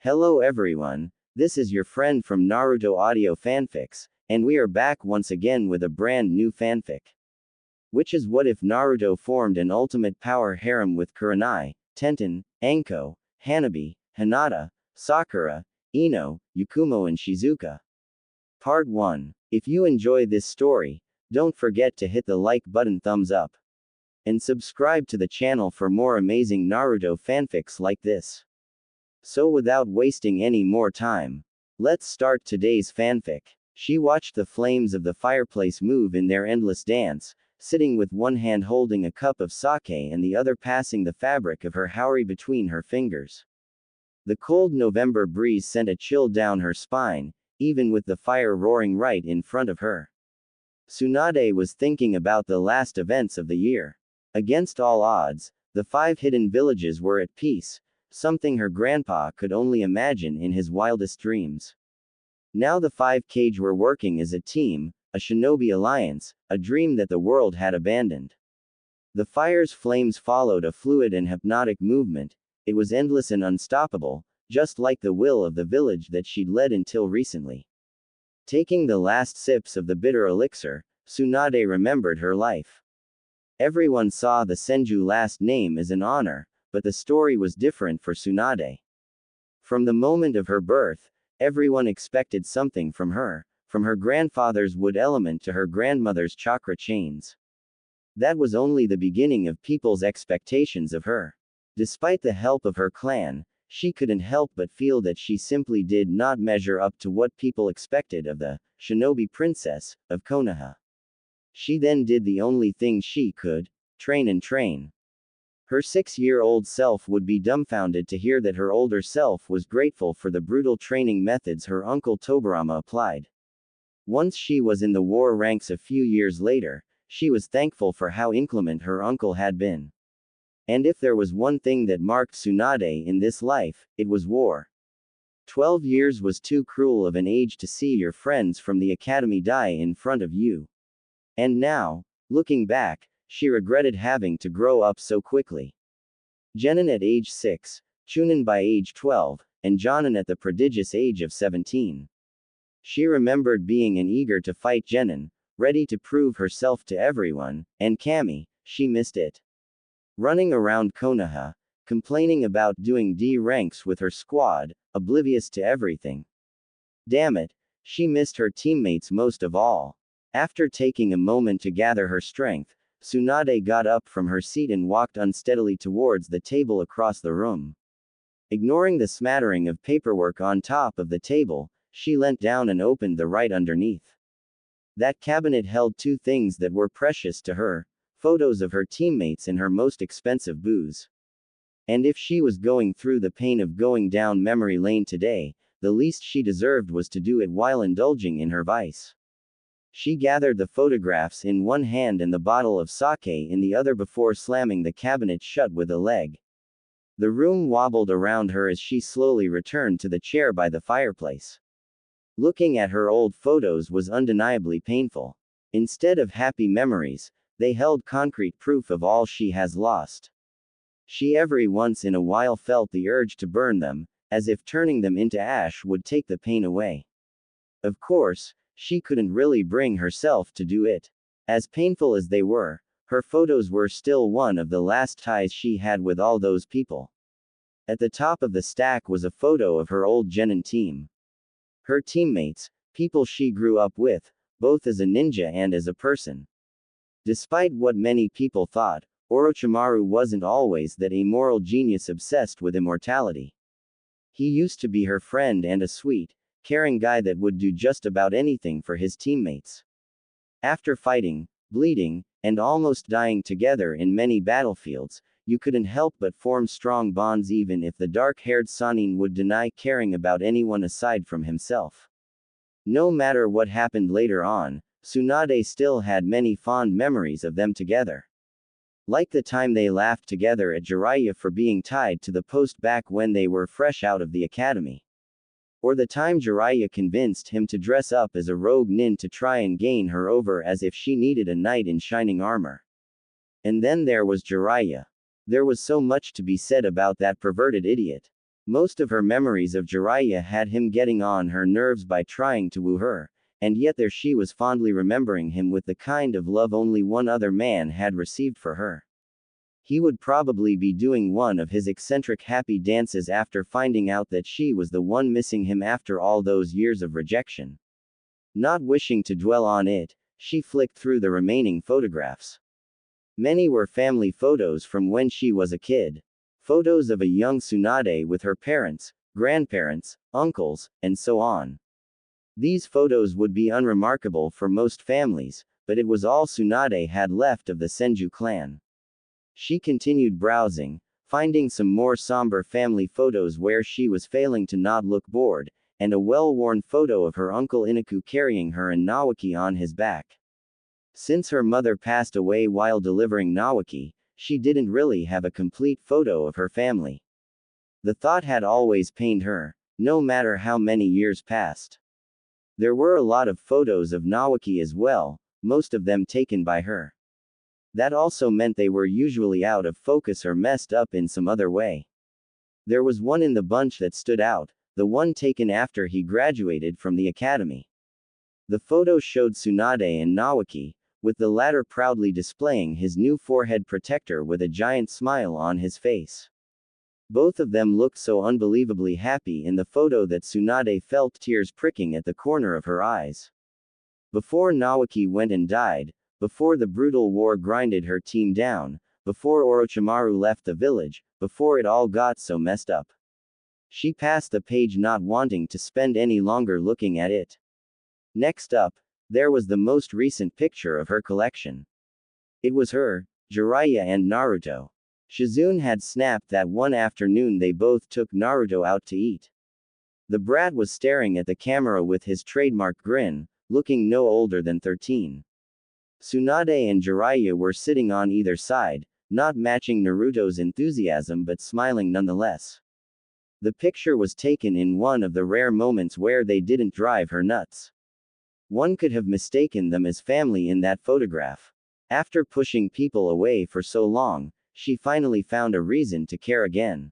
Hello everyone, this is your friend from Naruto Audio Fanfics, and we are back once again with a brand new fanfic. Which is what if Naruto formed an ultimate power harem with Kurenai, Tenten, Anko, Hanabi, Hinata, Sakura, Ino, Yakumo and Shizuka. Part 1. If you enjoy this story, don't forget to hit the like button, thumbs up, and subscribe to the channel for more amazing Naruto fanfics like this. So without wasting any more time, let's start today's fanfic. She watched the flames of the fireplace move in their endless dance, sitting with one hand holding a cup of sake and the other passing the fabric of her haori between her fingers. The cold November breeze sent a chill down her spine, even with the fire roaring right in front of her. Tsunade was thinking about the last events of the year. Against all odds, the 5 hidden villages were at peace, something her grandpa could only imagine in his wildest dreams. Now the 5 Kage were working as a team, a shinobi alliance, a dream that the world had abandoned. The fire's flames followed a fluid and hypnotic movement. It was endless and unstoppable, just like the will of the village that she'd led until recently. Taking the last sips of the bitter elixir, Tsunade remembered her life. Everyone saw the Senju last name as an honor, but the story was different for Tsunade. From the moment of her birth, everyone expected something from her, from her grandfather's wood element to her grandmother's chakra chains. That was only the beginning of people's expectations of her. Despite the help of her clan, she couldn't help but feel that she simply did not measure up to what people expected of the shinobi princess of Konoha. She then did the only thing she could, train and train. Her 6-year-old self would be dumbfounded to hear that her older self was grateful for the brutal training methods her uncle Tobirama applied. Once she was in the war ranks a few years later, she was thankful for how inclement her uncle had been. And if there was one thing that marked Tsunade in this life, it was war. 12 years was too cruel of an age to see your friends from the academy die in front of you. And now, looking back, she regretted having to grow up so quickly. Genin at age 6, Chunin by age 12, and Jonin at the prodigious age of 17. She remembered being an eager to fight Genin, ready to prove herself to everyone, and Kami, she missed it. Running around Konoha, complaining about doing D ranks with her squad, oblivious to everything. Damn it, she missed her teammates most of all. After taking a moment to gather her strength, Tsunade got up from her seat and walked unsteadily towards the table across the room. Ignoring the smattering of paperwork on top of the table, she leant down and opened the right underneath. That cabinet held 2 things that were precious to her: photos of her teammates and her most expensive booze. And if she was going through the pain of going down memory lane today, the least she deserved was to do it while indulging in her vice. She gathered the photographs in one hand and the bottle of sake in the other before slamming the cabinet shut with a leg. The room wobbled around her as she slowly returned to the chair by the fireplace. Looking at her old photos was undeniably painful. Instead of happy memories, they held concrete proof of all she has lost. She every once in a while felt the urge to burn them, as if turning them into ash would take the pain away. Of course, she couldn't really bring herself to do it. As painful as they were, her photos were still one of the last ties she had with all those people. At the top of the stack was a photo of her old Genin team. Her teammates, people she grew up with, both as a ninja and as a person. Despite what many people thought, Orochimaru wasn't always that amoral genius obsessed with immortality. He used to be her friend and a sweet, caring guy that would do just about anything for his teammates. After fighting, bleeding, and almost dying together in many battlefields, you couldn't help but form strong bonds even if the dark-haired Sannin would deny caring about anyone aside from himself. No matter what happened later on, Tsunade still had many fond memories of them together. Like the time they laughed together at Jiraiya for being tied to the post back when they were fresh out of the academy. Or the time Jiraiya convinced him to dress up as a rogue nin to try and gain her over as if she needed a knight in shining armor. And then there was Jiraiya. There was so much to be said about that perverted idiot. Most of her memories of Jiraiya had him getting on her nerves by trying to woo her, and yet there she was fondly remembering him with the kind of love only one other man had received for her. He would probably be doing one of his eccentric happy dances after finding out that she was the one missing him after all those years of rejection. Not wishing to dwell on it, she flicked through the remaining photographs. Many were family photos from when she was a kid. Photos of a young Tsunade with her parents, grandparents, uncles, and so on. These photos would be unremarkable for most families, but it was all Tsunade had left of the Senju clan. She continued browsing, finding some more somber family photos where she was failing to not look bored, and a well-worn photo of her uncle Inaku carrying her and Nawaki on his back. Since her mother passed away while delivering Nawaki, she didn't really have a complete photo of her family. The thought had always pained her, no matter how many years passed. There were a lot of photos of Nawaki as well, most of them taken by her. That also meant they were usually out of focus or messed up in some other way. There was one in the bunch that stood out, the one taken after he graduated from the academy. The photo showed Tsunade and Nawaki, with the latter proudly displaying his new forehead protector with a giant smile on his face. Both of them looked so unbelievably happy in the photo that Tsunade felt tears pricking at the corner of her eyes. Before Nawaki went and died, before the brutal war grinded her team down, before Orochimaru left the village, before it all got so messed up. She passed the page not wanting to spend any longer looking at it. Next up, there was the most recent picture of her collection. It was her, Jiraiya and Naruto. Shizune had snapped that one afternoon they both took Naruto out to eat. The brat was staring at the camera with his trademark grin, looking no older than 13. Tsunade and Jiraiya were sitting on either side, not matching Naruto's enthusiasm but smiling nonetheless. The picture was taken in one of the rare moments where they didn't drive her nuts. One could have mistaken them as family in that photograph. After pushing people away for so long, she finally found a reason to care again.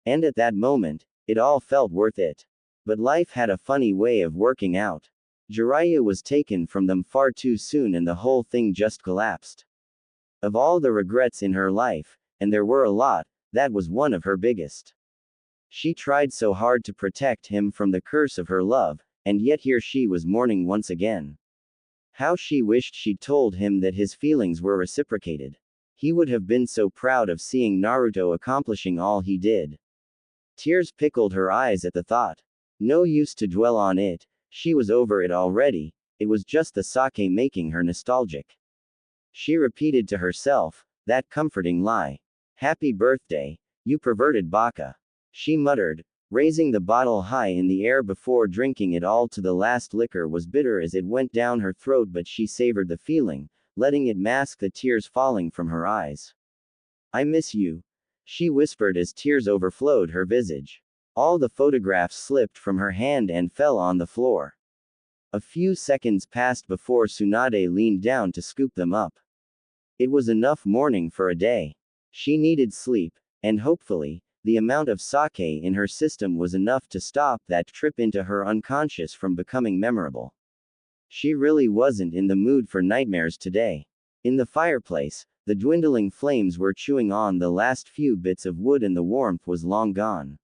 And at that moment, it all felt worth it. But life had a funny way of working out. Jiraiya was taken from them far too soon and the whole thing just collapsed. Of all the regrets in her life, and there were a lot, that was one of her biggest. She tried so hard to protect him from the curse of her love, and yet here she was mourning once again. How she wished she'd told him that his feelings were reciprocated. He would have been so proud of seeing Naruto accomplishing all he did. Tears pickled her eyes at the thought. No use to dwell on it, she was over it already, it was just the sake making her nostalgic. She repeated to herself, that comforting lie. Happy birthday, you perverted baka. She muttered, raising the bottle high in the air before drinking it all to the last. Liquor was bitter as it went down her throat, but she savored the feeling, letting it mask the tears falling from her eyes. I miss you, she whispered as tears overflowed her visage. All the photographs slipped from her hand and fell on the floor. A few seconds passed before Tsunade leaned down to scoop them up. It was enough mourning for a day. She needed sleep, and hopefully, the amount of sake in her system was enough to stop that trip into her unconscious from becoming memorable. She really wasn't in the mood for nightmares today. In the fireplace, the dwindling flames were chewing on the last few bits of wood and the warmth was long gone.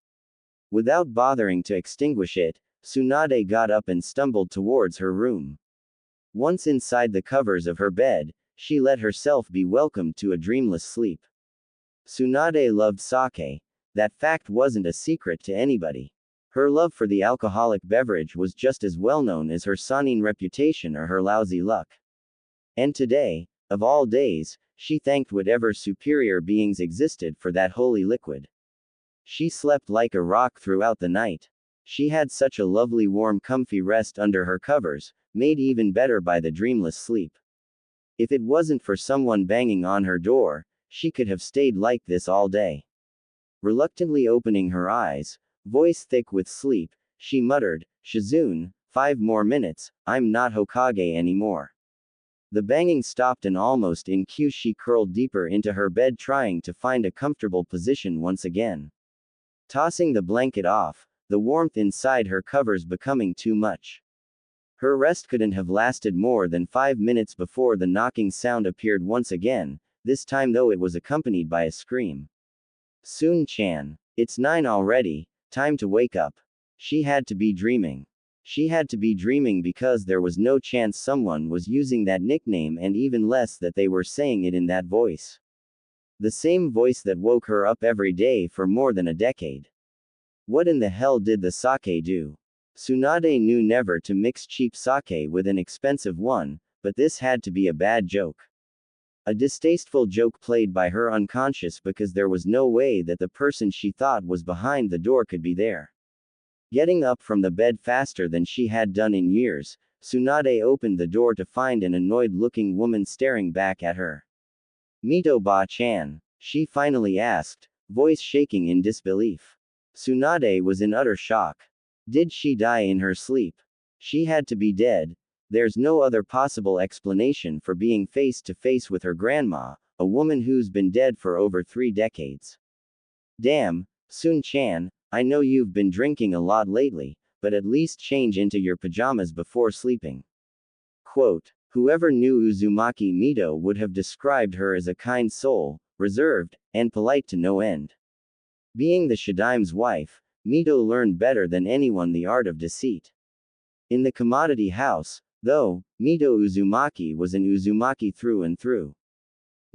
Without bothering to extinguish it, Tsunade got up and stumbled towards her room. Once inside the covers of her bed, she let herself be welcomed to a dreamless sleep. Tsunade loved sake. That fact wasn't a secret to anybody. Her love for the alcoholic beverage was just as well known as her Sanin reputation or her lousy luck. And today, of all days, she thanked whatever superior beings existed for that holy liquid. She slept like a rock throughout the night. She had such a lovely warm comfy rest under her covers, made even better by the dreamless sleep. If it wasn't for someone banging on her door, she could have stayed like this all day. Reluctantly opening her eyes, voice thick with sleep, she muttered, Shizune, 5 more minutes, I'm not Hokage anymore. The banging stopped and almost in cue she curled deeper into her bed trying to find a comfortable position once again. tossing the blanket off, the warmth inside her covers becoming too much. Her rest couldn't have lasted more than 5 minutes before the knocking sound appeared once again, this time though it was accompanied by a scream. Sun-chan. It's 9 already, time to wake up. She had to be dreaming. She had to be dreaming because there was no chance someone was using that nickname and even less that they were saying it in that voice. The same voice that woke her up every day for more than a decade. What in the hell did the sake do? Tsunade knew never to mix cheap sake with an expensive one, but this had to be a bad joke. A distasteful joke played by her unconscious because there was no way that the person she thought was behind the door could be there. Getting up from the bed faster than she had done in years, Tsunade opened the door to find an annoyed-looking woman staring back at her. Mito-ba-chan, she finally asked, voice shaking in disbelief. Tsunade was in utter shock. Did she die in her sleep? She had to be dead. There's no other possible explanation for being face to face with her grandma, a woman who's been dead for over 3 decades. Damn, Sun-chan, I know you've been drinking a lot lately, but at least change into your pajamas before sleeping. Quote, whoever knew Uzumaki Mito would have described her as a kind soul, reserved, and polite to no end. Being the Shadaime's wife, Mito learned better than anyone the art of deceit. In the commodity house, though, Mito Uzumaki was an Uzumaki through and through.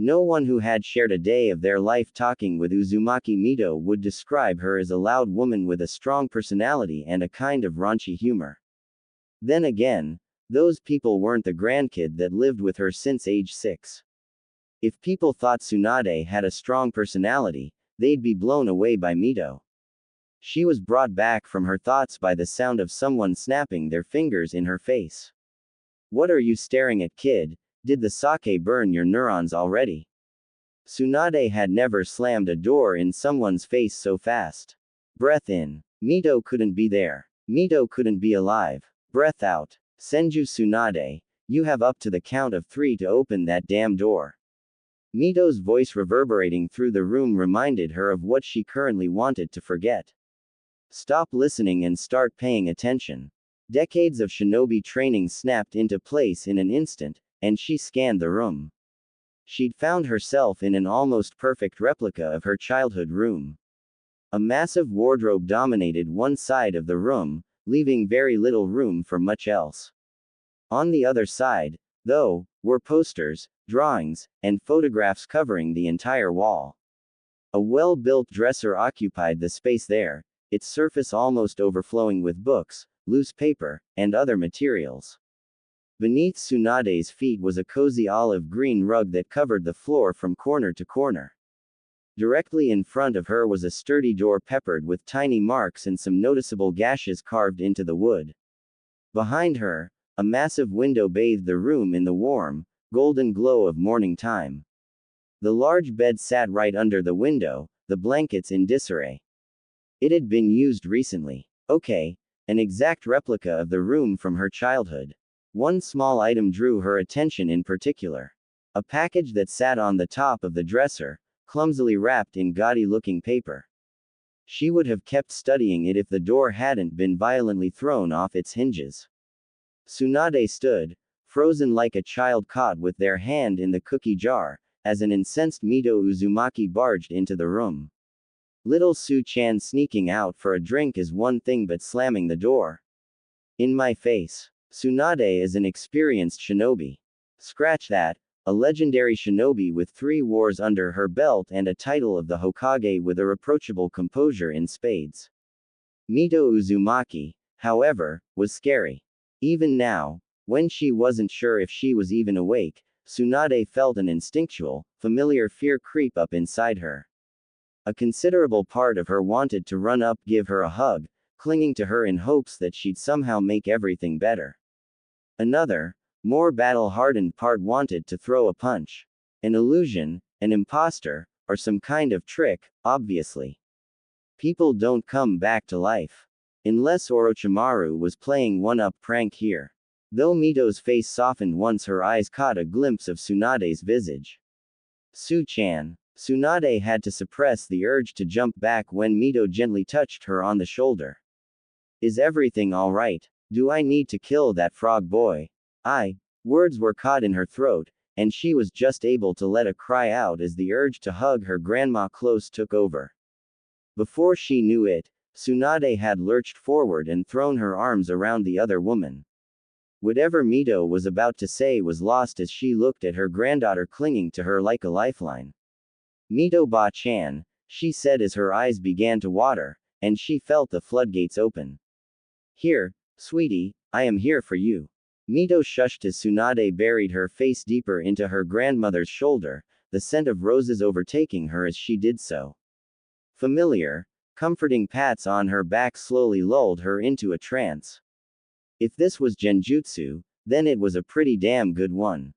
No one who had shared a day of their life talking with Uzumaki Mito would describe her as a loud woman with a strong personality and a kind of raunchy humor. Then again, those people weren't the grandkid that lived with her since age 6. If people thought Tsunade had a strong personality, they'd be blown away by Mito. She was brought back from her thoughts by the sound of someone snapping their fingers in her face. What are you staring at, kid? Did the sake burn your neurons already? Tsunade had never slammed a door in someone's face so fast. Breath in. Mito couldn't be there. Mito couldn't be alive. Breath out. Senju Tsunade, you have up to the count of 3 to open that damn door. Mito's voice reverberating through the room reminded her of what she currently wanted to forget. Stop listening and start paying attention. Decades of shinobi training snapped into place in an instant, and she scanned the room. She'd found herself in an almost perfect replica of her childhood room. A massive wardrobe dominated one side of the room, leaving very little room for much else. On the other side, though, were posters, drawings, and photographs covering the entire wall. A well-built dresser occupied the space there, its surface almost overflowing with books, loose paper, and other materials. Beneath Tsunade's feet was a cozy olive green rug that covered the floor from corner to corner. Directly in front of her was a sturdy door peppered with tiny marks and some noticeable gashes carved into the wood. Behind her, a massive window bathed the room in the warm, golden glow of morning time. The large bed sat right under the window, the blankets in disarray. It had been used recently. Okay, an exact replica of the room from her childhood. One small item drew her attention in particular. A package that sat on the top of the dresser, clumsily wrapped in gaudy-looking paper. She would have kept studying it if the door hadn't been violently thrown off its hinges. Tsunade stood, frozen like a child caught with their hand in the cookie jar, as an incensed Mito Uzumaki barged into the room. Little Su-chan sneaking out for a drink is one thing, but slamming the door. In my face. Tsunade is an experienced shinobi. Scratch that, a legendary shinobi with 3 wars under her belt and a title of the Hokage with a reproachable composure in spades. Mito Uzumaki, however, was scary. Even now, when she wasn't sure if she was even awake, Tsunade felt an instinctual, familiar fear creep up inside her. A considerable part of her wanted to run up, give her a hug, clinging to her in hopes that she'd somehow make everything better. Another, more battle-hardened part wanted to throw a punch. An illusion, an imposter, or some kind of trick, obviously. People don't come back to life. Unless Orochimaru was playing one-up prank here. Though Mito's face softened once her eyes caught a glimpse of Tsunade's visage. Su-chan. Tsunade had to suppress the urge to jump back when Mito gently touched her on the shoulder. Is everything alright? Do I need to kill that frog boy? Words were caught in her throat, and she was just able to let a cry out as the urge to hug her grandma close took over. Before she knew it, Tsunade had lurched forward and thrown her arms around the other woman. Whatever Mito was about to say was lost as she looked at her granddaughter clinging to her like a lifeline. Mito Ba-chan, she said as her eyes began to water, and she felt the floodgates open. Here, sweetie, I am here for you. Mito shushed as Tsunade buried her face deeper into her grandmother's shoulder, the scent of roses overtaking her as she did so. Familiar, comforting pats on her back slowly lulled her into a trance. If this was genjutsu, then it was a pretty damn good one.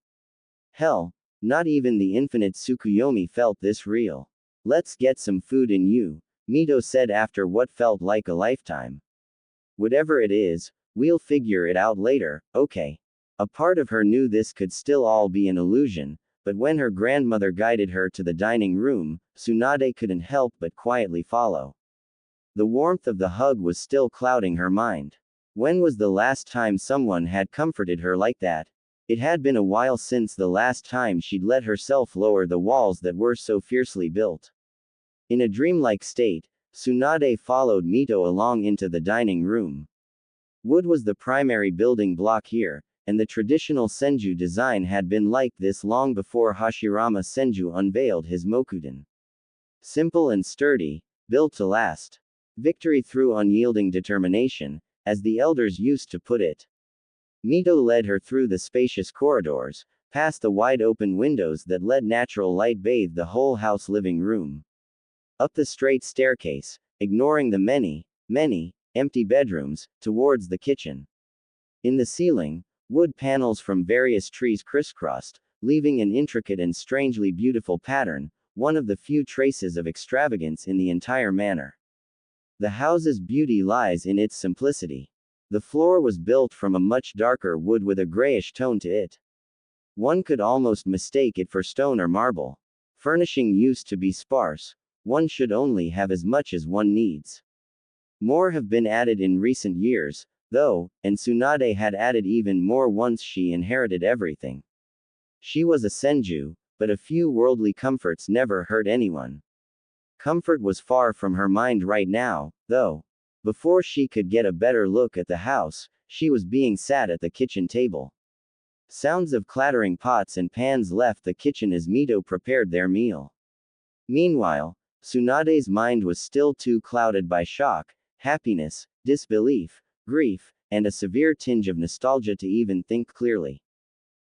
Hell, not even the infinite Tsukuyomi felt this real. Let's get some food in you, Mito said after what felt like a lifetime. Whatever it is, we'll figure it out later, okay? A part of her knew this could still all be an illusion, but when her grandmother guided her to the dining room, Tsunade couldn't help but quietly follow. The warmth of the hug was still clouding her mind. When was the last time someone had comforted her like that? It had been a while since the last time she'd let herself lower the walls that were so fiercely built. In a dreamlike state, Tsunade followed Mito along into the dining room. Wood was the primary building block here, and the traditional senju design had been like this long before Hashirama Senju unveiled his Mokuden. Simple and sturdy, built to last. Victory through unyielding determination, as the elders used to put it. Mito led her through the spacious corridors, past the wide-open windows that let natural light bathe the whole house living room. Up the straight staircase, ignoring the many, empty bedrooms, towards the kitchen. In the ceiling, wood panels from various trees crisscrossed, leaving an intricate and strangely beautiful pattern, one of the few traces of extravagance in the entire manor. The house's beauty lies in its simplicity. The floor was built from a much darker wood with a grayish tone to it. One could almost mistake it for stone or marble. Furnishing used to be sparse. One should only have as much as one needs. More have been added in recent years, though, and Tsunade had added even more once she inherited everything. She was a senju, but a few worldly comforts never hurt anyone. Comfort was far from her mind right now, though. Before she could get a better look at the house, she was being sat at the kitchen table. Sounds of clattering pots and pans left the kitchen as Mito prepared their meal. Meanwhile, Tsunade's mind was still too clouded by shock, happiness, disbelief, grief, and a severe tinge of nostalgia to even think clearly.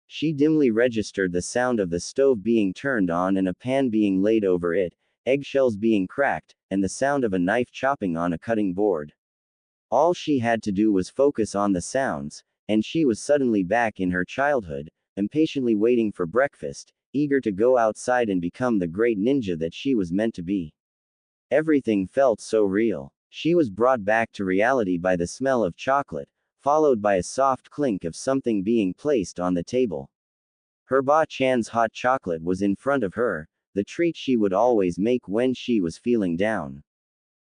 She dimly registered the sound of the stove being turned on and a pan being laid over it, eggshells being cracked, and the sound of a knife chopping on a cutting board. All she had to do was focus on the sounds, and she was suddenly back in her childhood, impatiently waiting for breakfast, eager to go outside and become the great ninja that she was meant to be. Everything felt so real. She was brought back to reality by the smell of chocolate, followed by a soft clink of something being placed on the table. Her Ba-chan's hot chocolate was in front of her, the treat she would always make when she was feeling down.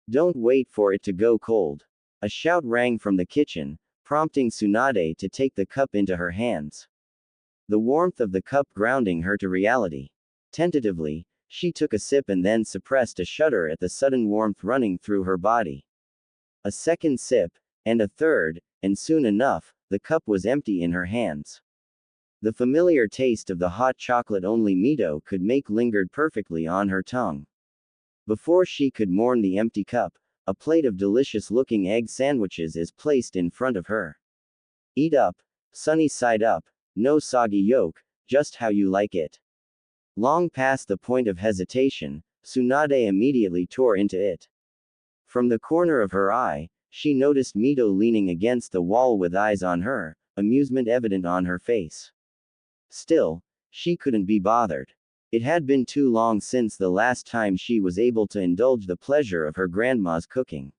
Don't wait for it to go cold. A shout rang from the kitchen, prompting Tsunade to take the cup into her hands. The warmth of the cup grounding her to reality. Tentatively, she took a sip and then suppressed a shudder at the sudden warmth running through her body. A second sip, and a third, and soon enough, the cup was empty in her hands. The familiar taste of the hot chocolate only Mito could make lingered perfectly on her tongue. Before she could mourn the empty cup, a plate of delicious-looking egg sandwiches is placed in front of her. Eat up, sunny side up, no soggy yolk, just how you like it. Long past the point of hesitation, Tsunade immediately tore into it. From the corner of her eye, she noticed Mito leaning against the wall with eyes on her, amusement evident on her face. Still, she couldn't be bothered. It had been too long since the last time she was able to indulge the pleasure of her grandma's cooking.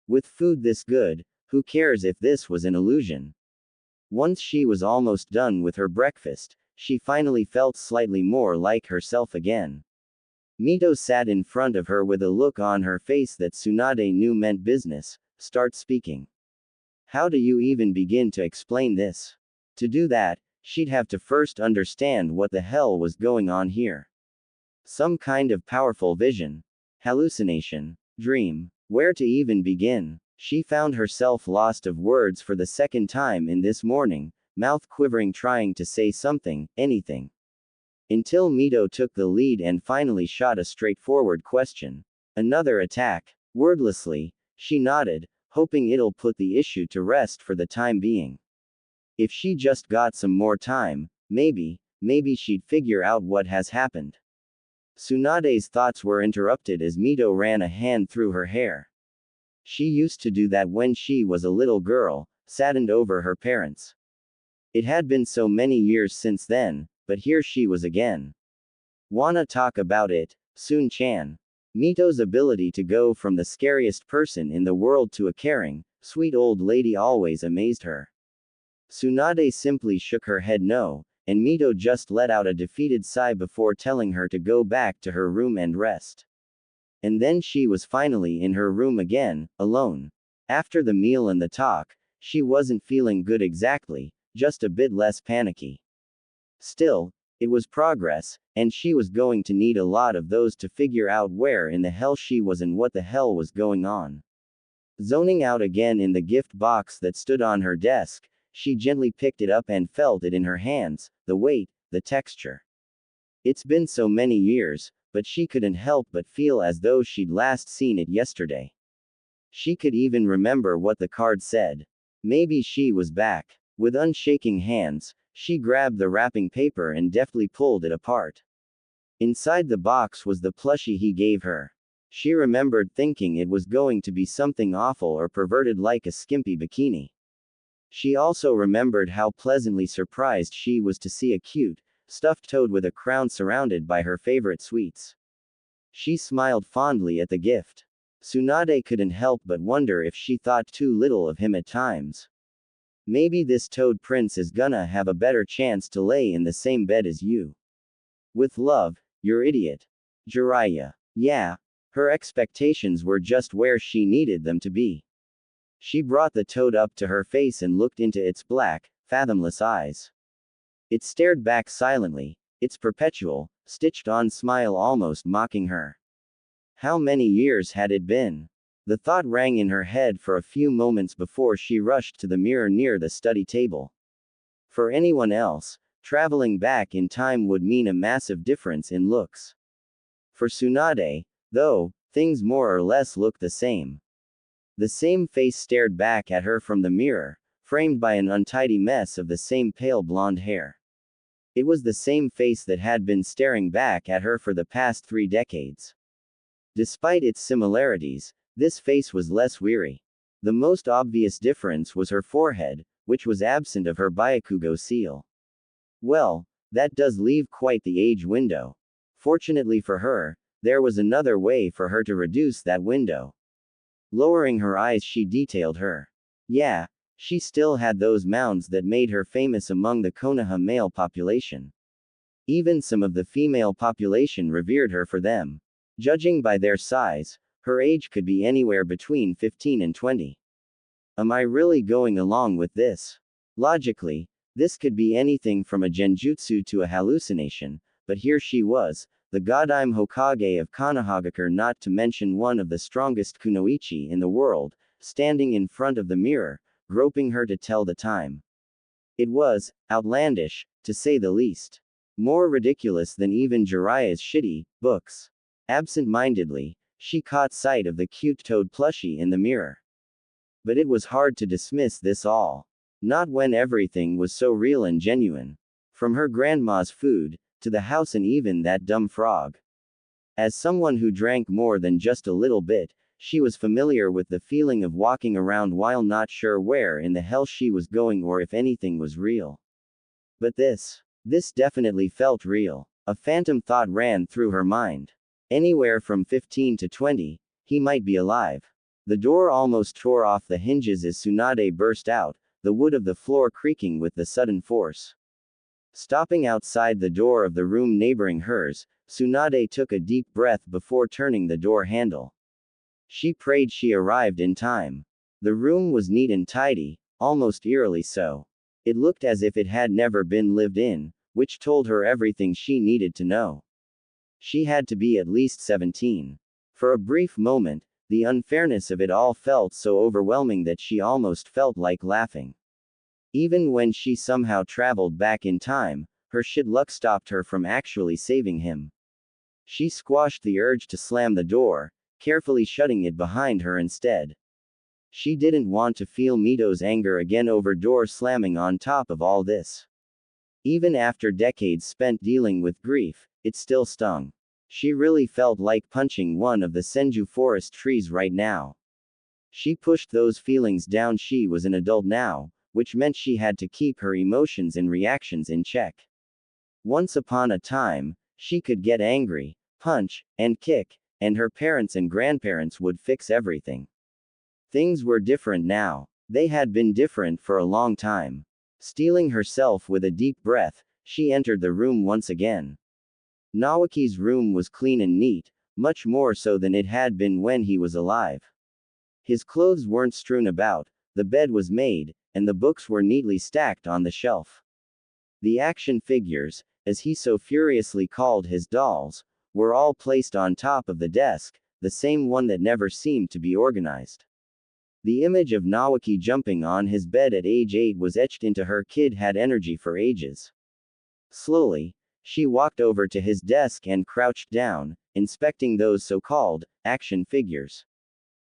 With food this good, who cares if this was an illusion? Once she was almost done with her breakfast, she finally felt slightly more like herself again. Mito sat in front of her with a look on her face that Tsunade knew meant business. Start speaking. How do you even begin to explain this? To do that, she'd have to first understand what the hell was going on here. Some kind of powerful vision. Hallucination. Dream. Where to even begin? She found herself lost of words for the second time in this morning, mouth quivering trying to say something, anything. Until Mito took the lead and finally shot a straightforward question. Another attack. Wordlessly, she nodded, hoping it'll put the issue to rest for the time being. If she just got some more time, maybe she'd figure out what has happened. Tsunade's thoughts were interrupted as Mito ran a hand through her hair. She used to do that when she was a little girl, saddened over her parents. It had been so many years since then, but here she was again. Wanna talk about it, Sun-chan? Mito's ability to go from the scariest person in the world to a caring, sweet old lady always amazed her. Tsunade simply shook her head no, and Mito just let out a defeated sigh before telling her to go back to her room and rest. And then she was finally in her room again, alone. After the meal and the talk, she wasn't feeling good exactly, just a bit less panicky. Still, it was progress, and she was going to need a lot of those to figure out where in the hell she was and what the hell was going on. Zoning out again in the gift box that stood on her desk, she gently picked it up and felt it in her hands, the weight, the texture. It's been so many years, but she couldn't help but feel as though she'd last seen it yesterday. She could even remember what the card said. Maybe she was back. With unshaking hands, she grabbed the wrapping paper and deftly pulled it apart. Inside the box was the plushie he gave her. She remembered thinking it was going to be something awful or perverted like a skimpy bikini. She also remembered how pleasantly surprised she was to see a cute, stuffed toad with a crown surrounded by her favorite sweets. She smiled fondly at the gift. Tsunade couldn't help but wonder if she thought too little of him at times. Maybe this toad prince is gonna have a better chance to lay in the same bed as you. With love, your idiot. Jiraiya. Yeah. Her expectations were just where she needed them to be. She brought the toad up to her face and looked into its black, fathomless eyes. It stared back silently, its perpetual, stitched-on smile almost mocking her. How many years had it been? The thought rang in her head for a few moments before she rushed to the mirror near the study table. For anyone else, traveling back in time would mean a massive difference in looks. For Tsunade, though, things more or less looked the same. The same face stared back at her from the mirror, framed by an untidy mess of the same pale blonde hair. It was the same face that had been staring back at her for the past 3 decades. Despite its similarities, this face was less weary. The most obvious difference was her forehead, which was absent of her Byakugo seal. Well, that does leave quite the age window. Fortunately for her, there was another way for her to reduce that window. Lowering her eyes, she detailed her. Yeah, she still had those mounds that made her famous among the Konoha male population. Even some of the female population revered her for them. Judging by their size, her age could be anywhere between 15 and 20. Am I really going along with this? Logically, this could be anything from a genjutsu to a hallucination, but here she was, the Godime Hokage of Konohagakure, not to mention one of the strongest kunoichi in the world, standing in front of the mirror, groping her to tell the time. It was outlandish, to say the least. More ridiculous than even Jiraiya's shitty books. Absent-mindedly, she caught sight of the cute toad plushie in the mirror. But it was hard to dismiss this all. Not when everything was so real and genuine. From her grandma's food, to the house and even that dumb frog. As someone who drank more than just a little bit, she was familiar with the feeling of walking around while not sure where in the hell she was going or if anything was real. But this definitely felt real. A phantom thought ran through her mind. Anywhere from 15 to 20, he might be alive. The door almost tore off the hinges as Tsunade burst out, the wood of the floor creaking with the sudden force. Stopping outside the door of the room neighboring hers, Tsunade took a deep breath before turning the door handle. She prayed she arrived in time. The room was neat and tidy, almost eerily so. It looked as if it had never been lived in, which told her everything she needed to know. She had to be at least 17. For a brief moment, the unfairness of it all felt so overwhelming that she almost felt like laughing. Even when she somehow traveled back in time, her shit luck stopped her from actually saving him. She squashed the urge to slam the door, carefully shutting it behind her instead. She didn't want to feel Mito's anger again over door slamming on top of all this. Even after decades spent dealing with grief, it still stung. She really felt like punching one of the Senju forest trees right now. She pushed those feelings down. She was an adult now, which meant she had to keep her emotions and reactions in check. Once upon a time, she could get angry, punch, and kick, and her parents and grandparents would fix everything. Things were different now. They had been different for a long time. Steeling herself with a deep breath, she entered the room once again. Naoki's room was clean and neat, much more so than it had been when he was alive. His clothes weren't strewn about, the bed was made, and the books were neatly stacked on the shelf. The action figures, as he so furiously called his dolls, were all placed on top of the desk, the same one that never seemed to be organized. The image of Naoki jumping on his bed at age 8 was etched into her. Kid had energy for ages. Slowly, she walked over to his desk and crouched down, inspecting those so-called action figures.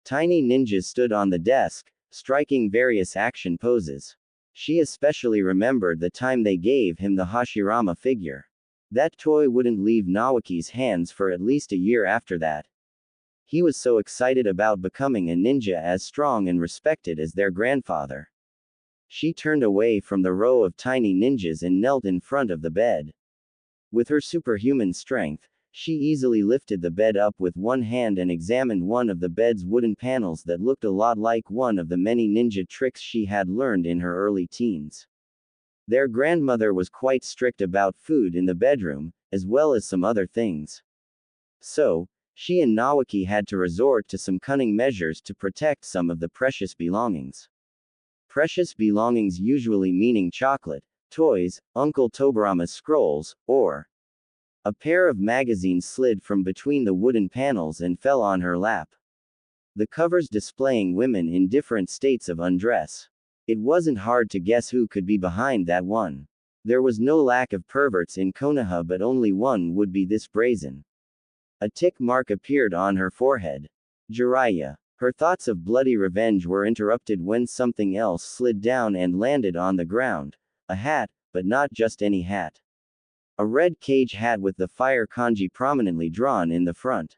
Tiny ninjas stood on the desk, striking various action poses. She especially remembered the time they gave him the Hashirama figure. That toy wouldn't leave Naoki's hands for at least a year after that. He was so excited about becoming a ninja as strong and respected as their grandfather. She turned away from the row of tiny ninjas and knelt in front of the bed. With her superhuman strength, she easily lifted the bed up with one hand and examined one of the bed's wooden panels that looked a lot like one of the many ninja tricks she had learned in her early teens. Their grandmother was quite strict about food in the bedroom, as well as some other things. So, she and Naoki had to resort to some cunning measures to protect some of the precious belongings. Precious belongings usually meaning chocolate, toys, Uncle Tobarama's scrolls, or a pair of magazines slid from between the wooden panels and fell on her lap. The covers displaying women in different states of undress. It wasn't hard to guess who could be behind that one. There was no lack of perverts in Konoha, but only one would be this brazen. A tick mark appeared on her forehead. Jiraiya. Her thoughts of bloody revenge were interrupted when something else slid down and landed on the ground. A hat, but not just any hat. A red cage hat with the fire kanji prominently drawn in the front.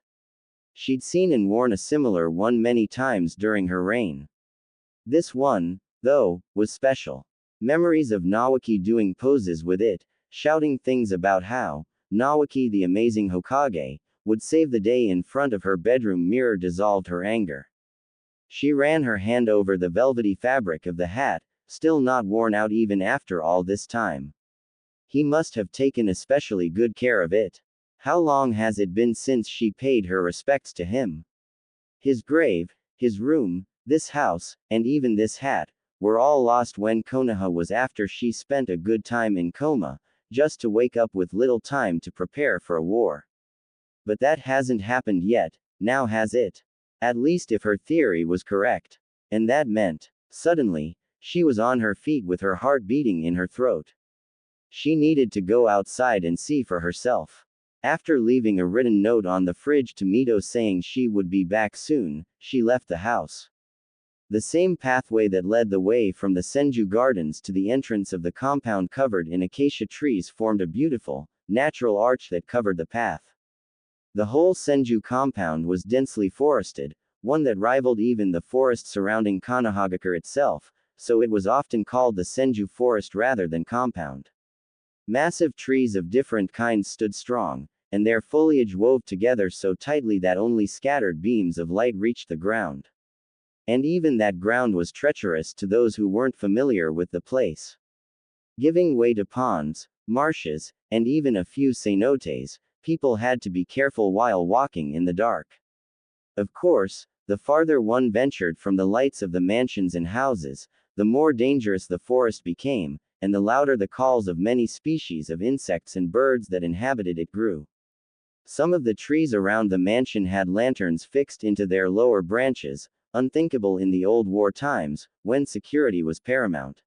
She'd seen and worn a similar one many times during her reign. This one, though, was special. Memories of Naoki doing poses with it, shouting things about how Naoki the amazing Hokage would save the day in front of her bedroom mirror dissolved her anger. She ran her hand over the velvety fabric of the hat, still not worn out even after all this time. He must have taken especially good care of it. How long has it been since she paid her respects to him? His grave, his room, this house, and even this hat, were all lost when Konoha was after she spent a good time in coma, just to wake up with little time to prepare for a war. But that hasn't happened yet, now has it? At least if her theory was correct. And that meant, suddenly, she was on her feet with her heart beating in her throat. She needed to go outside and see for herself. After leaving a written note on the fridge to Mito saying she would be back soon, she left the house. The same pathway that led the way from the Senju Gardens to the entrance of the compound covered in acacia trees formed a beautiful, natural arch that covered the path. The whole Senju compound was densely forested, one that rivaled even the forest surrounding Konohagakure itself, so it was often called the Senju forest rather than compound. Massive trees of different kinds stood strong, and their foliage wove together so tightly that only scattered beams of light reached the ground. And even that ground was treacherous to those who weren't familiar with the place. Giving way to ponds, marshes, and even a few cenotes, people had to be careful while walking in the dark. Of course, the farther one ventured from the lights of the mansions and houses, the more dangerous the forest became, and the louder the calls of many species of insects and birds that inhabited it grew. Some of the trees around the mansion had lanterns fixed into their lower branches, unthinkable in the old war times, when security was paramount.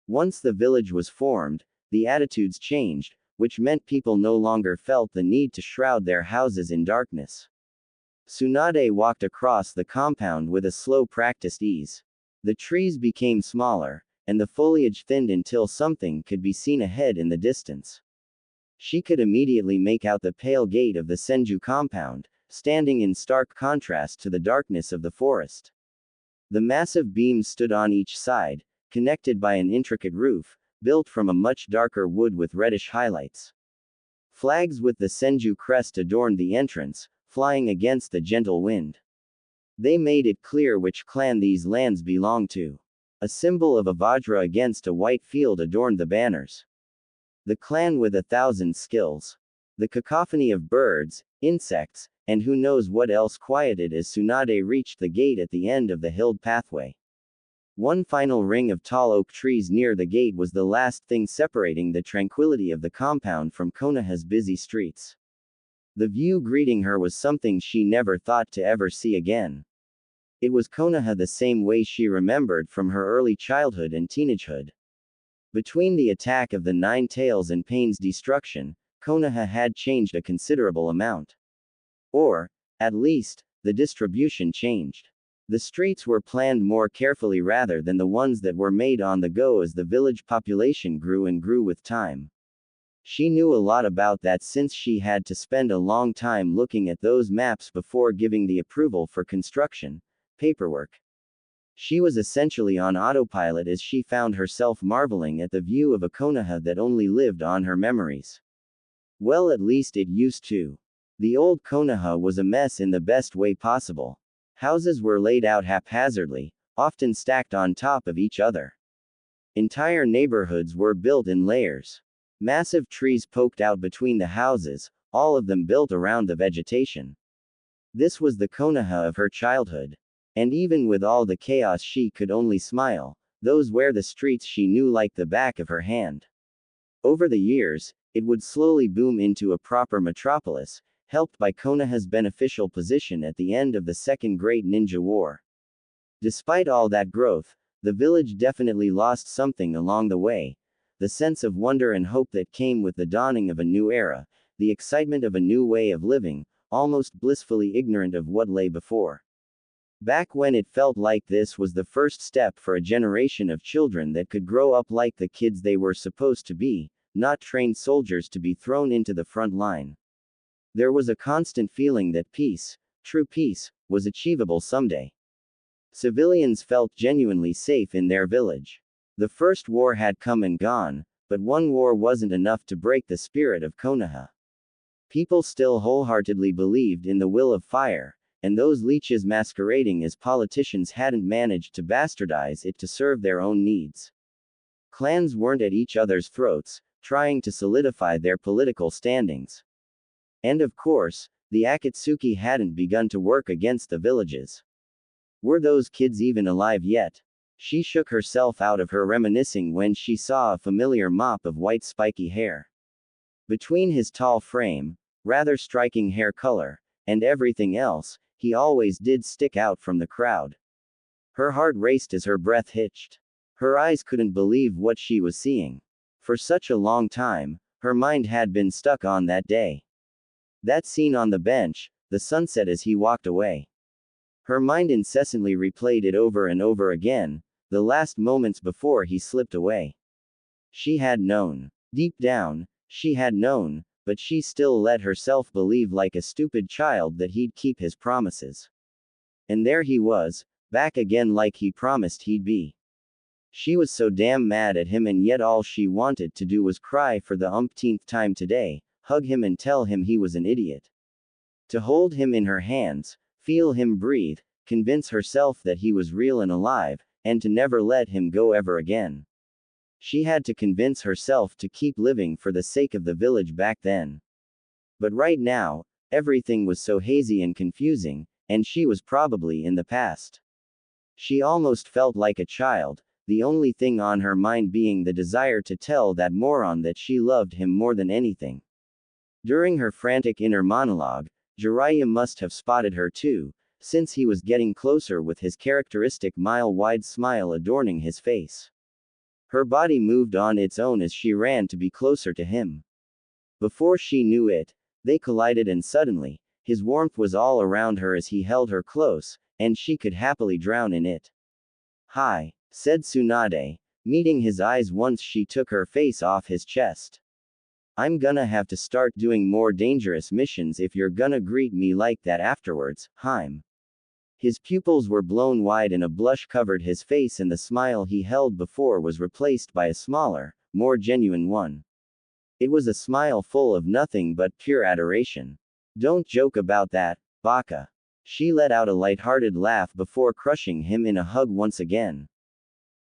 Once the village was formed, the attitudes changed, which meant people no longer felt the need to shroud their houses in darkness. Tsunade walked across the compound with a slow practiced ease. The trees became smaller, and the foliage thinned until something could be seen ahead in the distance. She could immediately make out the pale gate of the Senju compound, standing in stark contrast to the darkness of the forest. The massive beams stood on each side, connected by an intricate roof, built from a much darker wood with reddish highlights. Flags with the Senju crest adorned the entrance, flying against the gentle wind. They made it clear which clan these lands belonged to. A symbol of a Vajra against a white field adorned the banners. The clan with 1,000 skills. The cacophony of birds, insects, and who knows what else quieted as Tsunade reached the gate at the end of the hilled pathway. One final ring of tall oak trees near the gate was the last thing separating the tranquility of the compound from Konoha's busy streets. The view greeting her was something she never thought to ever see again. It was Konoha the same way she remembered from her early childhood and teenagehood. Between the attack of the Nine Tails and Pain's destruction, Konoha had changed a considerable amount. Or, at least, the distribution changed. The streets were planned more carefully rather than the ones that were made on the go as the village population grew and grew with time. She knew a lot about that since she had to spend a long time looking at those maps before giving the approval for construction paperwork. She was essentially on autopilot as she found herself marveling at the view of a Konoha that only lived on her memories. Well, at least it used to. The old Konoha was a mess in the best way possible. Houses were laid out haphazardly, often stacked on top of each other. Entire neighborhoods were built in layers. Massive trees poked out between the houses, all of them built around the vegetation. This was the Konoha of her childhood. And even with all the chaos she could only smile. Those were the streets she knew like the back of her hand. Over the years, it would slowly boom into a proper metropolis, helped by Konoha's beneficial position at the end of the Second Great Ninja War. Despite all that growth, the village definitely lost something along the way. The sense of wonder and hope that came with the dawning of a new era, the excitement of a new way of living, almost blissfully ignorant of what lay before. Back when it felt like this was the first step for a generation of children that could grow up like the kids they were supposed to be, not trained soldiers to be thrown into the front line. There was a constant feeling that peace, true peace, was achievable someday. Civilians felt genuinely safe in their village. The first war had come and gone, but one war wasn't enough to break the spirit of Konoha. People still wholeheartedly believed in the will of fire, and those leeches masquerading as politicians hadn't managed to bastardize it to serve their own needs. Clans weren't at each other's throats, trying to solidify their political standings. And of course, the Akatsuki hadn't begun to work against the villages. Were those kids even alive yet? She shook herself out of her reminiscing when she saw a familiar mop of white spiky hair. Between his tall frame, rather striking hair color, and everything else, he always did stick out from the crowd. Her heart raced as her breath hitched. Her eyes couldn't believe what she was seeing. For such a long time, her mind had been stuck on that day. That scene on the bench, the sunset as he walked away. Her mind incessantly replayed it over and over again, the last moments before he slipped away. She had known. Deep down, she had known, but she still let herself believe like a stupid child that he'd keep his promises. And there he was, back again like he promised he'd be. She was so damn mad at him, and yet all she wanted to do was cry for the umpteenth time today, hug him and tell him he was an idiot. To hold him in her hands, feel him breathe, convince herself that he was real and alive, and to never let him go ever again. She had to convince herself to keep living for the sake of the village back then. But right now, everything was so hazy and confusing, and she was probably in the past. She almost felt like a child, the only thing on her mind being the desire to tell that moron that she loved him more than anything. During her frantic inner monologue, Jiraiya must have spotted her too, since he was getting closer with his characteristic mile-wide smile adorning his face. Her body moved on its own as she ran to be closer to him. Before she knew it, they collided and suddenly, his warmth was all around her as he held her close, and she could happily drown in it. "Hi," said Tsunade, meeting his eyes once she took her face off his chest. "I'm gonna have to start doing more dangerous missions if you're gonna greet me like that afterwards, Harem." His pupils were blown wide and a blush covered his face, and the smile he held before was replaced by a smaller, more genuine one. It was a smile full of nothing but pure adoration. "Don't joke about that, Baka." She let out a light-hearted laugh before crushing him in a hug once again.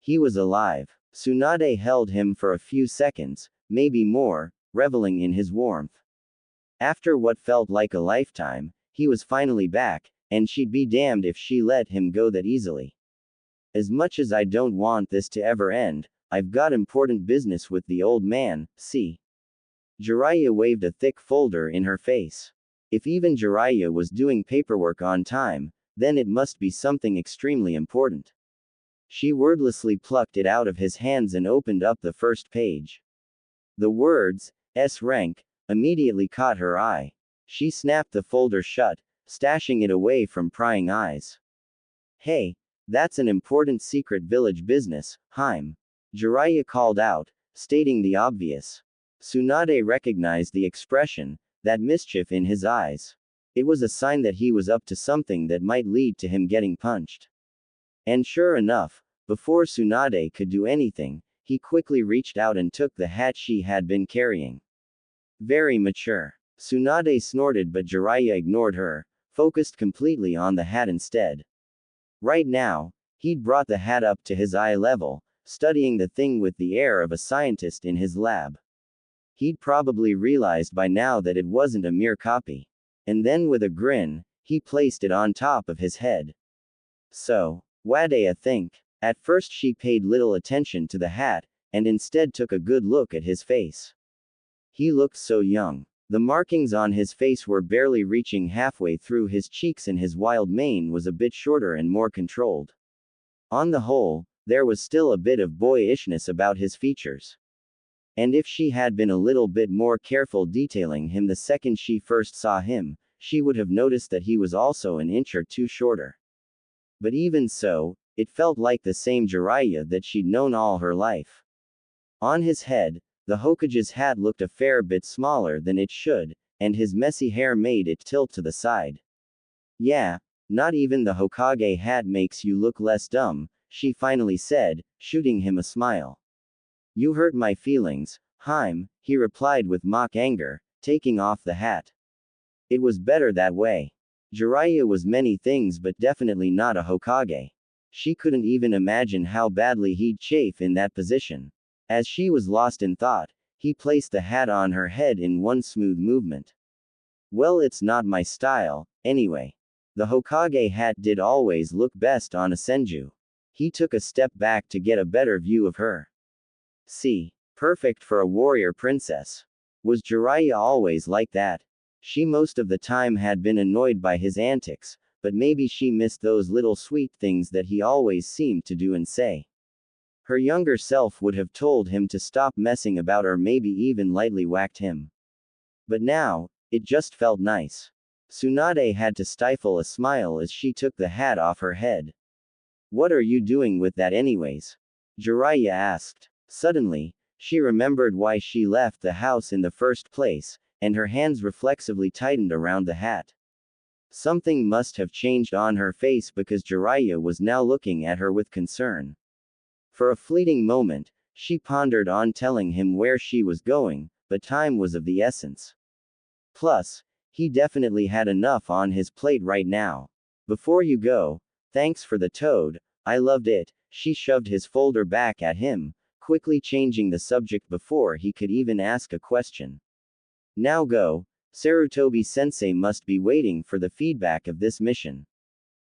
He was alive. Tsunade held him for a few seconds, maybe more, reveling in his warmth. After what felt like a lifetime, he was finally back, and she'd be damned if she let him go that easily. "As much as I don't want this to ever end, I've got important business with the old man, see?" Jiraiya waved a thick folder in her face. If even Jiraiya was doing paperwork on time, then it must be something extremely important. She wordlessly plucked it out of his hands and opened up the first page. The words, S rank, immediately caught her eye. She snapped the folder shut, stashing it away from prying eyes. "Hey, that's an important secret village business, Harem," Jiraiya called out, stating the obvious. Tsunade recognized the expression, that mischief in his eyes. It was a sign that he was up to something that might lead to him getting punched. And sure enough, before Tsunade could do anything, he quickly reached out and took the hat she had been carrying. "Very mature." Tsunade snorted, but Jiraiya ignored her, focused completely on the hat instead. Right now, he'd brought the hat up to his eye level, studying the thing with the air of a scientist in his lab. He'd probably realized by now that it wasn't a mere copy. And then with a grin, he placed it on top of his head. "So, what'd think?" At first she paid little attention to the hat, and instead took a good look at his face. He looked so young. The markings on his face were barely reaching halfway through his cheeks, and his wild mane was a bit shorter and more controlled. On the whole, there was still a bit of boyishness about his features. And if she had been a little bit more careful detailing him the second she first saw him, she would have noticed that he was also an inch or two shorter. But even so, it felt like the same Jiraiya that she'd known all her life. On his head, the Hokage's hat looked a fair bit smaller than it should, and his messy hair made it tilt to the side. "Yeah, not even the Hokage hat makes you look less dumb," she finally said, shooting him a smile. "You hurt my feelings, Harem," he replied with mock anger, taking off the hat. It was better that way. Jiraiya was many things, but definitely not a Hokage. She couldn't even imagine how badly he'd chafe in that position. As she was lost in thought, he placed the hat on her head in one smooth movement. "Well, it's not my style, anyway. The Hokage hat did always look best on a senju." He took a step back to get a better view of her. "See, perfect for a warrior princess." Was Jiraiya always like that? She most of the time had been annoyed by his antics, but maybe she missed those little sweet things that he always seemed to do and say. Her younger self would have told him to stop messing about, or maybe even lightly whacked him. But now, it just felt nice. Tsunade had to stifle a smile as she took the hat off her head. "What are you doing with that anyways?" Jiraiya asked. Suddenly, she remembered why she left the house in the first place, and her hands reflexively tightened around the hat. Something must have changed on her face, because Jiraiya was now looking at her with concern. For a fleeting moment, she pondered on telling him where she was going, but time was of the essence. Plus, he definitely had enough on his plate right now. "Before you go, thanks for the toad, I loved it." She shoved his folder back at him, quickly changing the subject before he could even ask a question. Now go. Sarutobi-sensei must be waiting for the feedback of this mission.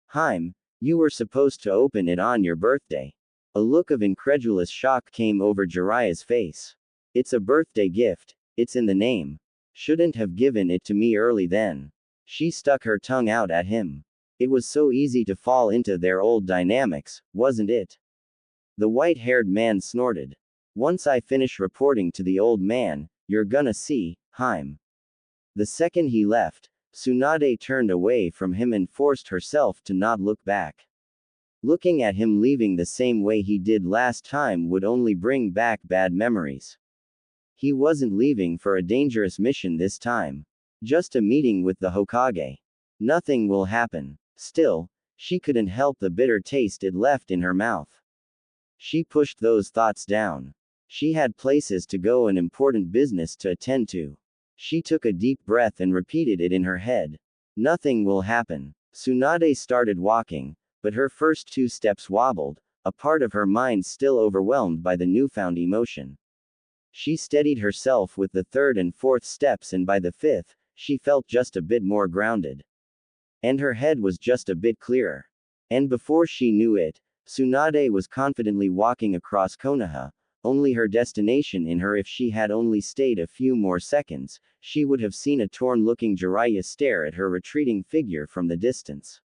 Harem, you were supposed to open it on your birthday. A look of incredulous shock came over Jiraiya's face. It's a birthday gift, it's in the name. Shouldn't have given it to me early then. She stuck her tongue out at him. It was so easy to fall into their old dynamics, wasn't it? The white-haired man snorted. Once I finish reporting to the old man, you're gonna see, Harem. The second he left, Tsunade turned away from him and forced herself to not look back. Looking at him leaving the same way he did last time would only bring back bad memories. He wasn't leaving for a dangerous mission this time. Just a meeting with the Hokage. Nothing will happen. Still, she couldn't help the bitter taste it left in her mouth. She pushed those thoughts down. She had places to go and important business to attend to. She took a deep breath and repeated it in her head. Nothing will happen. Tsunade started walking, but her first 2 steps wobbled, a part of her mind still overwhelmed by the newfound emotion. She steadied herself with the 3rd and 4th steps, and by the 5th, she felt just a bit more grounded. And her head was just a bit clearer. And before she knew it, Tsunade was confidently walking across Konoha, only her destination in her. If she had only stayed a few more seconds, she would have seen a torn-looking Jiraiya stare at her retreating figure from the distance.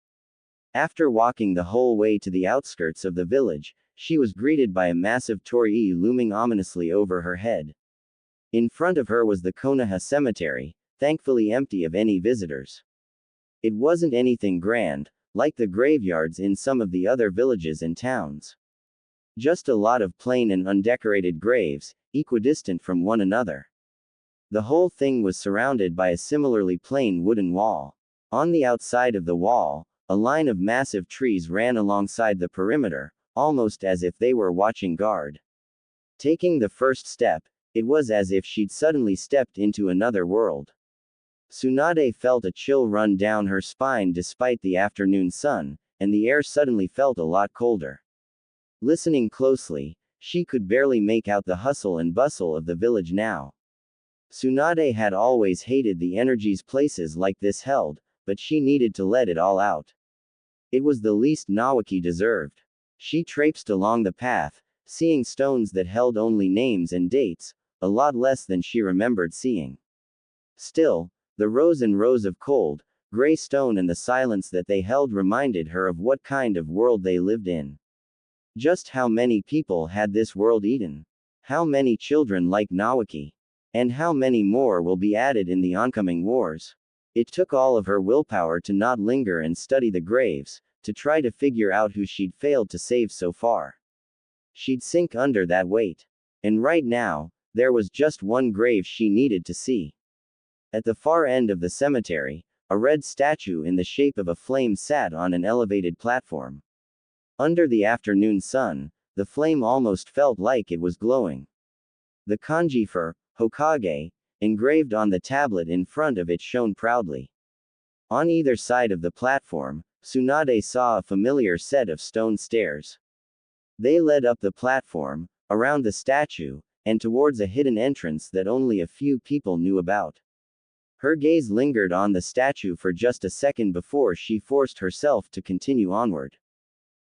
After walking the whole way to the outskirts of the village, she was greeted by a massive torii looming ominously over her head. In front of her was the Konoha cemetery, thankfully empty of any visitors. It wasn't anything grand, like the graveyards in some of the other villages and towns. Just a lot of plain and undecorated graves, equidistant from one another. The whole thing was surrounded by a similarly plain wooden wall. On the outside of the wall, a line of massive trees ran alongside the perimeter, almost as if they were watching guard. Taking the first step, it was as if she'd suddenly stepped into another world. Tsunade felt a chill run down her spine despite the afternoon sun, and the air suddenly felt a lot colder. Listening closely, she could barely make out the hustle and bustle of the village now. Tsunade had always hated the energies places like this held, but she needed to let it all out. It was the least Nawaki deserved. She traipsed along the path, seeing stones that held only names and dates, a lot less than she remembered seeing. Still, the rows and rows of cold, gray stone and the silence that they held reminded her of what kind of world they lived in. Just how many people had this world eaten? How many children like Nawaki? And how many more will be added in the oncoming wars? It took all of her willpower to not linger and study the graves, to try to figure out who she'd failed to save so far. She'd sink under that weight. And right now, there was just one grave she needed to see. At the far end of the cemetery, a red statue in the shape of a flame sat on an elevated platform. Under the afternoon sun, the flame almost felt like it was glowing. The kanji for Hokage, engraved on the tablet in front of it shone proudly. On either side of the platform, Tsunade saw a familiar set of stone stairs. They led up the platform, around the statue, and towards a hidden entrance that only a few people knew about. Her gaze lingered on the statue for just a second before she forced herself to continue onward.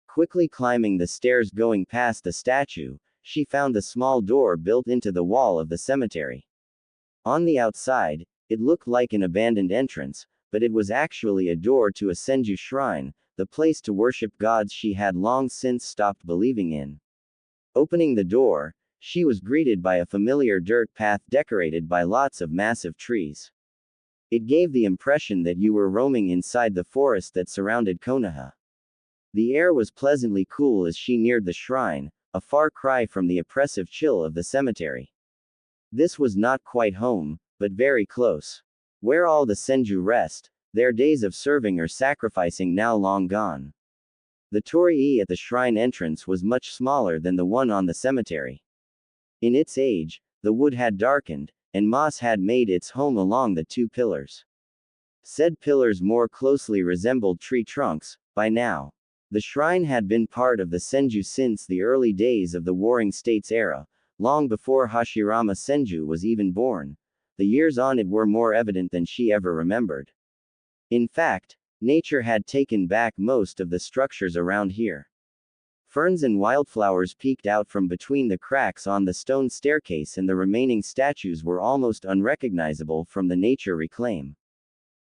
Quickly climbing the stairs going past the statue, she found the small door built into the wall of the cemetery. On the outside, it looked like an abandoned entrance, but it was actually a door to a Senju shrine, the place to worship gods she had long since stopped believing in. Opening the door, she was greeted by a familiar dirt path decorated by lots of massive trees. It gave the impression that you were roaming inside the forest that surrounded Konoha. The air was pleasantly cool as she neared the shrine, a far cry from the oppressive chill of the cemetery. This was not quite home, but very close. Where all the Senju rest, their days of serving or sacrificing now long gone. The torii at the shrine entrance was much smaller than the one on the cemetery. In its age, the wood had darkened, and moss had made its home along the 2 pillars. Said pillars more closely resembled tree trunks, by now. The shrine had been part of the Senju since the early days of the Warring States era, long before Hashirama Senju was even born. The years on it were more evident than she ever remembered. In fact, nature had taken back most of the structures around here. Ferns and wildflowers peeked out from between the cracks on the stone staircase, and the remaining statues were almost unrecognizable from the nature reclaim.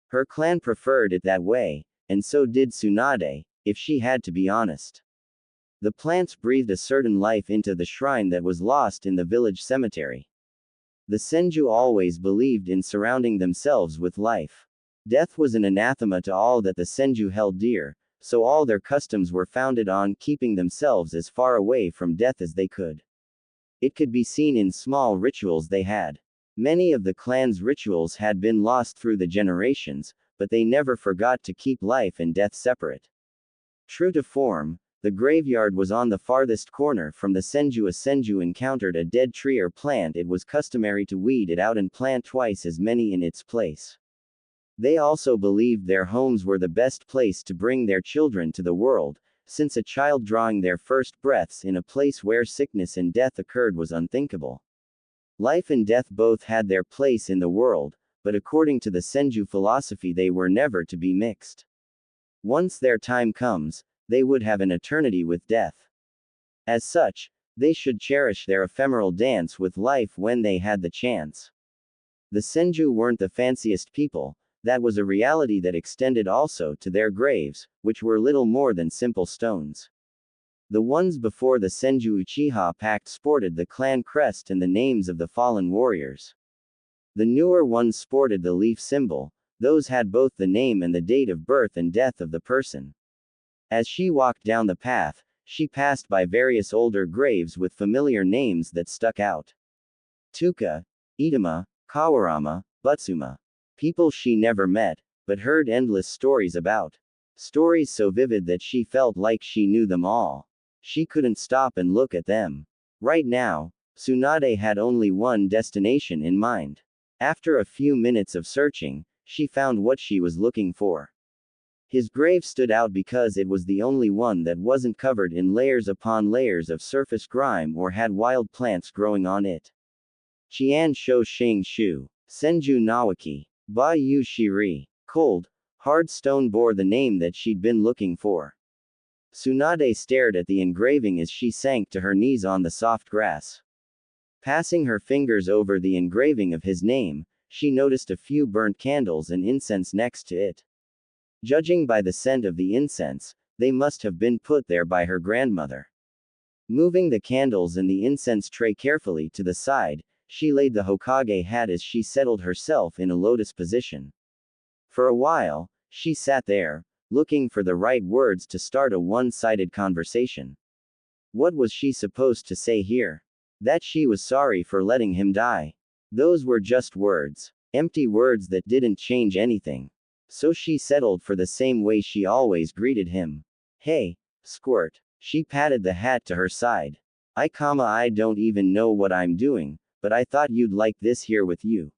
Her clan preferred it that way, and so did Tsunade, if she had to be honest. The plants breathed a certain life into the shrine that was lost in the village cemetery. The Senju always believed in surrounding themselves with life. Death was an anathema to all that the Senju held dear, so all their customs were founded on keeping themselves as far away from death as they could. It could be seen in small rituals they had. Many of the clan's rituals had been lost through the generations, but they never forgot to keep life and death separate. True to form, the graveyard was on the farthest corner from the Senju. A Senju encountered a dead tree or plant, it was customary to weed it out and plant twice as many in its place. They also believed their homes were the best place to bring their children to the world, since a child drawing their first breaths in a place where sickness and death occurred was unthinkable. Life and death both had their place in the world, but according to the Senju philosophy they were never to be mixed. Once their time comes, they would have an eternity with death. As such, they should cherish their ephemeral dance with life when they had the chance. The Senju weren't the fanciest people. That was a reality that extended also to their graves, which were little more than simple stones. The ones before the Senju Uchiha pact sported the clan crest and the names of the fallen warriors. The newer ones sported the leaf symbol, those had both the name and the date of birth and death of the person. As she walked down the path, she passed by various older graves with familiar names that stuck out. Tuka, Itama, Kawarama, Butsuma. People she never met, but heard endless stories about. Stories so vivid that she felt like she knew them all. She couldn't stop and look at them. Right now, Tsunade had only one destination in mind. After a few minutes of searching, she found what she was looking for. His grave stood out because it was the only one that wasn't covered in layers upon layers of surface grime or had wild plants growing on it. Qian Shou Shing Shu, Senju Nawaki. Ba Yu Shiri. Cold, hard stone bore the name that she'd been looking for. Tsunade stared at the engraving as she sank to her knees on the soft grass. Passing her fingers over the engraving of his name, she noticed a few burnt candles and incense next to it. Judging by the scent of the incense, they must have been put there by her grandmother. Moving the candles and the incense tray carefully to the side, she laid the Hokage hat as she settled herself in a lotus position. For a while, she sat there, looking for the right words to start a one-sided conversation. What was she supposed to say here? That she was sorry for letting him die. Those were just words. Empty words that didn't change anything. So she settled for the same way she always greeted him. Hey, squirt. She patted the hat to her side. I don't even know what I'm doing, but I thought you'd like this here with you.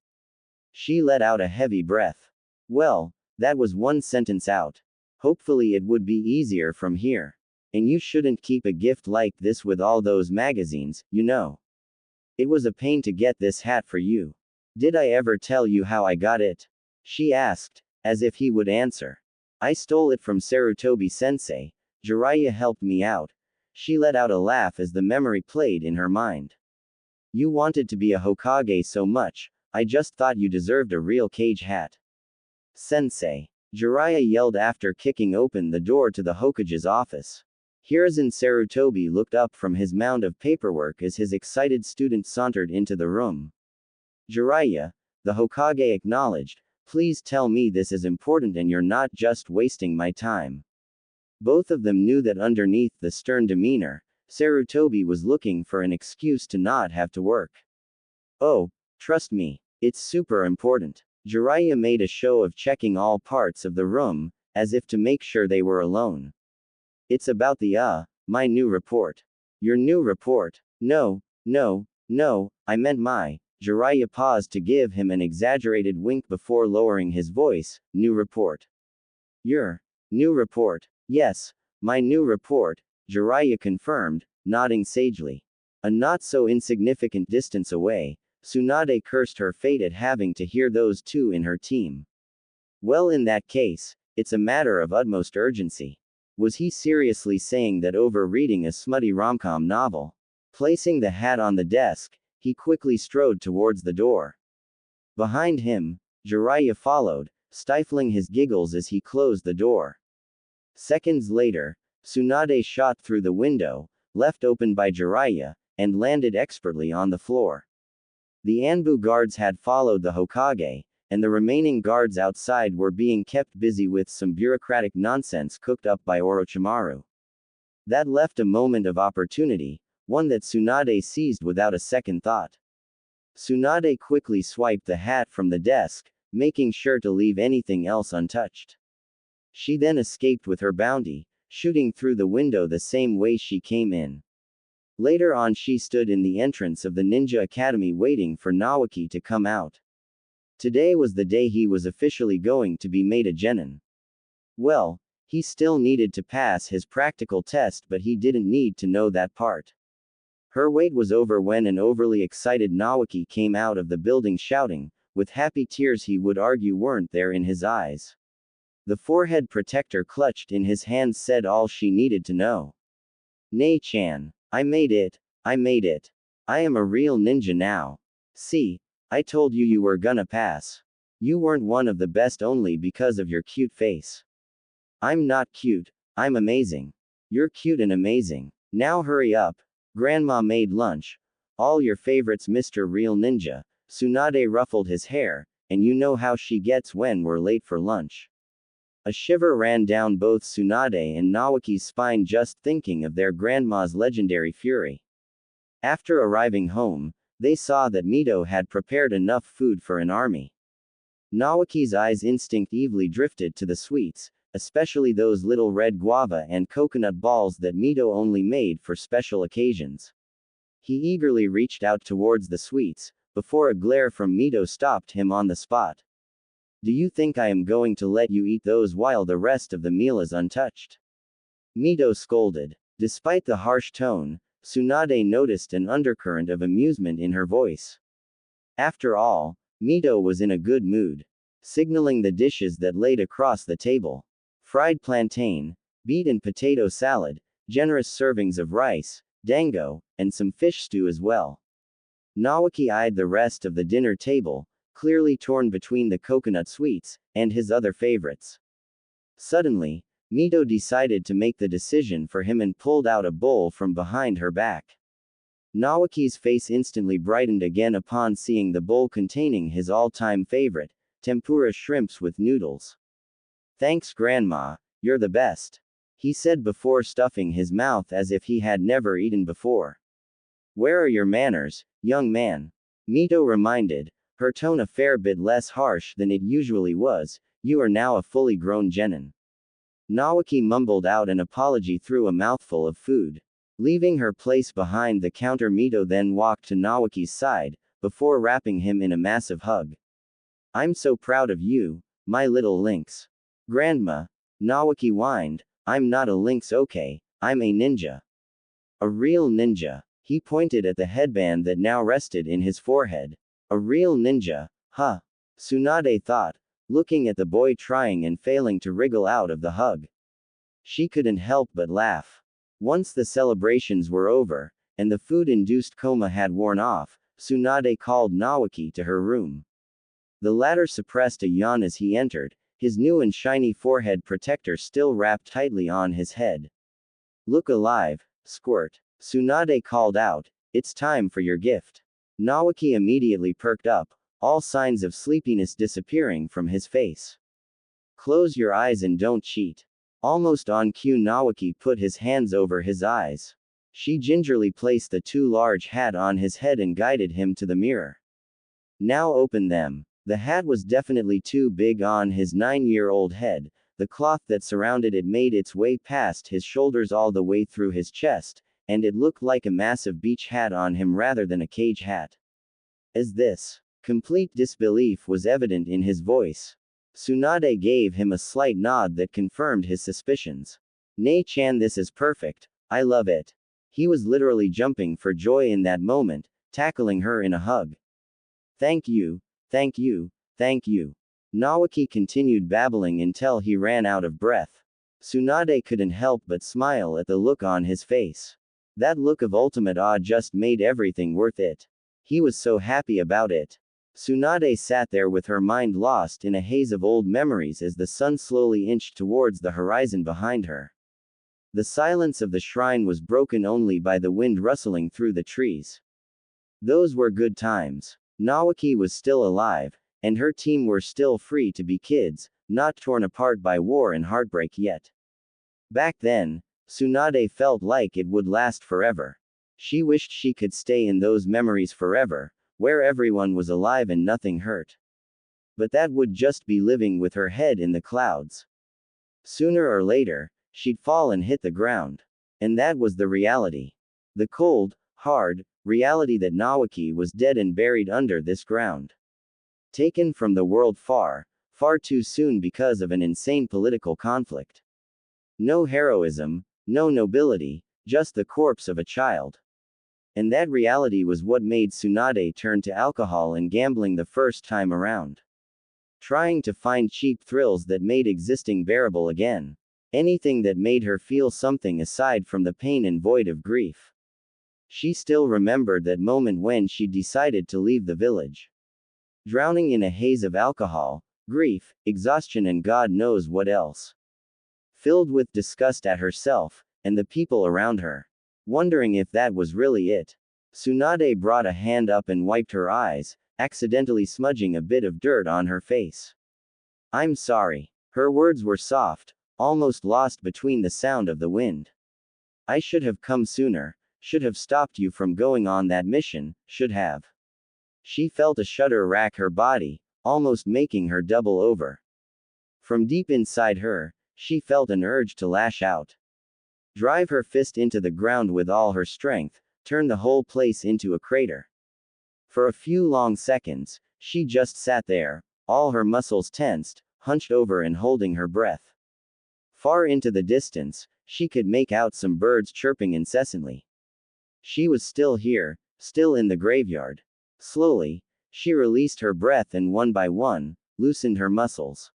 She let out a heavy breath. Well, that was one sentence out. Hopefully it would be easier from here. And you shouldn't keep a gift like this with all those magazines, you know. It was a pain to get this hat for you. Did I ever tell you how I got it? She asked, as if he would answer. I stole it from Sarutobi-sensei. Jiraiya helped me out. She let out a laugh as the memory played in her mind. You wanted to be a Hokage so much, I just thought you deserved a real cage hat. Sensei. Jiraiya yelled after kicking open the door to the Hokage's office. Hiruzen Sarutobi looked up from his mound of paperwork as his excited student sauntered into the room. Jiraiya, the Hokage acknowledged, please tell me this is important and you're not just wasting my time. Both of them knew that underneath the stern demeanor, Sarutobi was looking for an excuse to not have to work. Oh, trust me, it's super important. Jiraiya made a show of checking all parts of the room, as if to make sure they were alone. It's about my new report. Your new report? No, I meant my. Jiraiya paused to give him an exaggerated wink before lowering his voice, new report. Your new report. Yes, My new report, Jiraiya confirmed, nodding sagely. A not so insignificant distance away, Tsunade cursed her fate at having to hear those two in her team. Well, in that case, it's a matter of utmost urgency. Was he seriously saying that over reading a smutty rom-com novel? Placing the hat on the desk, he quickly strode towards the door. Behind him, Jiraiya followed, stifling his giggles as he closed the door. Seconds later, Tsunade shot through the window, left open by Jiraiya, and landed expertly on the floor. The Anbu guards had followed the Hokage, and the remaining guards outside were being kept busy with some bureaucratic nonsense cooked up by Orochimaru. That left a moment of opportunity, one that Tsunade seized without a second thought. Tsunade quickly swiped the hat from the desk, making sure to leave anything else untouched. She then escaped with her bounty, shooting through the window the same way she came in. Later on, she stood in the entrance of the Ninja Academy waiting for Naoki to come out. Today was the day he was officially going to be made a genin. Well, he still needed to pass his practical test, but he didn't need to know that part. Her wait was over when an overly excited Naoki came out of the building shouting, with happy tears he would argue weren't there in his eyes. The forehead protector clutched in his hands said all she needed to know. "Nei-chan, I made it. I made it. I am a real ninja now. See, I told you you were gonna pass. You weren't one of the best only because of your cute face." "I'm not cute, I'm amazing." "You're cute and amazing. Now hurry up. Grandma made lunch. All your favorites, Mr. Real Ninja." Tsunade ruffled his hair, and you know how she gets when we're late for lunch. A shiver ran down both Tsunade and Naoki's spine just thinking of their grandma's legendary fury. After arriving home, they saw that Mito had prepared enough food for an army. Naoki's eyes instinctively drifted to the sweets, especially those little red guava and coconut balls that Mito only made for special occasions. He eagerly reached out towards the sweets, before a glare from Mito stopped him on the spot. "Do you think I am going to let you eat those while the rest of the meal is untouched?" Mito scolded. Despite the harsh tone, Tsunade noticed an undercurrent of amusement in her voice. After all, Mito was in a good mood. Signaling the dishes that laid across the table. Fried plantain, beet and potato salad, generous servings of rice, dango, and some fish stew as well. Naoki eyed the rest of the dinner table, clearly torn between the coconut sweets, and his other favorites. Suddenly, Mito decided to make the decision for him and pulled out a bowl from behind her back. Naoki's face instantly brightened again upon seeing the bowl containing his all-time favorite, tempura shrimps with noodles. "Thanks, Grandma, you're the best," he said before stuffing his mouth as if he had never eaten before. "Where are your manners, young man?" Mito reminded, her tone a fair bit less harsh than it usually was. "You are now a fully grown genin." Naoki mumbled out an apology through a mouthful of food. Leaving her place behind the counter, Mito then walked to Naoki's side, before wrapping him in a massive hug. "I'm so proud of you, my little lynx." "Grandma," Naoki whined, "I'm not a lynx, okay, I'm a ninja." "A real ninja." He pointed at the headband that now rested in his forehead. "A real ninja, huh?" Tsunade thought, looking at the boy trying and failing to wriggle out of the hug. She couldn't help but laugh. Once the celebrations were over, and the food-induced coma had worn off, Tsunade called Naoki to her room. The latter suppressed a yawn as he entered, his new and shiny forehead protector still wrapped tightly on his head. "Look alive, squirt," Tsunade called out, "it's time for your gift." Naoki immediately perked up, all signs of sleepiness disappearing from his face. "Close your eyes and don't cheat." Almost on cue, Naoki put his hands over his eyes. She gingerly placed the too large hat on his head and guided him to the mirror. "Now open them." The hat was definitely too big on his 9-year-old head. The cloth that surrounded it made its way past his shoulders all the way through his chest, and it looked like a massive beach hat on him rather than a cage hat. "Is this?" Complete disbelief was evident in his voice. Tsunade gave him a slight nod that confirmed his suspicions. Nei-chan, this is perfect. I love it. He was literally jumping for joy in that moment, tackling her in a hug. Thank you, thank you, thank you. Nawaki continued babbling until he ran out of breath. Tsunade couldn't help but smile at the look on his face. That look of ultimate awe just made everything worth it. He was so happy about it. Tsunade sat there with her mind lost in a haze of old memories as the sun slowly inched towards the horizon behind her. The silence of the shrine was broken only by the wind rustling through the trees. Those were good times. Nawaki was still alive, and her team were still free to be kids, not torn apart by war and heartbreak yet. Back then, Tsunade felt like it would last forever. She wished she could stay in those memories forever, where everyone was alive and nothing hurt. But that would just be living with her head in the clouds. Sooner or later, she'd fall and hit the ground. And that was the reality. The cold, hard reality that Nawaki was dead and buried under this ground. Taken from the world far, far too soon because of an insane political conflict. No heroism, no nobility, just the corpse of a child. And that reality was what made Tsunade turn to alcohol and gambling the first time around. Trying to find cheap thrills that made existing bearable again. Anything that made her feel something aside from the pain and void of grief. She still remembered that moment when she decided to leave the village. Drowning in a haze of alcohol, grief, exhaustion and God knows what else. Filled with disgust at herself, and the people around her. Wondering if that was really it. Tsunade brought a hand up and wiped her eyes, accidentally smudging a bit of dirt on her face. I'm sorry. Her words were soft, almost lost between the sound of the wind. I should have come sooner, should have stopped you from going on that mission, should have. She felt a shudder rack her body, almost making her double over. From deep inside her, she felt an urge to lash out. Drive her fist into the ground with all her strength, turn the whole place into a crater. For a few long seconds, she just sat there, all her muscles tensed, hunched over and holding her breath. Far into the distance, she could make out some birds chirping incessantly. She was still here, still in the graveyard. Slowly, she released her breath and one by one, loosened her muscles.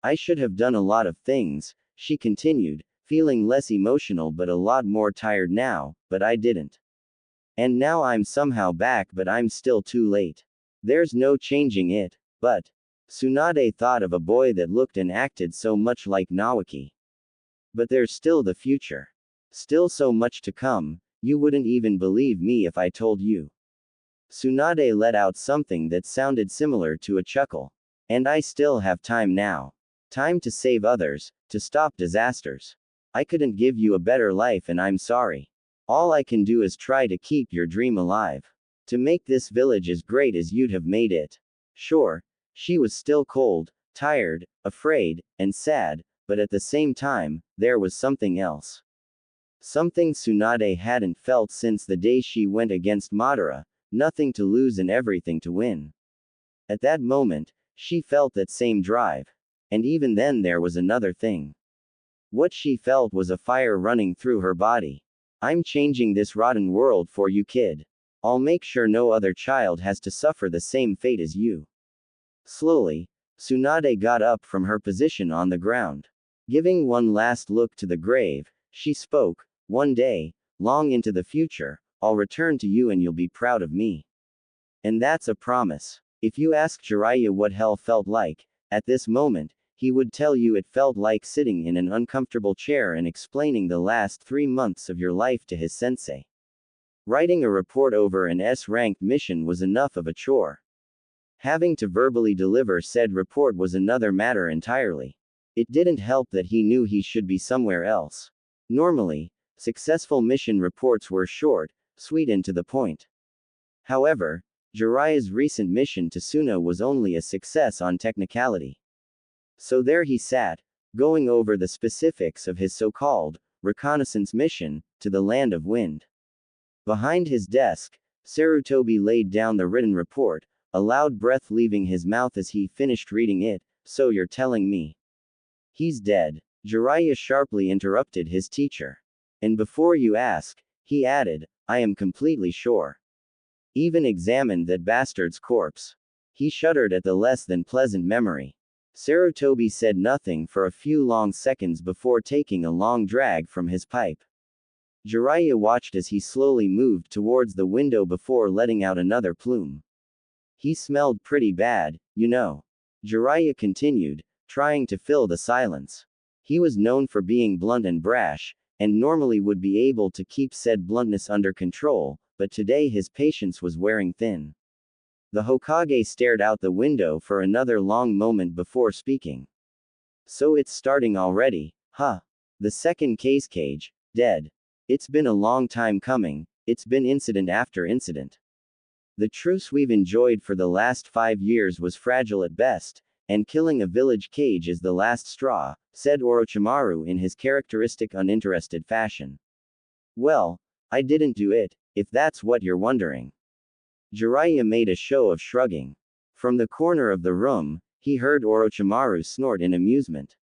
I should have done a lot of things, she continued, feeling less emotional but a lot more tired now, but I didn't. And now I'm somehow back, but I'm still too late. There's no changing it, but. Tsunade thought of a boy that looked and acted so much like Nawaki. But there's still the future. Still so much to come, you wouldn't even believe me if I told you. Tsunade let out something that sounded similar to a chuckle. And I still have time now. Time to save others, to stop disasters. I couldn't give you a better life and I'm sorry. All I can do is try to keep your dream alive. To make this village as great as you'd have made it. Sure, she was still cold, tired, afraid, and sad, but at the same time, there was something else. Something Tsunade hadn't felt since the day she went against Madara, nothing to lose and everything to win. At that moment, she felt that same drive. And even then there was another thing. What she felt was a fire running through her body. I'm changing this rotten world for you, kid. I'll make sure no other child has to suffer the same fate as you. Slowly, Tsunade got up from her position on the ground. Giving one last look to the grave, she spoke, one day, long into the future, I'll return to you and you'll be proud of me. And that's a promise. If you ask Jiraiya what hell felt like, at this moment, he would tell you it felt like sitting in an uncomfortable chair and explaining the last 3 months of your life to his sensei. Writing a report over an S-ranked mission was enough of a chore. Having to verbally deliver said report was another matter entirely. It didn't help that he knew he should be somewhere else. Normally, successful mission reports were short, sweet and to the point. However, Jiraiya's recent mission to Suna was only a success on technicality. So there he sat, going over the specifics of his so-called reconnaissance mission to the land of wind. Behind his desk, Sarutobi laid down the written report, a loud breath leaving his mouth as he finished reading it. So you're telling me he's dead? Jiraiya sharply interrupted his teacher. And before you ask, he added, I am completely sure. Even examined that bastard's corpse. He shuddered at the less than pleasant memory. Sarutobi said nothing for a few long seconds before taking a long drag from his pipe. Jiraiya watched as he slowly moved towards the window before letting out another plume. He smelled pretty bad, you know. Jiraiya continued, trying to fill the silence. He was known for being blunt and brash, and normally would be able to keep said bluntness under control, but today his patience was wearing thin. The Hokage stared out the window for another long moment before speaking. So it's starting already, huh? The second cage, dead. It's been a long time coming, it's been incident after incident. The truce we've enjoyed for the last 5 years was fragile at best, and killing a village cage is the last straw, said Orochimaru in his characteristic uninterested fashion. Well, I didn't do it, if that's what you're wondering. Jiraiya made a show of shrugging. From the corner of the room, he heard Orochimaru snort in amusement.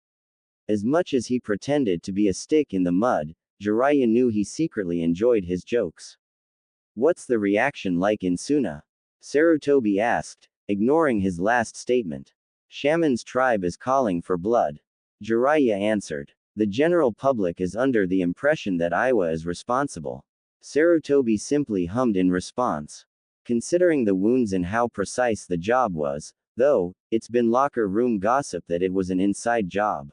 As much as he pretended to be a stick in the mud, Jiraiya knew he secretly enjoyed his jokes. What's the reaction like in Suna? Sarutobi asked, ignoring his last statement. Shaman's tribe is calling for blood. Jiraiya answered. The general public is under the impression that Iwa is responsible. Sarutobi simply hummed in response. Considering the wounds and how precise the job was, though, it's been locker room gossip that it was an inside job.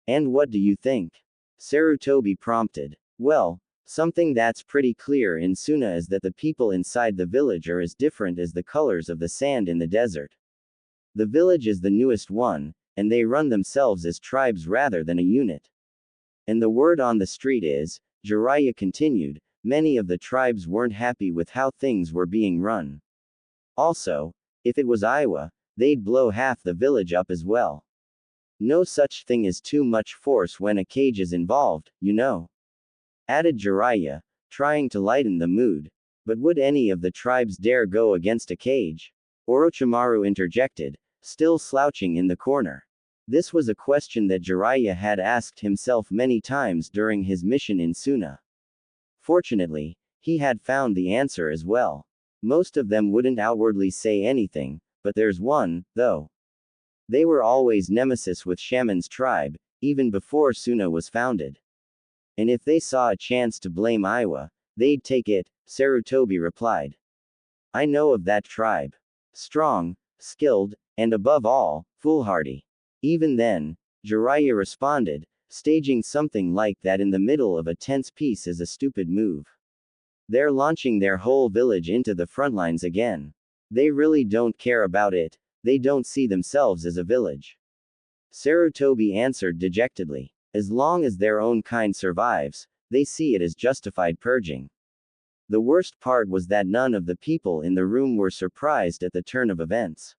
And what do you think? Sarutobi prompted. Well, something that's pretty clear in Suna is that the people inside the village are as different as the colors of the sand in the desert. The village is the newest one, and they run themselves as tribes rather than a unit. And the word on the street is, Jiraiya continued, many of the tribes weren't happy with how things were being run. Also, if it was Iwa, they'd blow half the village up as well. No such thing as too much force when a cage is involved, you know. Added Jiraiya, trying to lighten the mood. But would any of the tribes dare go against a cage? Orochimaru interjected, still slouching in the corner. This was a question that Jiraiya had asked himself many times during his mission in Suna. Fortunately, he had found the answer as well. Most of them wouldn't outwardly say anything, but there's one, though. They were always nemesis with Shaman's tribe, even before Suna was founded. And if they saw a chance to blame Iwa, they'd take it, Sarutobi replied. I know of that tribe. Strong, skilled, and above all, foolhardy. Even then, Jiraiya responded, staging something like that in the middle of a tense piece is a stupid move. They're launching their whole village into the front lines again. They really don't care about it, they don't see themselves as a village. Sarutobi answered dejectedly. As long as their own kind survives, they see it as justified purging. The worst part was that none of the people in the room were surprised at the turn of events.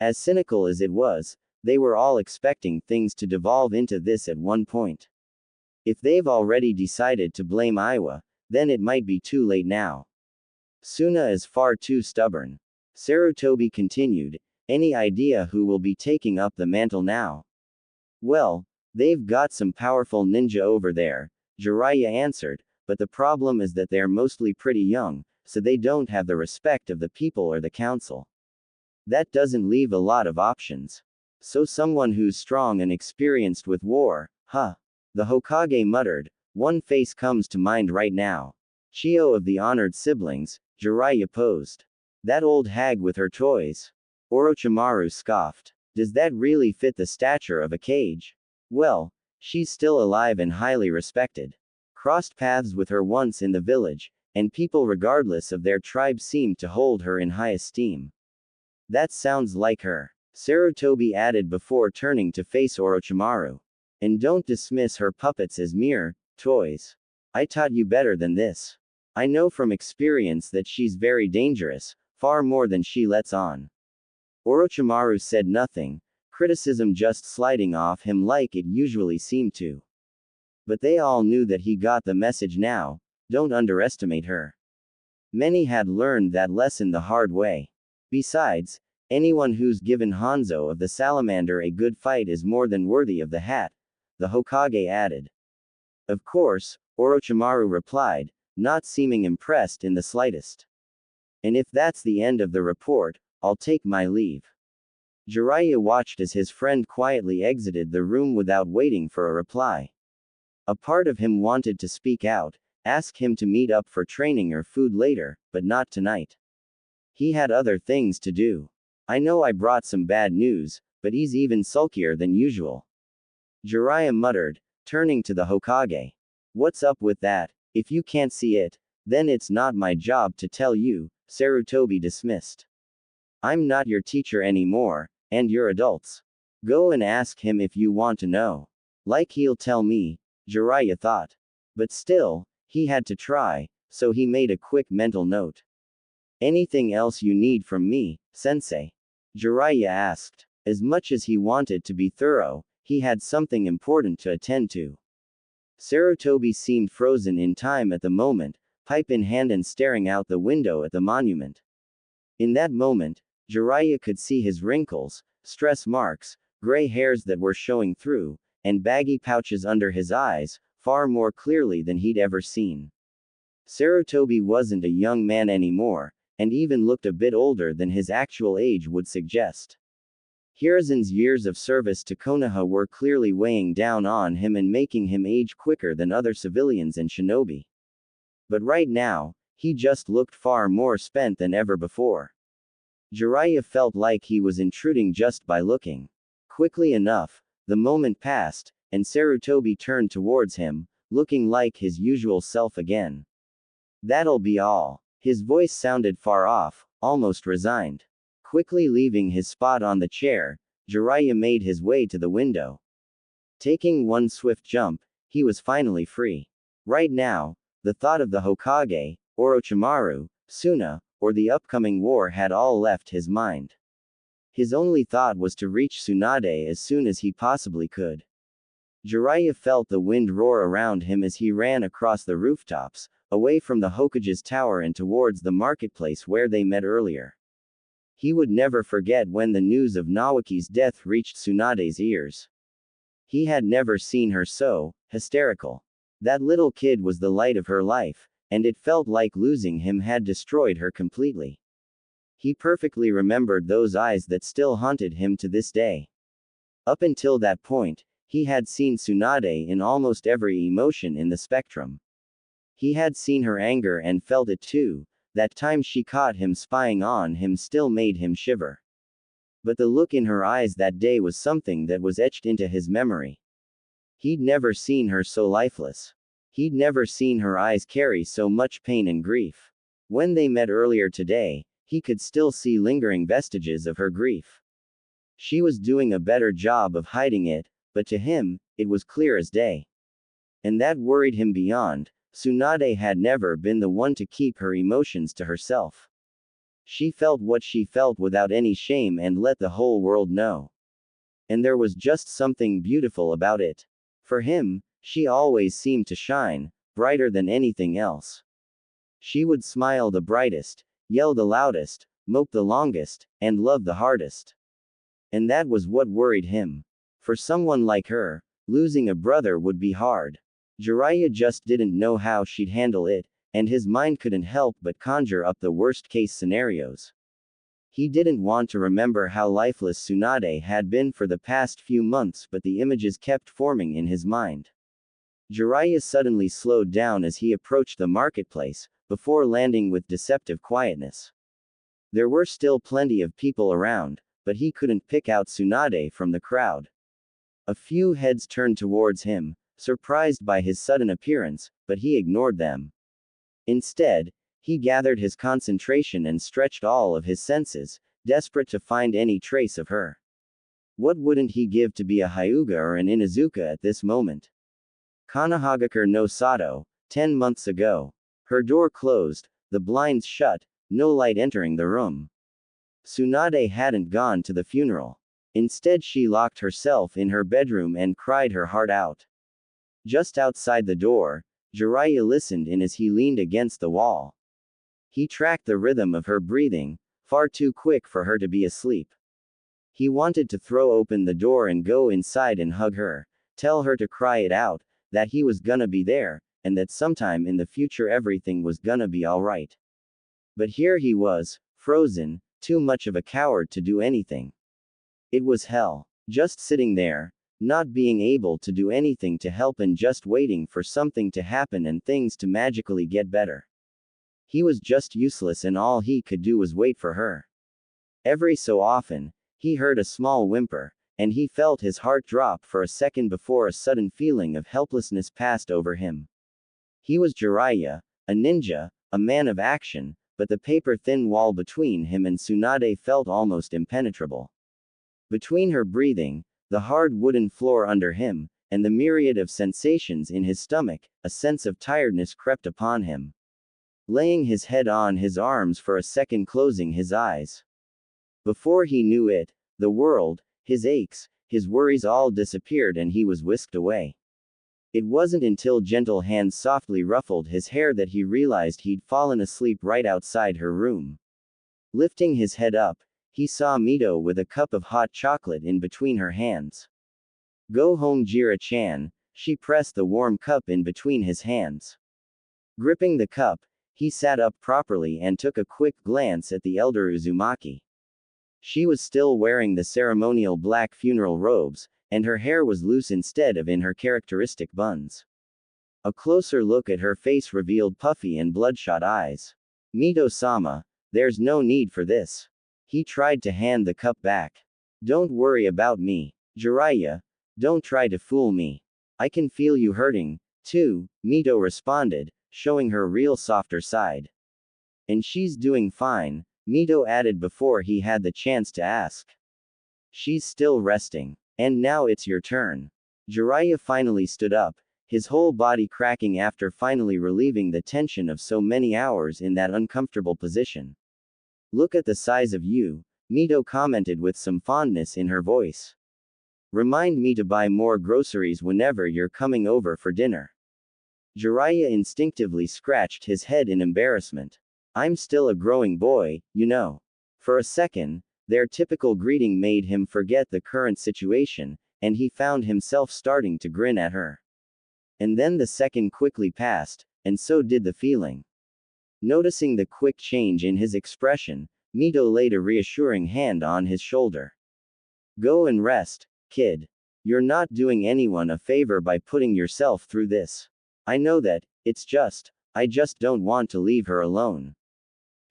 As cynical as it was, they were all expecting things to devolve into this at one point. If they've already decided to blame Iwa, then it might be too late now. Suna is far too stubborn. Sarutobi continued, any idea who will be taking up the mantle now? Well, they've got some powerful ninja over there, Jiraiya answered, but the problem is that they're mostly pretty young, so they don't have the respect of the people or the council. That doesn't leave a lot of options. So someone who's strong and experienced with war, huh? The Hokage muttered, one face comes to mind right now. Chio of the honored siblings, Jiraiya posed. That old hag with her toys. Orochimaru scoffed. Does that really fit the stature of a cage? Well, she's still alive and highly respected. Crossed paths with her once in the village, and people regardless of their tribe seemed to hold her in high esteem. That sounds like her. Sarutobi added before turning to face Orochimaru. And don't dismiss her puppets as mere toys. I taught you better than this. I know from experience that she's very dangerous, far more than she lets on. Orochimaru said nothing, criticism just sliding off him like it usually seemed to. But they all knew that he got the message now, don't underestimate her. Many had learned that lesson the hard way. Besides, anyone who's given Hanzo of the Salamander a good fight is more than worthy of the hat. the Hokage added. Of course, Orochimaru replied, not seeming impressed in the slightest. And if that's the end of the report, I'll take my leave. Jiraiya watched as his friend quietly exited the room without waiting for a reply. A part of him wanted to speak out, ask him to meet up for training or food later, but not tonight. He had other things to do. I know I brought some bad news, but he's even sulkier than usual. Jiraiya muttered, turning to the Hokage. What's up with that? If you can't see it, then it's not my job to tell you, Sarutobi dismissed. I'm not your teacher anymore, and you're adults. Go and ask him if you want to know. Like he'll tell me, Jiraiya thought. But still, he had to try, so he made a quick mental note. Anything else you need from me, sensei? Jiraiya asked. As much as he wanted to be thorough, he had something important to attend to. Sarutobi seemed frozen in time at the moment, pipe in hand and staring out the window at the monument. In that moment, Jiraiya could see his wrinkles, stress marks, gray hairs that were showing through, and baggy pouches under his eyes, far more clearly than he'd ever seen. Sarutobi wasn't a young man anymore, and even looked a bit older than his actual age would suggest. Hiruzen's years of service to Konoha were clearly weighing down on him and making him age quicker than other civilians and shinobi. But right now, he just looked far more spent than ever before. Jiraiya felt like he was intruding just by looking. Quickly enough, the moment passed, and Sarutobi turned towards him, looking like his usual self again. That'll be all. His voice sounded far off, almost resigned. Quickly leaving his spot on the chair, Jiraiya made his way to the window. Taking one swift jump, he was finally free. Right now, the thought of the Hokage, Orochimaru, Suna, or the upcoming war had all left his mind. His only thought was to reach Tsunade as soon as he possibly could. Jiraiya felt the wind roar around him as he ran across the rooftops, away from the Hokage's tower and towards the marketplace where they met earlier. He would never forget when the news of Naoki's death reached Tsunade's ears. He had never seen her so hysterical. That little kid was the light of her life, and it felt like losing him had destroyed her completely. He perfectly remembered those eyes that still haunted him to this day. Up until that point, he had seen Tsunade in almost every emotion in the spectrum. He had seen her anger and felt it too. That time she caught him spying on him still made him shiver. But the look in her eyes that day was something that was etched into his memory. He'd never seen her so lifeless. He'd never seen her eyes carry so much pain and grief. When they met earlier today, he could still see lingering vestiges of her grief. She was doing a better job of hiding it, but to him, it was clear as day. And that worried him beyond. Tsunade had never been the one to keep her emotions to herself. She felt what she felt without any shame and let the whole world know. And there was just something beautiful about it. For him, she always seemed to shine, brighter than anything else. She would smile the brightest, yell the loudest, mope the longest, and love the hardest. And that was what worried him. For someone like her, losing a brother would be hard. Jiraiya just didn't know how she'd handle it, and his mind couldn't help but conjure up the worst-case scenarios. He didn't want to remember how lifeless Tsunade had been for the past few months, but the images kept forming in his mind. Jiraiya suddenly slowed down as he approached the marketplace, before landing with deceptive quietness. There were still plenty of people around, but he couldn't pick out Tsunade from the crowd. A few heads turned towards him, surprised by his sudden appearance, but he ignored them. Instead, he gathered his concentration and stretched all of his senses, desperate to find any trace of her. What wouldn't he give to be a Hyuga or an Inuzuka at this moment? Konohagakure no Sato, 10 months ago. Her door closed, the blinds shut, no light entering the room. Tsunade hadn't gone to the funeral. Instead, she locked herself in her bedroom and cried her heart out. Just outside the door, Jiraiya listened in as he leaned against the wall. He tracked the rhythm of her breathing, far too quick for her to be asleep. He wanted to throw open the door and go inside and hug her, tell her to cry it out, that he was gonna be there, and that sometime in the future everything was gonna be alright. But here he was, frozen, too much of a coward to do anything. It was hell. Just sitting there, not being able to do anything to help and just waiting for something to happen and things to magically get better. He was just useless and all he could do was wait for her. Every so often, he heard a small whimper, and he felt his heart drop for a second before a sudden feeling of helplessness passed over him. He was Jiraiya, a ninja, a man of action, but the paper-thin wall between him and Tsunade felt almost impenetrable. Between her breathing, the hard wooden floor under him, and the myriad of sensations in his stomach, a sense of tiredness crept upon him. Laying his head on his arms for a second, closing his eyes. Before he knew it, the world, his aches, his worries all disappeared and he was whisked away. It wasn't until gentle hands softly ruffled his hair that he realized he'd fallen asleep right outside her room. Lifting his head up, he saw Mito with a cup of hot chocolate in between her hands. Go home, Jira-chan, she pressed the warm cup in between his hands. Gripping the cup, he sat up properly and took a quick glance at the elder Uzumaki. She was still wearing the ceremonial black funeral robes, and her hair was loose instead of in her characteristic buns. A closer look at her face revealed puffy and bloodshot eyes. Mito-sama, there's no need for this. He tried to hand the cup back. Don't worry about me. Jiraiya, don't try to fool me. I can feel you hurting, too, Mito responded, showing her real softer side. And she's doing fine, Mito added before he had the chance to ask. She's still resting. And now it's your turn. Jiraiya finally stood up, his whole body cracking after finally relieving the tension of so many hours in that uncomfortable position. Look at the size of you, Mito commented with some fondness in her voice. Remind me to buy more groceries whenever you're coming over for dinner. Jiraiya instinctively scratched his head in embarrassment. I'm still a growing boy, you know. For a second, their typical greeting made him forget the current situation, and he found himself starting to grin at her. And then the second quickly passed, and so did the feeling. Noticing the quick change in his expression, Mito laid a reassuring hand on his shoulder. Go and rest, kid. You're not doing anyone a favor by putting yourself through this. I know that, I just don't want to leave her alone.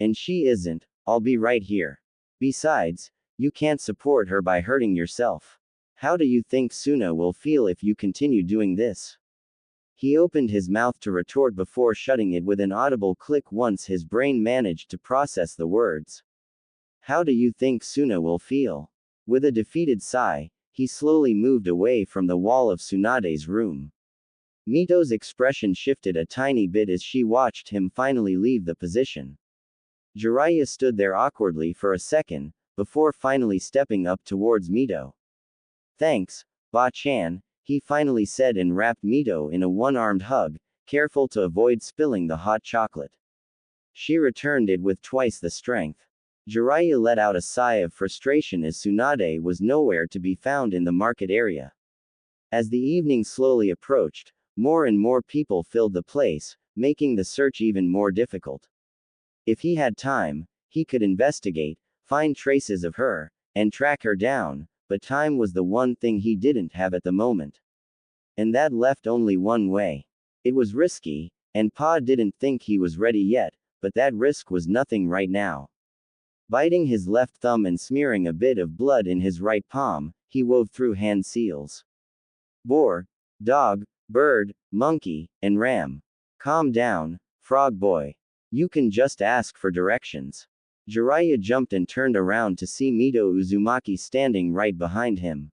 And she isn't, I'll be right here. Besides, you can't support her by hurting yourself. How do you think Suna will feel if you continue doing this? He opened his mouth to retort before shutting it with an audible click once his brain managed to process the words. How do you think Suna will feel? With a defeated sigh, he slowly moved away from the wall of Tsunade's room. Mito's expression shifted a tiny bit as she watched him finally leave the position. Jiraiya stood there awkwardly for a second, before finally stepping up towards Mito. Thanks, Ba-chan, he finally said and wrapped Mito in a one-armed hug, careful to avoid spilling the hot chocolate. She returned it with twice the strength. Jiraiya let out a sigh of frustration as Tsunade was nowhere to be found in the market area. As the evening slowly approached, more and more people filled the place, making the search even more difficult. If he had time, he could investigate, find traces of her, and track her down, but time was the one thing he didn't have at the moment. And that left only one way. It was risky, and Pa didn't think he was ready yet, but that risk was nothing right now. Biting his left thumb and smearing a bit of blood in his right palm, he wove through hand seals. Boar, dog, bird, monkey, and ram. Calm down, frog boy. You can just ask for directions. Jiraiya jumped and turned around to see Mito Uzumaki standing right behind him.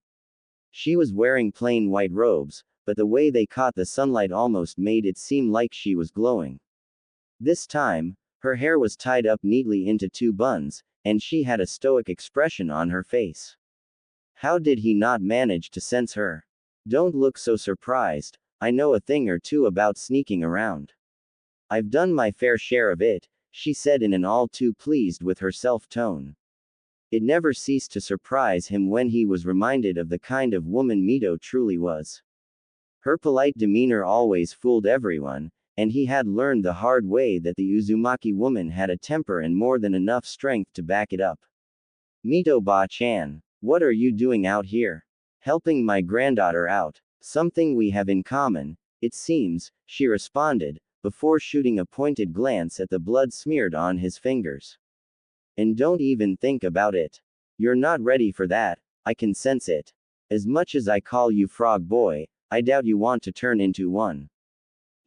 She was wearing plain white robes, but the way they caught the sunlight almost made it seem like she was glowing. This time, her hair was tied up neatly into two buns, and she had a stoic expression on her face. How did he not manage to sense her? Don't look so surprised, I know a thing or two about sneaking around. I've done my fair share of it, she said in an all too pleased with herself tone. It never ceased to surprise him when he was reminded of the kind of woman Mito truly was. Her polite demeanor always fooled everyone, and he had learned the hard way that the Uzumaki woman had a temper and more than enough strength to back it up. Mito Ba-chan, what are you doing out here? Helping my granddaughter out. Something we have in common, it seems, she responded, before shooting a pointed glance at the blood smeared on his fingers. And don't even think about it. You're not ready for that, I can sense it. As much as I call you Frog Boy, I doubt you want to turn into one.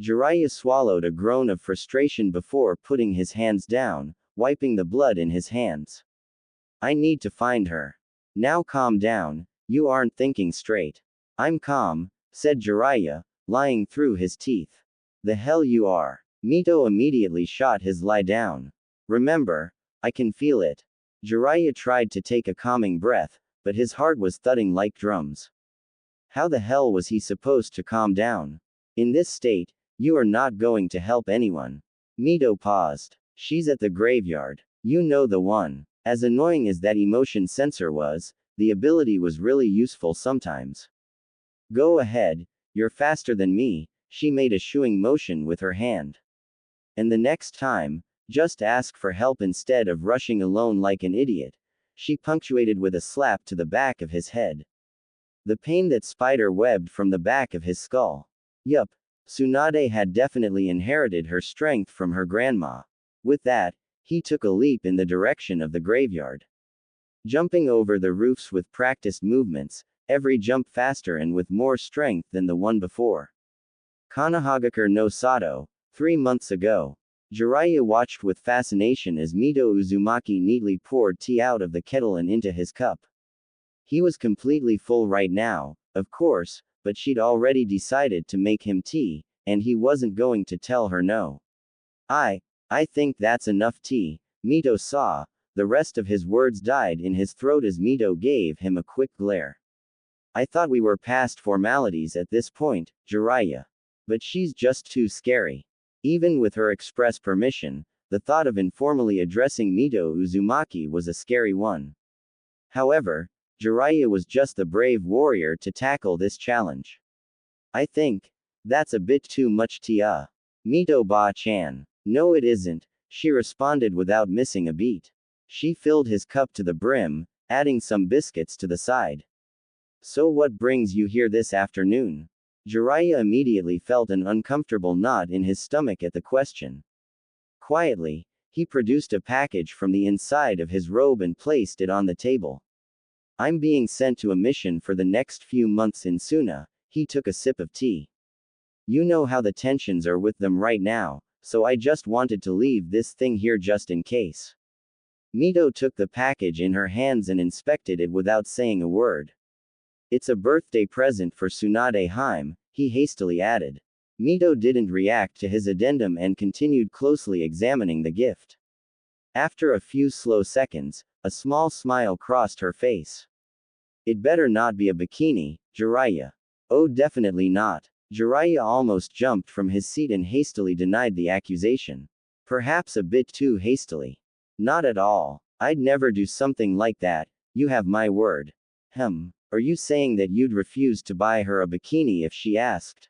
Jiraiya swallowed a groan of frustration before putting his hands down, wiping the blood in his hands. I need to find her. Now calm down, you aren't thinking straight. I'm calm, said Jiraiya, lying through his teeth. The hell you are. Mito immediately shot his lie down. Remember, I can feel it. Jiraiya tried to take a calming breath, but his heart was thudding like drums. How the hell was he supposed to calm down? In this state, you are not going to help anyone. Mito paused. She's at the graveyard. You know the one. As annoying as that emotion sensor was, the ability was really useful sometimes. Go ahead, you're faster than me, she made a shooing motion with her hand. And the next time, just ask for help instead of rushing alone like an idiot, she punctuated with a slap to the back of his head. The pain that spider webbed from the back of his skull. Yup, Tsunade had definitely inherited her strength from her grandma. With that, he took a leap in the direction of the graveyard. Jumping over the roofs with practiced movements, every jump faster and with more strength than the one before. Konohagakure no Sato, 3 months ago. Jiraiya watched with fascination as Mito Uzumaki neatly poured tea out of the kettle and into his cup. He was completely full right now, of course, but she'd already decided to make him tea, and he wasn't going to tell her no. I think that's enough tea, Mito saw. The rest of his words died in his throat as Mito gave him a quick glare. I thought we were past formalities at this point, Jiraiya. But she's just too scary. Even with her express permission, the thought of informally addressing Mito Uzumaki was a scary one. However, Jiraiya was just the brave warrior to tackle this challenge. I think that's a bit too much tea. Mito Ba-chan. No it isn't, she responded without missing a beat. She filled his cup to the brim, adding some biscuits to the side. So what brings you here this afternoon? Jiraiya immediately felt an uncomfortable knot in his stomach at the question. Quietly, he produced a package from the inside of his robe and placed it on the table. I'm being sent to a mission for the next few months in Suna. He took a sip of tea. You know how the tensions are with them right now, so I just wanted to leave this thing here just in case. Mito took the package in her hands and inspected it without saying a word. It's a birthday present for Tsunade Harem, he hastily added. Mito didn't react to his addendum and continued closely examining the gift. After a few slow seconds, a small smile crossed her face. It better not be a bikini, Jiraiya. Oh, definitely not. Jiraiya almost jumped from his seat and hastily denied the accusation. Perhaps a bit too hastily. Not at all. I'd never do something like that, you have my word. Are you saying that you'd refuse to buy her a bikini if she asked?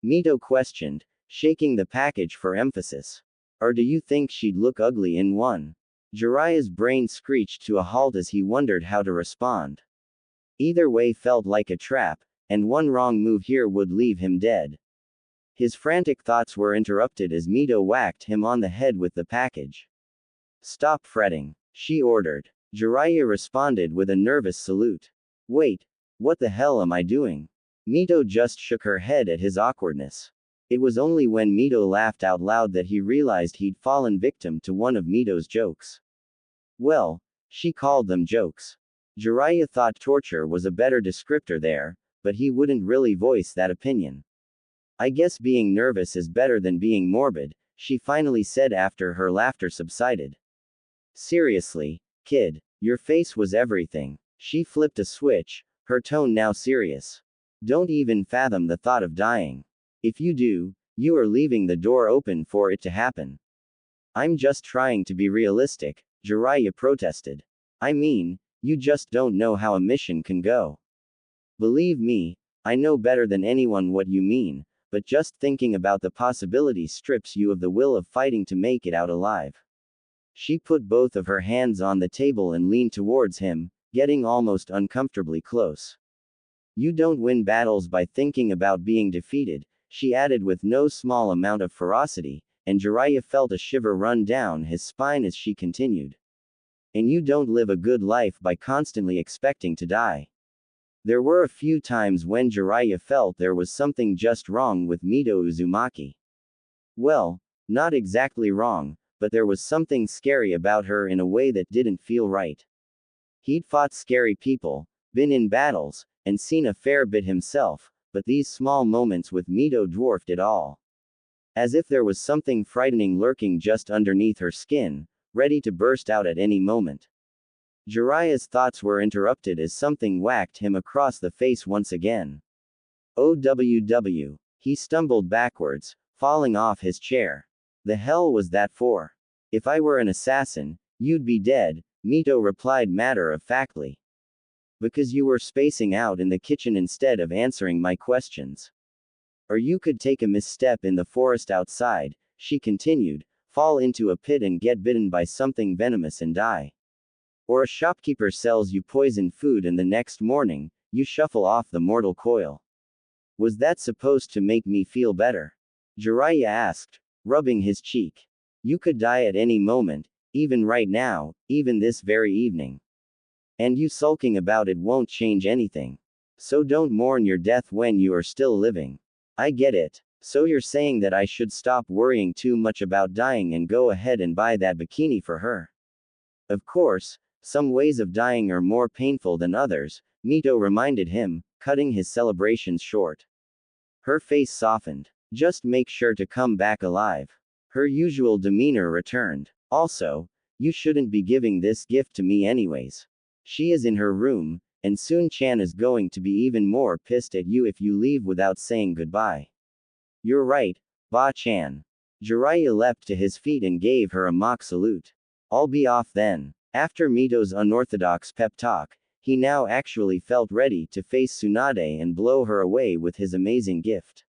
Mito questioned, shaking the package for emphasis. Or do you think she'd look ugly in one? Jiraiya's brain screeched to a halt as he wondered how to respond. Either way felt like a trap, and one wrong move here would leave him dead. His frantic thoughts were interrupted as Mito whacked him on the head with the package. Stop fretting, she ordered. Jiraiya responded with a nervous salute. Wait, what the hell am I doing? Mito just shook her head at his awkwardness. It was only when Mito laughed out loud that he realized he'd fallen victim to one of Mito's jokes. Well, she called them jokes. Jiraiya thought torture was a better descriptor there, but he wouldn't really voice that opinion. I guess being nervous is better than being morbid, she finally said after her laughter subsided. Seriously, kid, your face was everything. She flipped a switch, her tone now serious. Don't even fathom the thought of dying. If you do, you are leaving the door open for it to happen. I'm just trying to be realistic, Jiraiya protested. I mean, you just don't know how a mission can go. Believe me, I know better than anyone what you mean, but just thinking about the possibility strips you of the will of fighting to make it out alive. She put both of her hands on the table and leaned towards him, getting almost uncomfortably close. You don't win battles by thinking about being defeated, she added with no small amount of ferocity, and Jiraiya felt a shiver run down his spine as she continued. And you don't live a good life by constantly expecting to die. There were a few times when Jiraiya felt there was something just wrong with Mito Uzumaki. Well, not exactly wrong, but there was something scary about her in a way that didn't feel right. He'd fought scary people, been in battles, and seen a fair bit himself, but these small moments with Mito dwarfed it all. As if there was something frightening lurking just underneath her skin, ready to burst out at any moment. Jiraiya's thoughts were interrupted as something whacked him across the face once again. OWW. He stumbled backwards, falling off his chair. The hell was that for? If I were an assassin, you'd be dead, Mito replied matter-of-factly. Because you were spacing out in the kitchen instead of answering my questions. Or you could take a misstep in the forest outside, she continued, fall into a pit and get bitten by something venomous and die. Or a shopkeeper sells you poisoned food and the next morning, you shuffle off the mortal coil. Was that supposed to make me feel better? Jiraiya asked, rubbing his cheek. You could die at any moment, even right now, even this very evening. And you sulking about it won't change anything. So don't mourn your death when you are still living. I get it. So you're saying that I should stop worrying too much about dying and go ahead and buy that bikini for her. Of course, some ways of dying are more painful than others, Mito reminded him, cutting his celebrations short. Her face softened. Just make sure to come back alive. Her usual demeanor returned. Also, you shouldn't be giving this gift to me anyways. She is in her room, and soon Chan is going to be even more pissed at you if you leave without saying goodbye. You're right, Ba-chan. Jiraiya leapt to his feet and gave her a mock salute. I'll be off then. After Mito's unorthodox pep talk, he now actually felt ready to face Tsunade and blow her away with his amazing gift.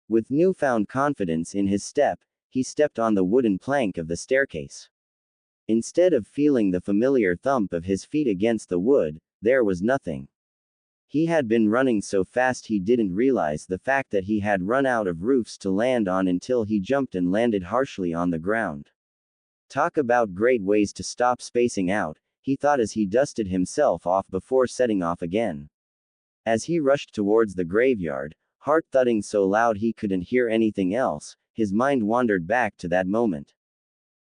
With newfound confidence in his step, he stepped on the wooden plank of the staircase. Instead of feeling the familiar thump of his feet against the wood, there was nothing. He had been running so fast he didn't realize the fact that he had run out of roofs to land on until he jumped and landed harshly on the ground. Talk about great ways to stop spacing out, he thought as he dusted himself off before setting off again. As he rushed towards the graveyard, heart thudding so loud he couldn't hear anything else, his mind wandered back to that moment.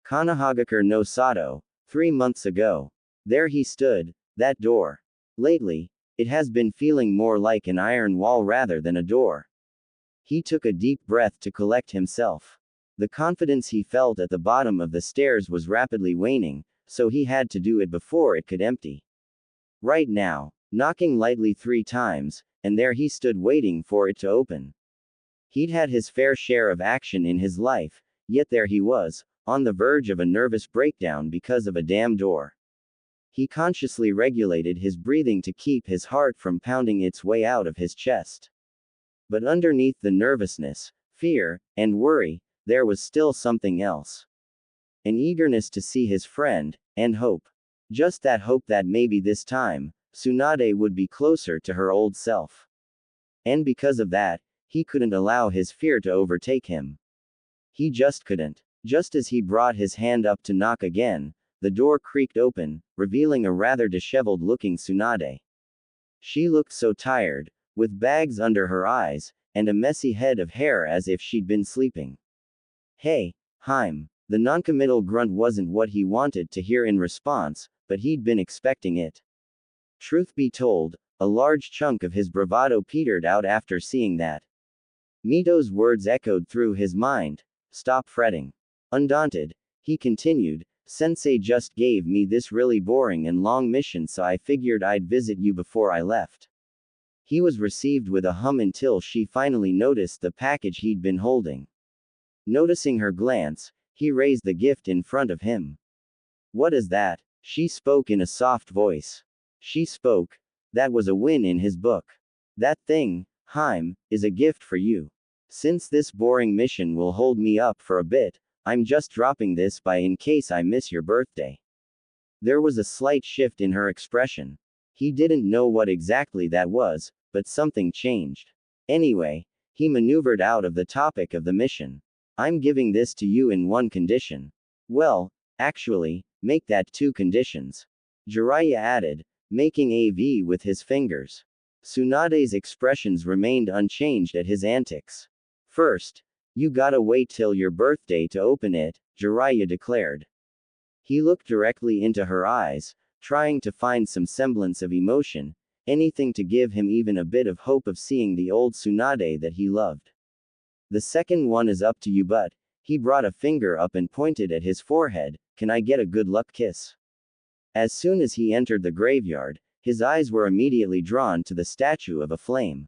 Kanahagakure no Sato, 3 months ago. There he stood, that door. Lately, it has been feeling more like an iron wall rather than a door. He took a deep breath to collect himself. The confidence he felt at the bottom of the stairs was rapidly waning, so he had to do it before it could empty. Right now, knocking lightly 3 times, and there he stood waiting for it to open. He'd had his fair share of action in his life, yet there he was, on the verge of a nervous breakdown because of a damn door. He consciously regulated his breathing to keep his heart from pounding its way out of his chest. But underneath the nervousness, fear, and worry, there was still something else. An eagerness to see his friend, and hope. Just that hope that maybe this time, Tsunade would be closer to her old self. And because of that, he couldn't allow his fear to overtake him. He just couldn't. Just as he brought his hand up to knock again, the door creaked open, revealing a rather disheveled-looking Tsunade. She looked so tired, with bags under her eyes, and a messy head of hair as if she'd been sleeping. Hey, Haim. The noncommittal grunt wasn't what he wanted to hear in response, but he'd been expecting it. Truth be told, a large chunk of his bravado petered out after seeing that. Mito's words echoed through his mind. Stop fretting. Undaunted, he continued, Sensei just gave me this really boring and long mission, so I figured I'd visit you before I left. He was received with a hum until she finally noticed the package he'd been holding. Noticing her glance, he raised the gift in front of him. What is that? She spoke in a soft voice. She spoke. That was a win in his book. That thing, Harem, is a gift for you. Since this boring mission will hold me up for a bit, I'm just dropping this by in case I miss your birthday. There was a slight shift in her expression. He didn't know what exactly that was, but something changed. Anyway, he maneuvered out of the topic of the mission. I'm giving this to you in one condition. Well, actually, make that two conditions. Jiraiya added, making a V with his fingers. Tsunade's expressions remained unchanged at his antics. First, you gotta wait till your birthday to open it, Jiraiya declared. He looked directly into her eyes, trying to find some semblance of emotion, anything to give him even a bit of hope of seeing the old Tsunade that he loved. The second one is up to you, but he brought a finger up and pointed at his forehead. Can I get a good luck kiss? As soon as he entered the graveyard, his eyes were immediately drawn to the statue of a flame.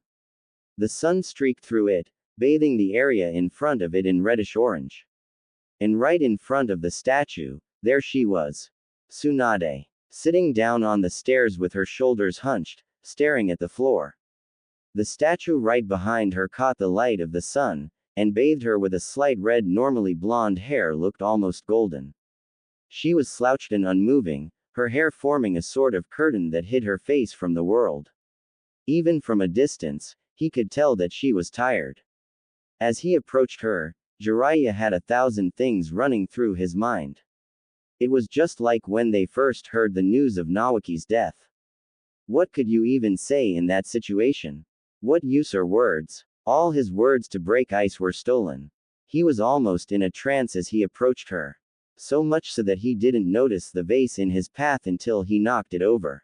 The sun streaked through it, bathing the area in front of it in reddish-orange. And right in front of the statue, there she was. Tsunade, sitting down on the stairs with her shoulders hunched, staring at the floor. The statue right behind her caught the light of the sun, and bathed her with a slight red. Normally blonde hair looked almost golden. She was slouched and unmoving, her hair forming a sort of curtain that hid her face from the world. Even from a distance, he could tell that she was tired. As he approached her, Jiraiya had 1,000 things running through his mind. It was just like when they first heard the news of Naoki's death. What could you even say in that situation? What use are words? All his words to break ice were stolen. He was almost in a trance as he approached her. So much so that he didn't notice the vase in his path until he knocked it over.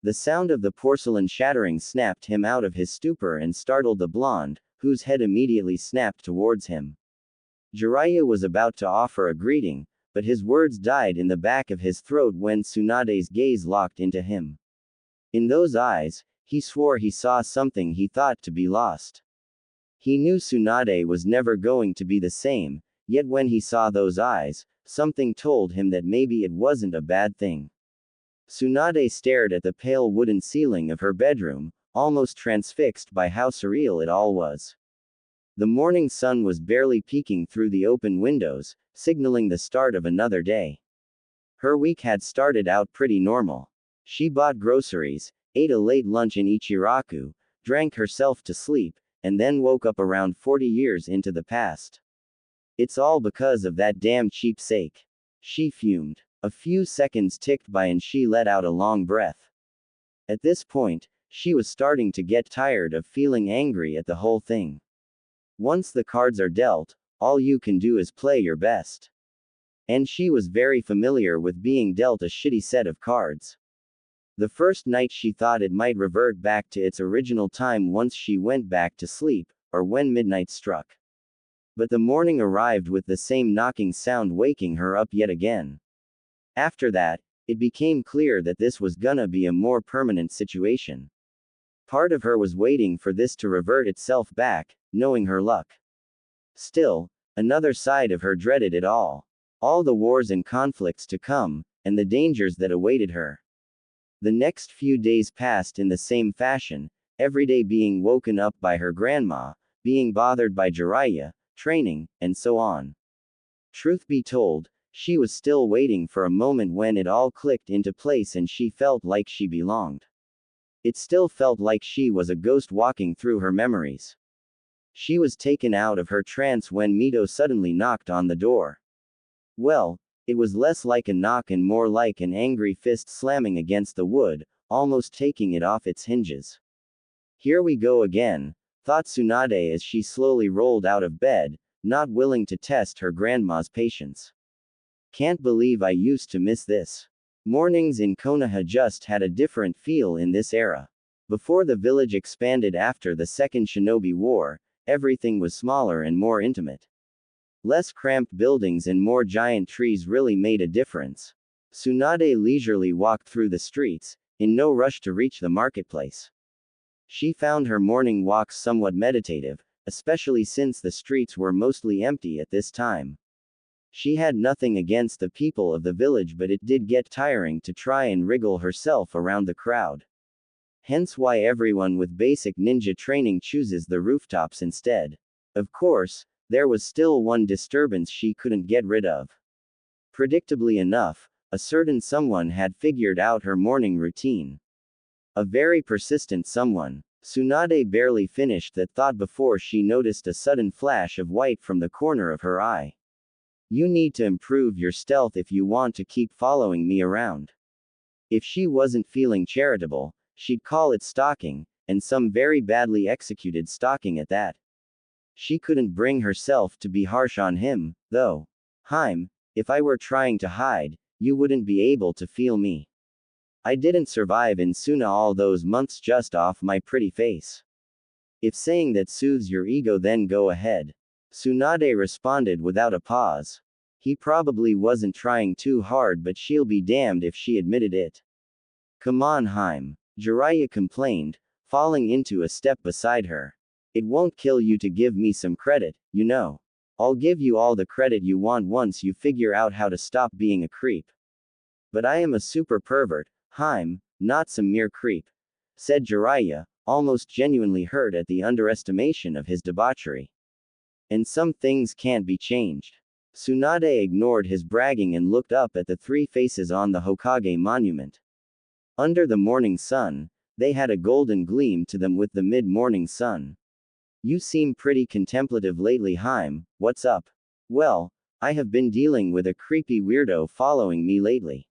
The sound of the porcelain shattering snapped him out of his stupor and startled the blonde, whose head immediately snapped towards him. Jiraiya was about to offer a greeting, but his words died in the back of his throat when Tsunade's gaze locked into him. In those eyes, he swore he saw something he thought to be lost. He knew Tsunade was never going to be the same, yet when he saw those eyes, something told him that maybe it wasn't a bad thing. Tsunade stared at the pale wooden ceiling of her bedroom, almost transfixed by how surreal it all was. The morning sun was barely peeking through the open windows, signaling the start of another day. Her week had started out pretty normal. She bought groceries, ate a late lunch in Ichiraku, drank herself to sleep, and then woke up around 40 years into the past. It's all because of that damn cheap sake. She fumed. A few seconds ticked by and she let out a long breath. At this point, she was starting to get tired of feeling angry at the whole thing. Once the cards are dealt, all you can do is play your best. And she was very familiar with being dealt a shitty set of cards. The first night she thought it might revert back to its original time once she went back to sleep, or when midnight struck. But the morning arrived with the same knocking sound waking her up yet again. After that, it became clear that this was gonna be a more permanent situation. Part of her was waiting for this to revert itself back, knowing her luck. Still, another side of her dreaded it all. All the wars and conflicts to come, and the dangers that awaited her. The next few days passed in the same fashion, every day being woken up by her grandma, being bothered by Jiraiya, training, and so on. Truth be told, she was still waiting for a moment when it all clicked into place and she felt like she belonged. It still felt like she was a ghost walking through her memories. She was taken out of her trance when Mito suddenly knocked on the door. Well, it was less like a knock and more like an angry fist slamming against the wood, almost taking it off its hinges. Here we go again, thought Tsunade as she slowly rolled out of bed, not willing to test her grandma's patience. Can't believe I used to miss this. Mornings in Konoha just had a different feel in this era. Before the village expanded after the Second Shinobi War, everything was smaller and more intimate. Less cramped buildings and more giant trees really made a difference. Tsunade leisurely walked through the streets, in no rush to reach the marketplace. She found her morning walks somewhat meditative, especially since the streets were mostly empty at this time. She had nothing against the people of the village, but it did get tiring to try and wriggle herself around the crowd. Hence why everyone with basic ninja training chooses the rooftops instead. Of course, there was still one disturbance she couldn't get rid of. Predictably enough, a certain someone had figured out her morning routine. A very persistent someone. Tsunade barely finished that thought before she noticed a sudden flash of white from the corner of her eye. You need to improve your stealth if you want to keep following me around. If she wasn't feeling charitable, she'd call it stalking, and some very badly executed stalking at that. She couldn't bring herself to be harsh on him, though. Harem, if I were trying to hide, you wouldn't be able to feel me. I didn't survive in Suna all those months just off my pretty face. If saying that soothes your ego, then go ahead. Tsunade responded without a pause. He probably wasn't trying too hard, but she'll be damned if she admitted it. Come on, Harem, Jiraiya complained, falling into a step beside her. It won't kill you to give me some credit, you know. I'll give you all the credit you want once you figure out how to stop being a creep. But I am a super pervert, Harem, not some mere creep, said Jiraiya, almost genuinely hurt at the underestimation of his debauchery. And some things can't be changed. Tsunade ignored his bragging and looked up at the three faces on the Hokage monument. Under the morning sun, they had a golden gleam to them with the mid-morning sun. You seem pretty contemplative lately, Harem, what's up? Well, I have been dealing with a creepy weirdo following me lately.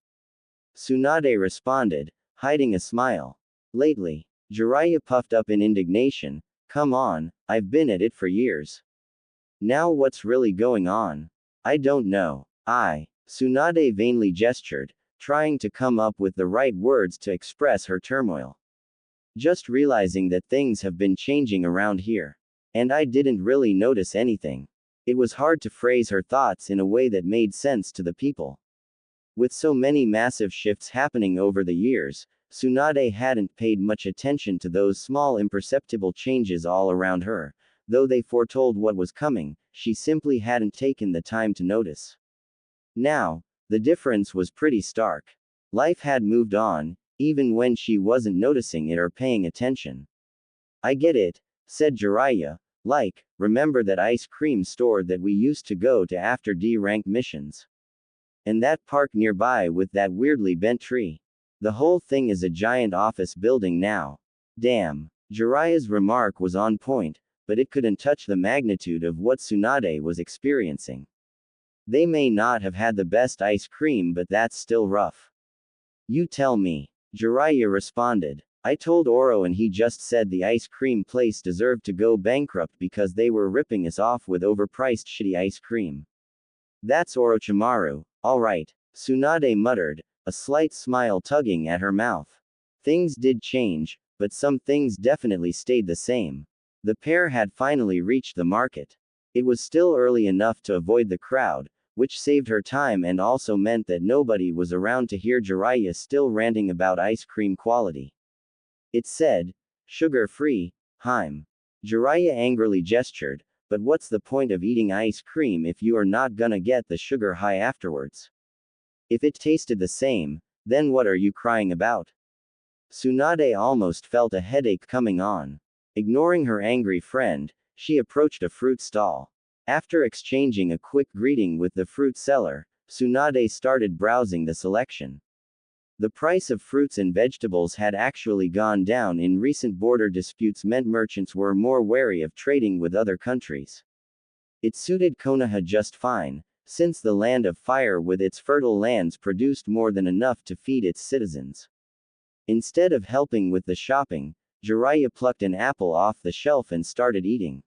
Tsunade responded, hiding a smile. Lately? Jiraiya puffed up in indignation. Come on, I've been at it for years. Now what's really going on? I don't know. Tsunade vainly gestured, trying to come up with the right words to express her turmoil. Just realizing that things have been changing around here. And I didn't really notice anything. It was hard to phrase her thoughts in a way that made sense to the people. With so many massive shifts happening over the years, Tsunade hadn't paid much attention to those small imperceptible changes all around her. Though they foretold what was coming, she simply hadn't taken the time to notice. Now, the difference was pretty stark. Life had moved on, even when she wasn't noticing it or paying attention. I get it, said Jiraiya. Like, remember that ice cream store that we used to go to after D-rank missions? And that park nearby with that weirdly bent tree. The whole thing is a giant office building now. Damn. Jiraiya's remark was on point, but it couldn't touch the magnitude of what Tsunade was experiencing. They may not have had the best ice cream, but that's still rough. You tell me. Jiraiya responded. I told Oro and he just said the ice cream place deserved to go bankrupt because they were ripping us off with overpriced shitty ice cream. That's Orochimaru, alright, Tsunade muttered, a slight smile tugging at her mouth. Things did change, but some things definitely stayed the same. The pair had finally reached the market. It was still early enough to avoid the crowd, which saved her time and also meant that nobody was around to hear Jiraiya still ranting about ice cream quality. It said, sugar-free, Harem. Jiraiya angrily gestured, but what's the point of eating ice cream if you are not gonna get the sugar high afterwards? If it tasted the same, then what are you crying about? Tsunade almost felt a headache coming on. Ignoring her angry friend, she approached a fruit stall. After exchanging a quick greeting with the fruit seller, Tsunade started browsing the selection. The price of fruits and vegetables had actually gone down in recent border disputes meant merchants were more wary of trading with other countries. It suited Konoha just fine, since the land of fire with its fertile lands produced more than enough to feed its citizens. Instead of helping with the shopping, Jiraiya plucked an apple off the shelf and started eating.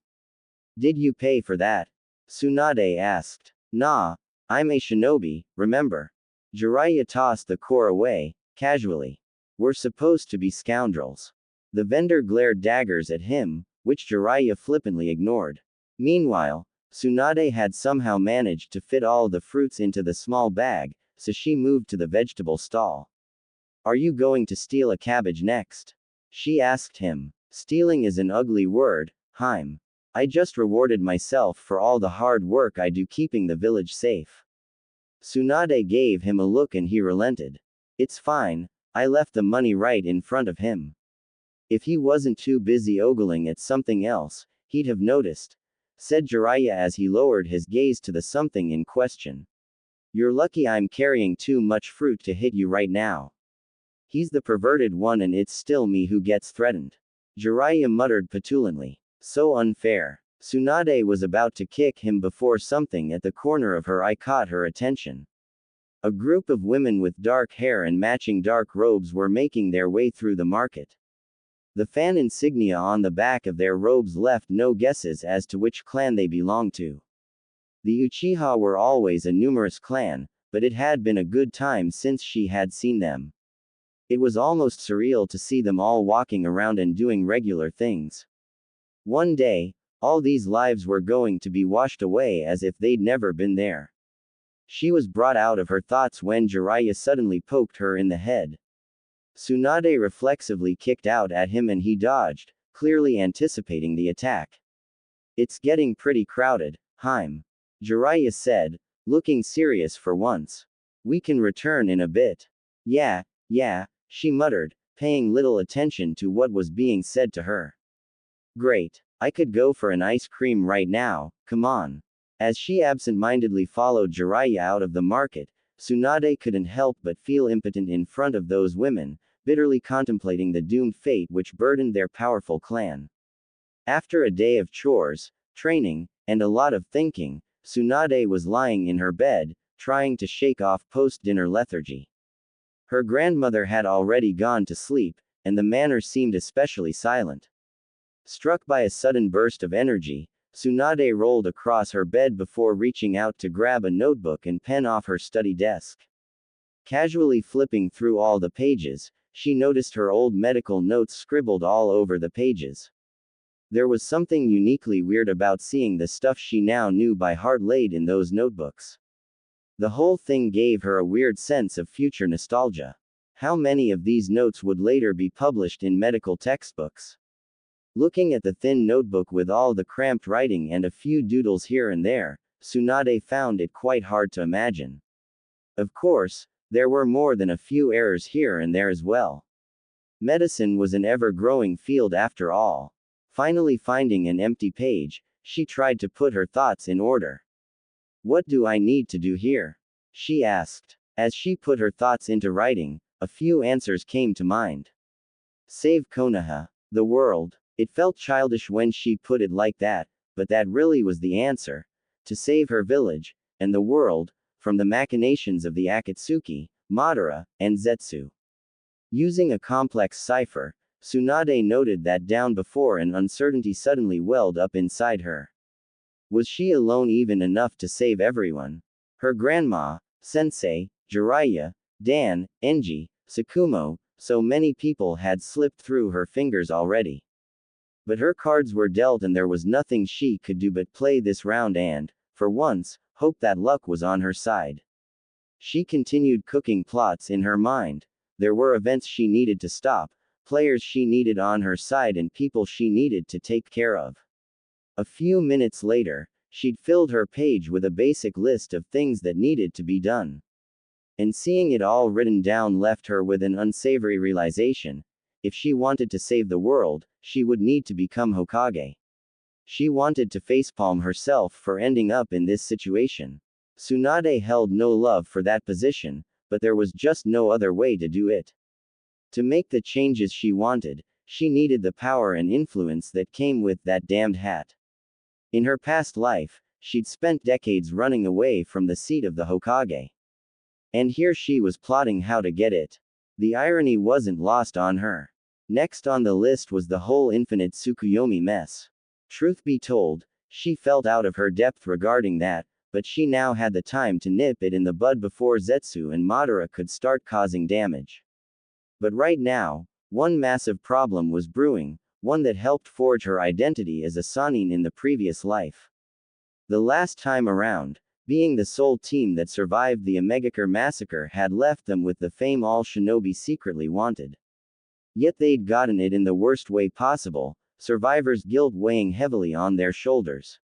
Did you pay for that? Tsunade asked. Nah, I'm a shinobi, remember? Jiraiya tossed the core away, casually. We're supposed to be scoundrels. The vendor glared daggers at him, which Jiraiya flippantly ignored. Meanwhile, Tsunade had somehow managed to fit all the fruits into the small bag, so she moved to the vegetable stall. Are you going to steal a cabbage next? She asked him. Stealing is an ugly word, Harem. I just rewarded myself for all the hard work I do keeping the village safe. Tsunade gave him a look and he relented. It's fine, I left the money right in front of him. If he wasn't too busy ogling at something else, he'd have noticed, said Jiraiya as he lowered his gaze to the something in question. You're lucky I'm carrying too much fruit to hit you right now. He's the perverted one and it's still me who gets threatened. Jiraiya muttered petulantly. So unfair. Tsunade was about to kick him before something at the corner of her eye caught her attention. A group of women with dark hair and matching dark robes were making their way through the market. The fan insignia on the back of their robes left no guesses as to which clan they belonged to. The Uchiha were always a numerous clan, but it had been a good time since she had seen them. It was almost surreal to see them all walking around and doing regular things. One day, all these lives were going to be washed away as if they'd never been there. She was brought out of her thoughts when Jiraiya suddenly poked her in the head. Tsunade reflexively kicked out at him and he dodged, clearly anticipating the attack. It's getting pretty crowded, Harem. Jiraiya said, looking serious for once. We can return in a bit. Yeah, she muttered, paying little attention to what was being said to her. Great. I could go for an ice cream right now, come on. As she absent-mindedly followed Jiraiya out of the market, Tsunade couldn't help but feel impotent in front of those women, bitterly contemplating the doomed fate which burdened their powerful clan. After a day of chores, training, and a lot of thinking, Tsunade was lying in her bed, trying to shake off post-dinner lethargy. Her grandmother had already gone to sleep, and the manor seemed especially silent. Struck by a sudden burst of energy, Tsunade rolled across her bed before reaching out to grab a notebook and pen off her study desk. Casually flipping through all the pages, she noticed her old medical notes scribbled all over the pages. There was something uniquely weird about seeing the stuff she now knew by heart laid in those notebooks. The whole thing gave her a weird sense of future nostalgia. How many of these notes would later be published in medical textbooks? Looking at the thin notebook with all the cramped writing and a few doodles here and there, Tsunade found it quite hard to imagine. Of course, there were more than a few errors here and there as well. Medicine was an ever-growing field after all. Finally finding an empty page, she tried to put her thoughts in order. What do I need to do here? She asked. As she put her thoughts into writing, a few answers came to mind. Save Konoha. The world. It felt childish when she put it like that, but that really was the answer. To save her village, and the world, from the machinations of the Akatsuki, Madara, and Zetsu. Using a complex cipher, Tsunade noted that down before an uncertainty suddenly welled up inside her. Was she alone even enough to save everyone? Her grandma, Sensei, Jiraiya, Dan, Enji, Tsukumo, so many people had slipped through her fingers already. But her cards were dealt and there was nothing she could do but play this round and, for once, hope that luck was on her side. She continued cooking plots in her mind. There were events she needed to stop, players she needed on her side and people she needed to take care of. A few minutes later, she'd filled her page with a basic list of things that needed to be done. And seeing it all written down left her with an unsavory realization. If she wanted to save the world, she would need to become Hokage. She wanted to facepalm herself for ending up in this situation. Tsunade held no love for that position, but there was just no other way to do it. To make the changes she wanted, she needed the power and influence that came with that damned hat. In her past life, she'd spent decades running away from the seat of the Hokage. And here she was plotting how to get it. The irony wasn't lost on her. Next on the list was the whole infinite Tsukuyomi mess. Truth be told, she felt out of her depth regarding that, but she now had the time to nip it in the bud before Zetsu and Madara could start causing damage. But right now, one massive problem was brewing, one that helped forge her identity as a Sannin in the previous life. The last time around, being the sole team that survived the Omegakure massacre had left them with the fame all shinobi secretly wanted. Yet they'd gotten it in the worst way possible, survivors' guilt weighing heavily on their shoulders.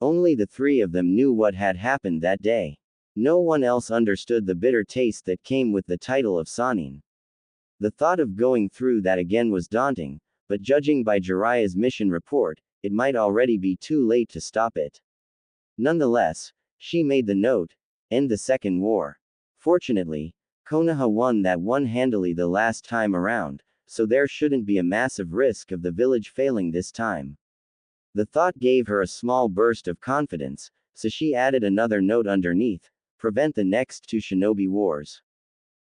Only the three of them knew what had happened that day. No one else understood the bitter taste that came with the title of Sannin. The thought of going through that again was daunting, but judging by Jiraiya's mission report, it might already be too late to stop it. Nonetheless, she made the note, end the second war. Fortunately, Konoha won that one handily the last time around, so there shouldn't be a massive risk of the village failing this time. The thought gave her a small burst of confidence, so she added another note underneath, prevent the next two shinobi wars.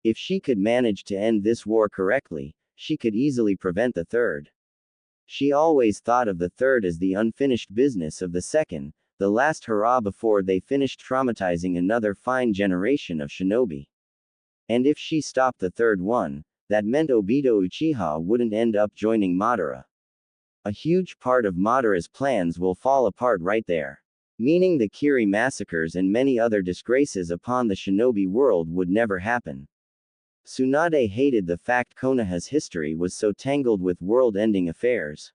If she could manage to end this war correctly, she could easily prevent the third. She always thought of the third as the unfinished business of the second, the last hurrah before they finished traumatizing another fine generation of shinobi. And if she stopped the third one, that meant Obito Uchiha wouldn't end up joining Madara. A huge part of Madara's plans will fall apart right there. Meaning the Kiri massacres and many other disgraces upon the shinobi world would never happen. Tsunade hated the fact Konoha's history was so tangled with world-ending affairs.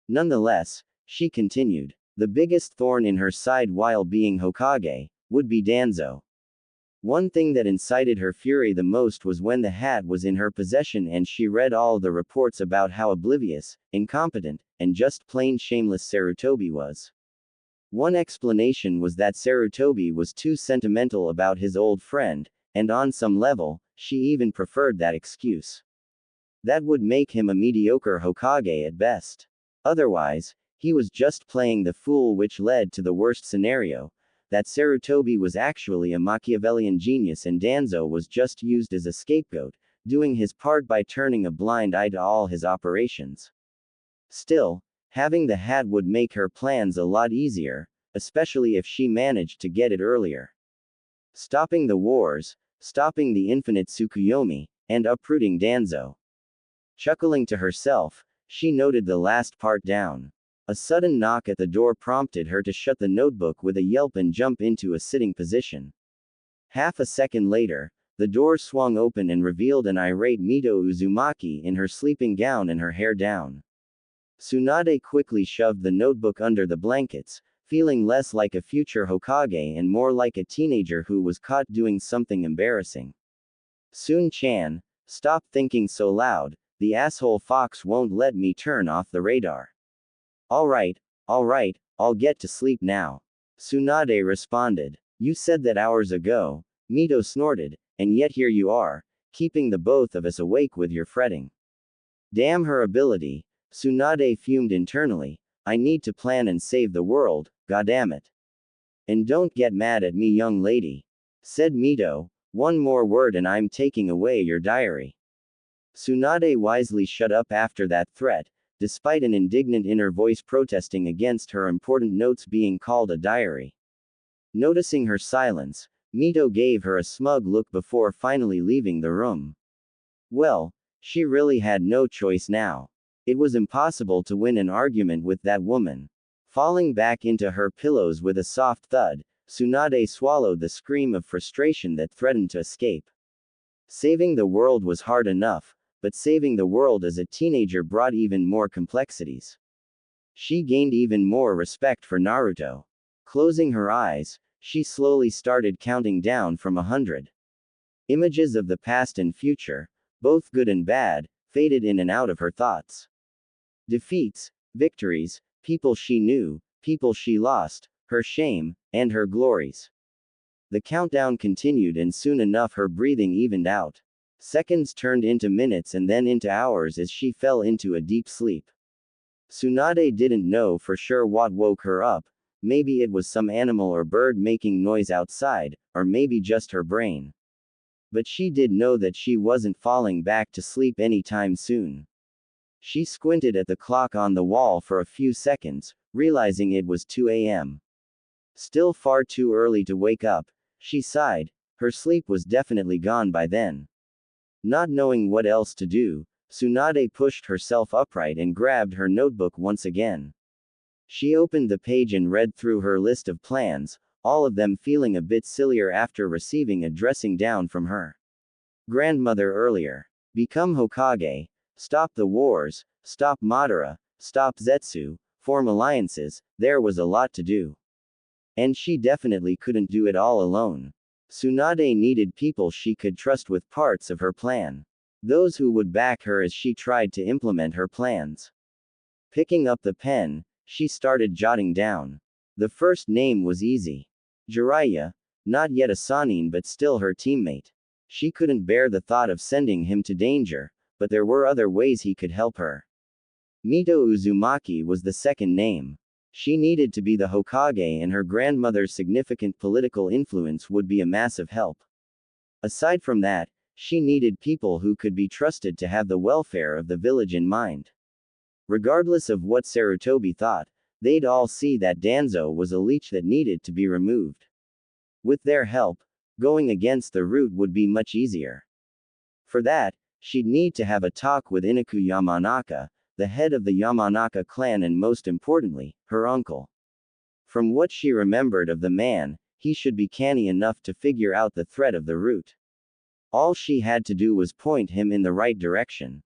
Nonetheless, she continued. The biggest thorn in her side while being Hokage would be Danzo. One thing that incited her fury the most was when the hat was in her possession and she read all the reports about how oblivious, incompetent, and just plain shameless Sarutobi was. One explanation was that Sarutobi was too sentimental about his old friend, and on some level, she even preferred that excuse. That would make him a mediocre Hokage at best. Otherwise, he was just playing the fool, which led to the worst scenario, that Sarutobi was actually a Machiavellian genius and Danzo was just used as a scapegoat, doing his part by turning a blind eye to all his operations. Still, having the hat would make her plans a lot easier, especially if she managed to get it earlier. Stopping the wars, stopping the infinite Tsukuyomi, and uprooting Danzo. Chuckling to herself, she noted the last part down. A sudden knock at the door prompted her to shut the notebook with a yelp and jump into a sitting position. Half a second later, the door swung open and revealed an irate Mito Uzumaki in her sleeping gown and her hair down. Tsunade quickly shoved the notebook under the blankets, feeling less like a future Hokage and more like a teenager who was caught doing something embarrassing. Sun-chan, stop thinking so loud, the asshole fox won't let me turn off the radar. Alright, I'll get to sleep now. Tsunade responded. You said that hours ago, Mito snorted, and yet here you are, keeping the both of us awake with your fretting. Damn her ability, Tsunade fumed internally. I need to plan and save the world, goddammit. And don't get mad at me, young lady, said Mito. One more word and I'm taking away your diary. Tsunade wisely shut up after that threat, despite an indignant inner voice protesting against her important notes being called a diary. Noticing her silence, Mito gave her a smug look before finally leaving the room. Well, she really had no choice now. It was impossible to win an argument with that woman. Falling back into her pillows with a soft thud, Tsunade swallowed the scream of frustration that threatened to escape. Saving the world was hard enough, but saving the world as a teenager brought even more complexities. She gained even more respect for Naruto. Closing her eyes, she slowly started counting down from 100. Images of the past and future, both good and bad, faded in and out of her thoughts. Defeats, victories, people she knew, people she lost, her shame, and her glories. The countdown continued and soon enough her breathing evened out. Seconds turned into minutes and then into hours as she fell into a deep sleep. Tsunade didn't know for sure what woke her up, maybe it was some animal or bird making noise outside, or maybe just her brain. But she did know that she wasn't falling back to sleep anytime soon. She squinted at the clock on the wall for a few seconds, realizing it was 2 a.m. Still far too early to wake up, she sighed. Her sleep was definitely gone by then. Not knowing what else to do, Tsunade pushed herself upright and grabbed her notebook once again. She opened the page and read through her list of plans, all of them feeling a bit sillier after receiving a dressing down from her grandmother earlier. Become Hokage, stop the wars, stop Madara, stop Zetsu, form alliances. There was a lot to do. And she definitely couldn't do it all alone. Tsunade needed people she could trust with parts of her plan. Those who would back her as she tried to implement her plans. Picking up the pen, she started jotting down. The first name was easy. Jiraiya, not yet a Sannin but still her teammate. She couldn't bear the thought of sending him to danger, but there were other ways he could help her. Mito Uzumaki was the second name. She needed to be the Hokage and her grandmother's significant political influence would be a massive help. Aside from that, she needed people who could be trusted to have the welfare of the village in mind. Regardless of what Sarutobi thought, they'd all see that Danzo was a leech that needed to be removed. With their help, going against the route would be much easier. For that, she'd need to have a talk with Inaku Yamanaka, the head of the Yamanaka clan and most importantly, her uncle. From what she remembered of the man, he should be canny enough to figure out the threat of the route. All she had to do was point him in the right direction.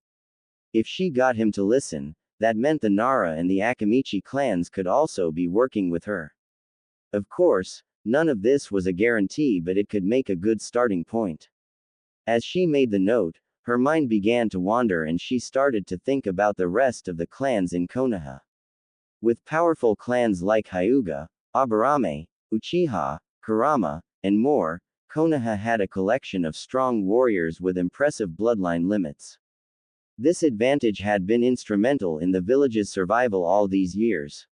If she got him to listen, that meant the Nara and the Akamichi clans could also be working with her. Of course, none of this was a guarantee, but it could make a good starting point. As she made the note, her mind began to wander and she started to think about the rest of the clans in Konoha. With powerful clans like Hyuga, Aburame, Uchiha, Kurama, and more, Konoha had a collection of strong warriors with impressive bloodline limits. This advantage had been instrumental in the village's survival all these years.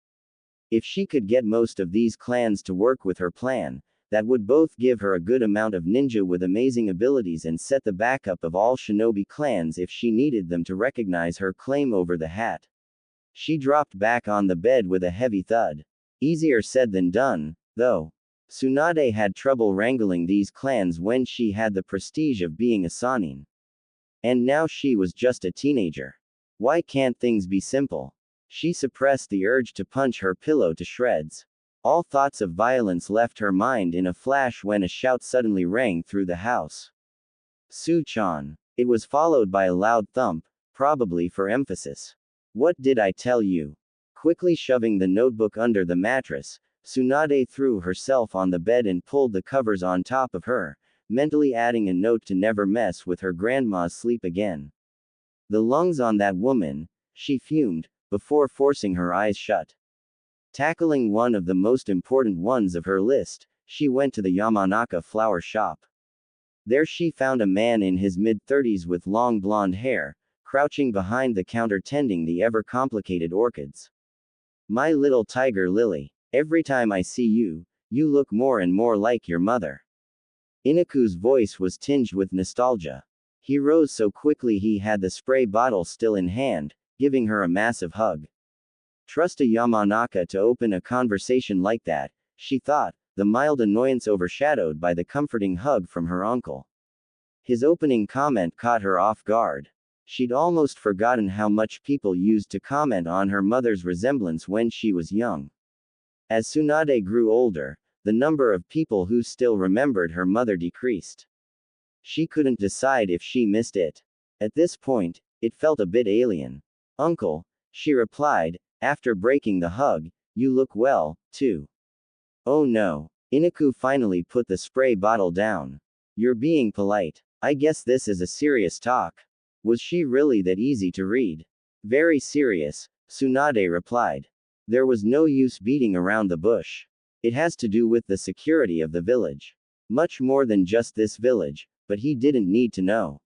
If she could get most of these clans to work with her plan, that would both give her a good amount of ninja with amazing abilities and set the backup of all shinobi clans if she needed them to recognize her claim over the hat. She dropped back on the bed with a heavy thud. Easier said than done, though. Tsunade had trouble wrangling these clans when she had the prestige of being a Sannin. And now she was just a teenager. Why can't things be simple? She suppressed the urge to punch her pillow to shreds. All thoughts of violence left her mind in a flash when a shout suddenly rang through the house. Su-chan. It was followed by a loud thump, probably for emphasis. What did I tell you? Quickly shoving the notebook under the mattress, Tsunade threw herself on the bed and pulled the covers on top of her, mentally adding a note to never mess with her grandma's sleep again. The lungs on that woman, she fumed, before forcing her eyes shut. Tackling one of the most important ones of her list, she went to the Yamanaka flower shop. There she found a man in his mid-30s with long blonde hair, crouching behind the counter tending the ever-complicated orchids. My little tiger lily, every time I see you, you look more and more like your mother. Inaku's voice was tinged with nostalgia. He rose so quickly he had the spray bottle still in hand, giving her a massive hug. Trust a Yamanaka to open a conversation like that, she thought, the mild annoyance overshadowed by the comforting hug from her uncle. His opening comment caught her off guard. She'd almost forgotten how much people used to comment on her mother's resemblance when she was young. As Tsunade grew older, the number of people who still remembered her mother decreased. She couldn't decide if she missed it. At this point, it felt a bit alien. Uncle, she replied, after breaking the hug, you look well, too. Oh no. Inaku finally put the spray bottle down. You're being polite. I guess this is a serious talk. Was she really that easy to read? Very serious, Tsunade replied. There was no use beating around the bush. It has to do with the security of the village. Much more than just this village, but he didn't need to know.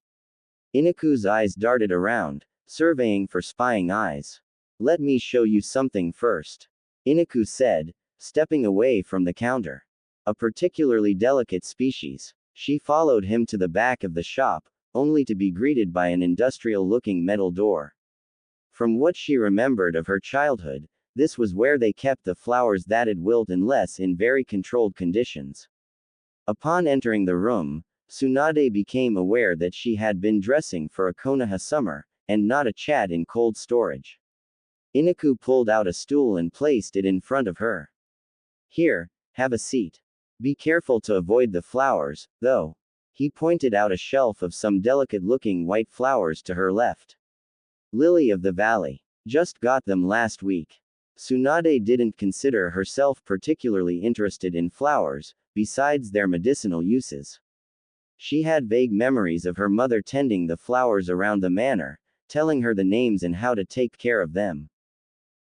Inaku's eyes darted around, surveying for spying eyes. Let me show you something first. Inaku said, stepping away from the counter. A particularly delicate species. She followed him to the back of the shop, only to be greeted by an industrial-looking metal door. From what she remembered of her childhood, this was where they kept the flowers that'd wilt unless in very controlled conditions. Upon entering the room, Tsunade became aware that she had been dressing for a Konoha summer, and not a chat in cold storage. Inaku pulled out a stool and placed it in front of her. Here, have a seat. Be careful to avoid the flowers, though. He pointed out a shelf of some delicate-looking white flowers to her left. Lily of the Valley. Just got them last week. Tsunade didn't consider herself particularly interested in flowers, besides their medicinal uses. She had vague memories of her mother tending the flowers around the manor, telling her the names and how to take care of them.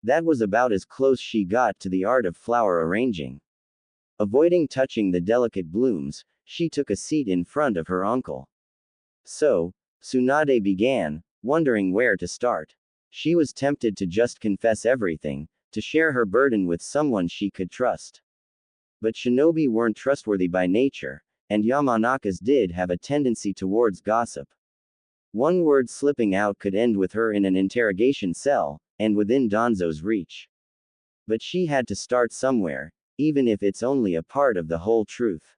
That was about as close she got to the art of flower arranging. Avoiding touching the delicate blooms, she took a seat in front of her uncle. So, Tsunade began, wondering where to start. She was tempted to just confess everything, to share her burden with someone she could trust. But shinobi weren't trustworthy by nature, and Yamanakas did have a tendency towards gossip. One word slipping out could end with her in an interrogation cell, and within Danzo's reach. But she had to start somewhere, even if it's only a part of the whole truth.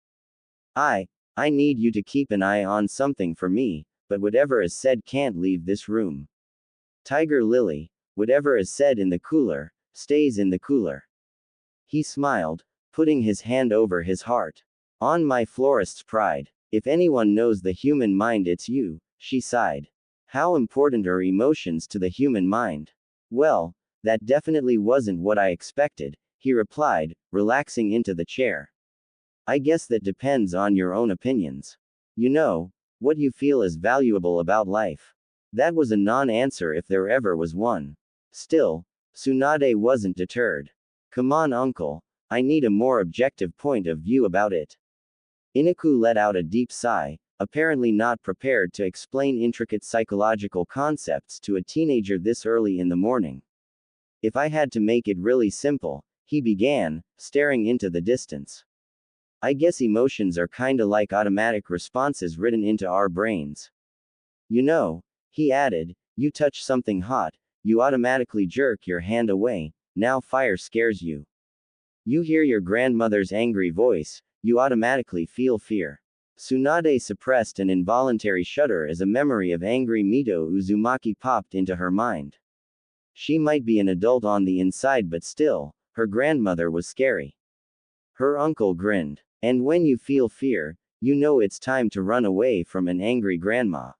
I need you to keep an eye on something for me, but whatever is said can't leave this room. Tiger Lily, whatever is said in the cooler, stays in the cooler. He smiled, putting his hand over his heart. On my florist's pride. If anyone knows the human mind, it's you, she sighed. How important are emotions to the human mind? Well, that definitely wasn't what I expected, he replied, relaxing into the chair. I guess that depends on your own opinions. You know, what you feel is valuable about life. That was a non-answer if there ever was one. Still, Tsunade wasn't deterred. Come on, uncle, I need a more objective point of view about it. Inaku let out a deep sigh, apparently not prepared to explain intricate psychological concepts to a teenager this early in the morning. If I had to make it really simple, he began, staring into the distance. I guess emotions are kinda like automatic responses written into our brains. You know, he added, you touch something hot, you automatically jerk your hand away, now fire scares you. You hear your grandmother's angry voice, you automatically feel fear. Tsunade suppressed an involuntary shudder as a memory of angry Mito Uzumaki popped into her mind. She might be an adult on the inside, but still, her grandmother was scary. Her uncle grinned. And when you feel fear, you know it's time to run away from an angry grandma.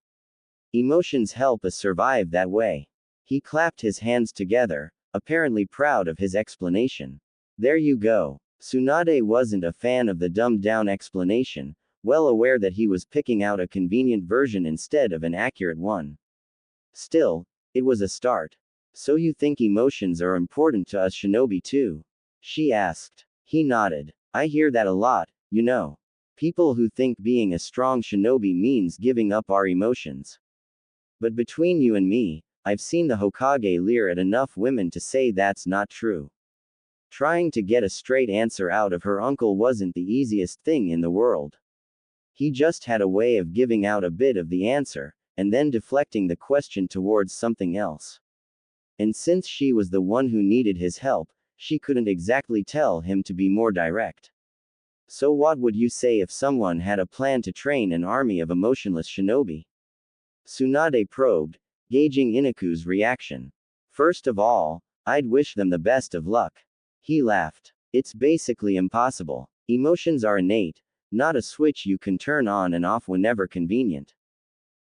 Emotions help us survive that way. He clapped his hands together, apparently proud of his explanation. There you go. Tsunade wasn't a fan of the dumbed-down explanation, well aware that he was picking out a convenient version instead of an accurate one. Still, it was a start. So you think emotions are important to us shinobi too? She asked. He nodded. I hear that a lot, you know. People who think being a strong shinobi means giving up our emotions. But between you and me, I've seen the Hokage leer at enough women to say that's not true. Trying to get a straight answer out of her uncle wasn't the easiest thing in the world. He just had a way of giving out a bit of the answer, and then deflecting the question towards something else. And since she was the one who needed his help, she couldn't exactly tell him to be more direct. So what would you say if someone had a plan to train an army of emotionless shinobi? Tsunade probed, gauging Inaku's reaction. First of all, I'd wish them the best of luck. He laughed. It's basically impossible. Emotions are innate, not a switch you can turn on and off whenever convenient.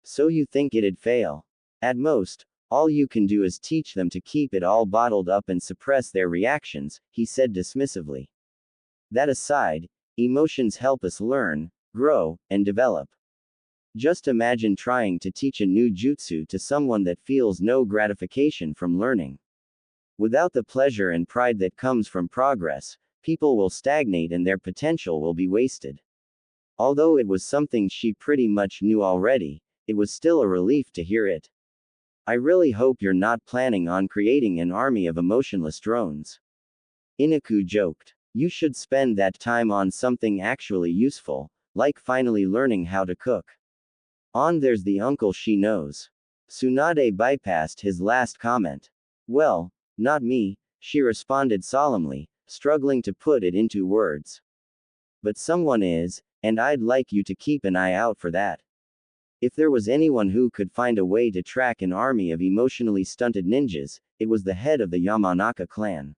So you think it'd fail? At most, all you can do is teach them to keep it all bottled up and suppress their reactions, he said dismissively. That aside, emotions help us learn, grow, and develop. Just imagine trying to teach a new jutsu to someone that feels no gratification from learning. Without the pleasure and pride that comes from progress, people will stagnate and their potential will be wasted. Although it was something she pretty much knew already, it was still a relief to hear it. I really hope you're not planning on creating an army of emotionless drones. Inaku joked. You should spend that time on something actually useful, like finally learning how to cook. There's the uncle she knows. Tsunade bypassed his last comment. Well, not me, she responded solemnly, struggling to put it into words. But someone is, and I'd like you to keep an eye out for that. If there was anyone who could find a way to track an army of emotionally stunted ninjas, it was the head of the Yamanaka clan.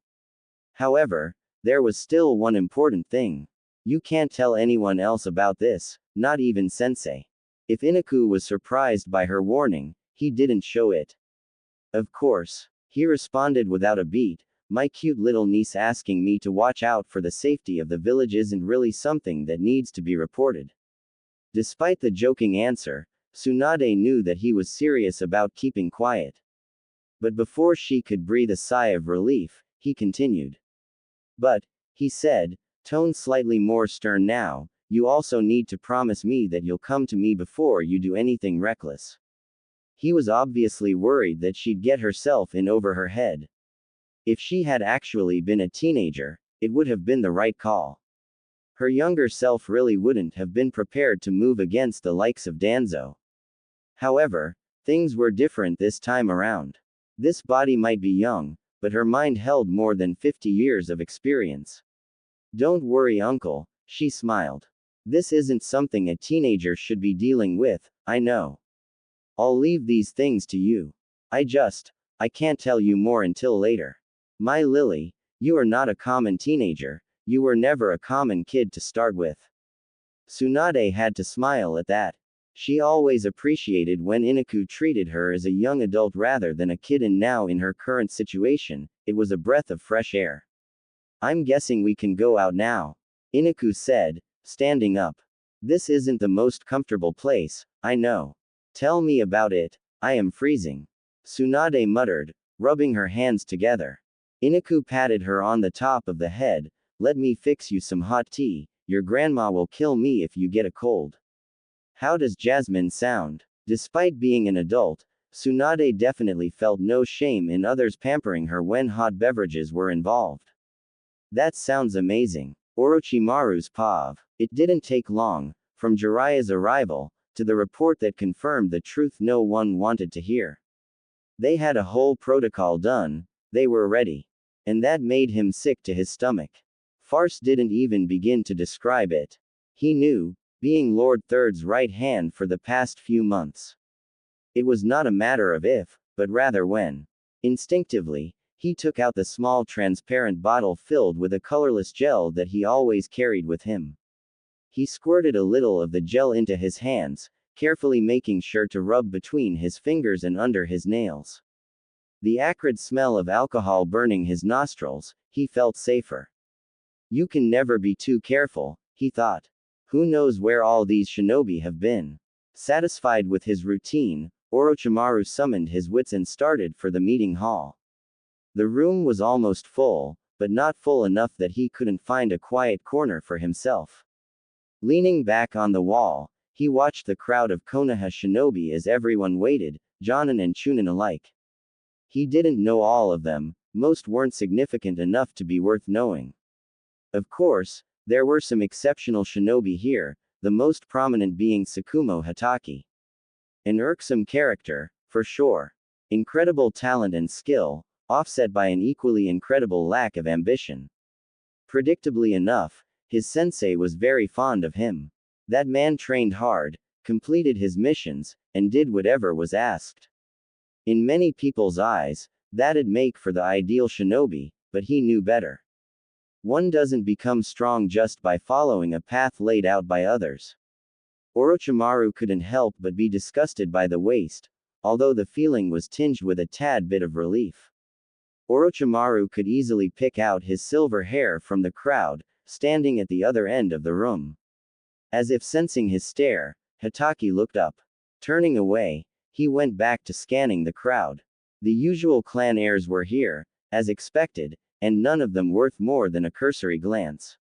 However, there was still one important thing. You can't tell anyone else about this, not even sensei. If Inaku was surprised by her warning, he didn't show it. Of course, he responded without a beat, my cute little niece asking me to watch out for the safety of the village isn't really something that needs to be reported. Despite the joking answer, Tsunade knew that he was serious about keeping quiet. But before she could breathe a sigh of relief, he continued. But, he said, tone slightly more stern now, you also need to promise me that you'll come to me before you do anything reckless. He was obviously worried that she'd get herself in over her head. If she had actually been a teenager, it would have been the right call. Her younger self really wouldn't have been prepared to move against the likes of Danzo. However, things were different this time around. This body might be young, but her mind held more than 50 years of experience. Don't worry, uncle, she smiled. This isn't something a teenager should be dealing with, I know. I'll leave these things to you. I can't tell you more until later. My Lily, you are not a common teenager, you were never a common kid to start with. Tsunade had to smile at that. She always appreciated when Inaku treated her as a young adult rather than a kid, and now in her current situation, it was a breath of fresh air. I'm guessing we can go out now, Inaku said, standing up. This isn't the most comfortable place, I know. Tell me about it, I am freezing. Tsunade muttered, rubbing her hands together. Inaku patted her on the top of the head. Let me fix you some hot tea, your grandma will kill me if you get a cold. How does Jasmine sound? Despite being an adult, Tsunade definitely felt no shame in others pampering her when hot beverages were involved. That sounds amazing. Orochimaru's pav. It didn't take long, from Jiraiya's arrival, to the report that confirmed the truth no one wanted to hear. They had a whole protocol done, they were ready. And that made him sick to his stomach. Farce didn't even begin to describe it. He knew, being Lord Third's right hand for the past few months. It was not a matter of if, but rather when. Instinctively, he took out the small transparent bottle filled with a colorless gel that he always carried with him. He squirted a little of the gel into his hands, carefully making sure to rub between his fingers and under his nails. The acrid smell of alcohol burning his nostrils, he felt safer. You can never be too careful, he thought. Who knows where all these shinobi have been? Satisfied with his routine, Orochimaru summoned his wits and started for the meeting hall. The room was almost full, but not full enough that he couldn't find a quiet corner for himself. Leaning back on the wall, he watched the crowd of Konoha shinobi as everyone waited, Jonin and Chunin alike. He didn't know all of them, most weren't significant enough to be worth knowing. Of course, there were some exceptional shinobi here, the most prominent being Tsukumo Hatake. An irksome character, for sure. Incredible talent and skill, offset by an equally incredible lack of ambition. Predictably enough, his sensei was very fond of him. That man trained hard, completed his missions, and did whatever was asked. In many people's eyes, that'd make for the ideal shinobi, but he knew better. One doesn't become strong just by following a path laid out by others. Orochimaru couldn't help but be disgusted by the waste, although the feeling was tinged with a tad bit of relief. Orochimaru could easily pick out his silver hair from the crowd, standing at the other end of the room. As if sensing his stare, Hatake looked up. Turning away, he went back to scanning the crowd. The usual clan heirs were here, as expected, and none of them worth more than a cursory glance.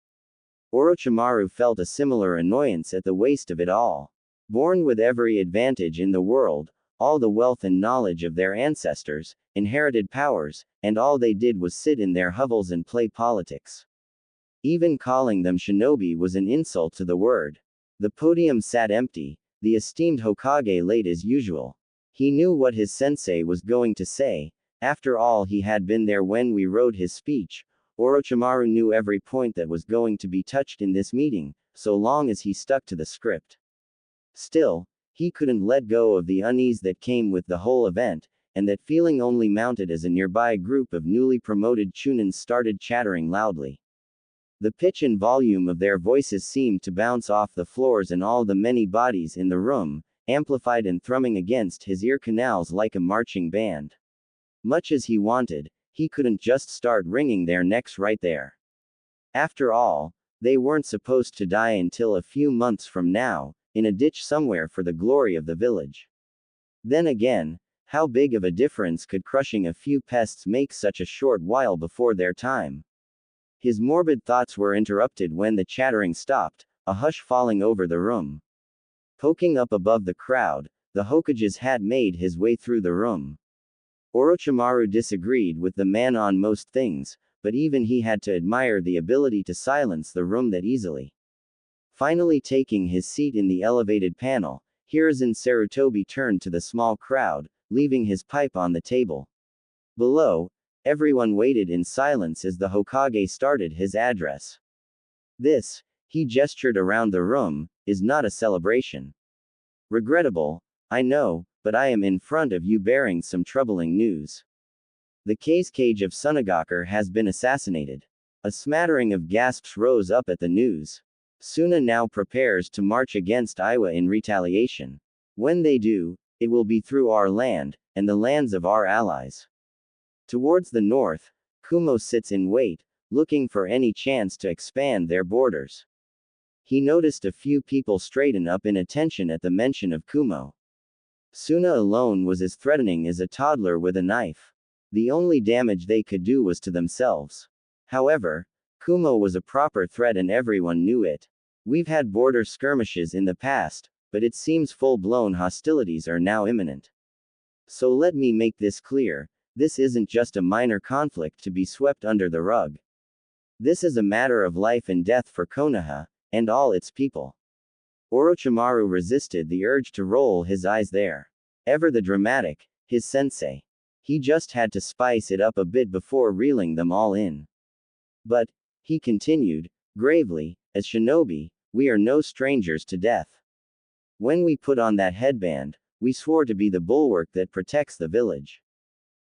Orochimaru felt a similar annoyance at the waste of it all. Born with every advantage in the world, all the wealth and knowledge of their ancestors, inherited powers, and all they did was sit in their hovels and play politics. Even calling them shinobi was an insult to the word. The podium sat empty, the esteemed Hokage late as usual. He knew what his sensei was going to say. After all, he had been there when we wrote his speech. Orochimaru knew every point that was going to be touched in this meeting, so long as he stuck to the script. Still, he couldn't let go of the unease that came with the whole event, and that feeling only mounted as a nearby group of newly promoted chunins started chattering loudly. The pitch and volume of their voices seemed to bounce off the floors and all the many bodies in the room, amplified and thrumming against his ear canals like a marching band. Much as he wanted, he couldn't just start wringing their necks right there. After all, they weren't supposed to die until a few months from now, in a ditch somewhere for the glory of the village. Then again, how big of a difference could crushing a few pests make such a short while before their time? His morbid thoughts were interrupted when the chattering stopped, a hush falling over the room. Poking up above the crowd, the Hokage's hat made his way through the room. Orochimaru disagreed with the man on most things, but even he had to admire the ability to silence the room that easily. Finally taking his seat in the elevated panel, Hiruzen Sarutobi turned to the small crowd, leaving his pipe on the table. Below, everyone waited in silence as the Hokage started his address. This, he gestured around the room, is not a celebration. Regrettable, I know, but I am in front of you bearing some troubling news. The Kazekage of Sunagakur has been assassinated. A smattering of gasps rose up at the news. Suna now prepares to march against Iwa in retaliation. When they do, it will be through our land, and the lands of our allies. Towards the north, Kumo sits in wait, looking for any chance to expand their borders. He noticed a few people straighten up in attention at the mention of Kumo. Suna alone was as threatening as a toddler with a knife. The only damage they could do was to themselves. However, Kumo was a proper threat and everyone knew it. We've had border skirmishes in the past, but it seems full-blown hostilities are now imminent. So let me make this clear, this isn't just a minor conflict to be swept under the rug. This is a matter of life and death for Konoha, and all its people. Orochimaru resisted the urge to roll his eyes there. Ever the dramatic, his sensei. He just had to spice it up a bit before reeling them all in. But, he continued, gravely, as shinobi, we are no strangers to death. When we put on that headband, we swore to be the bulwark that protects the village.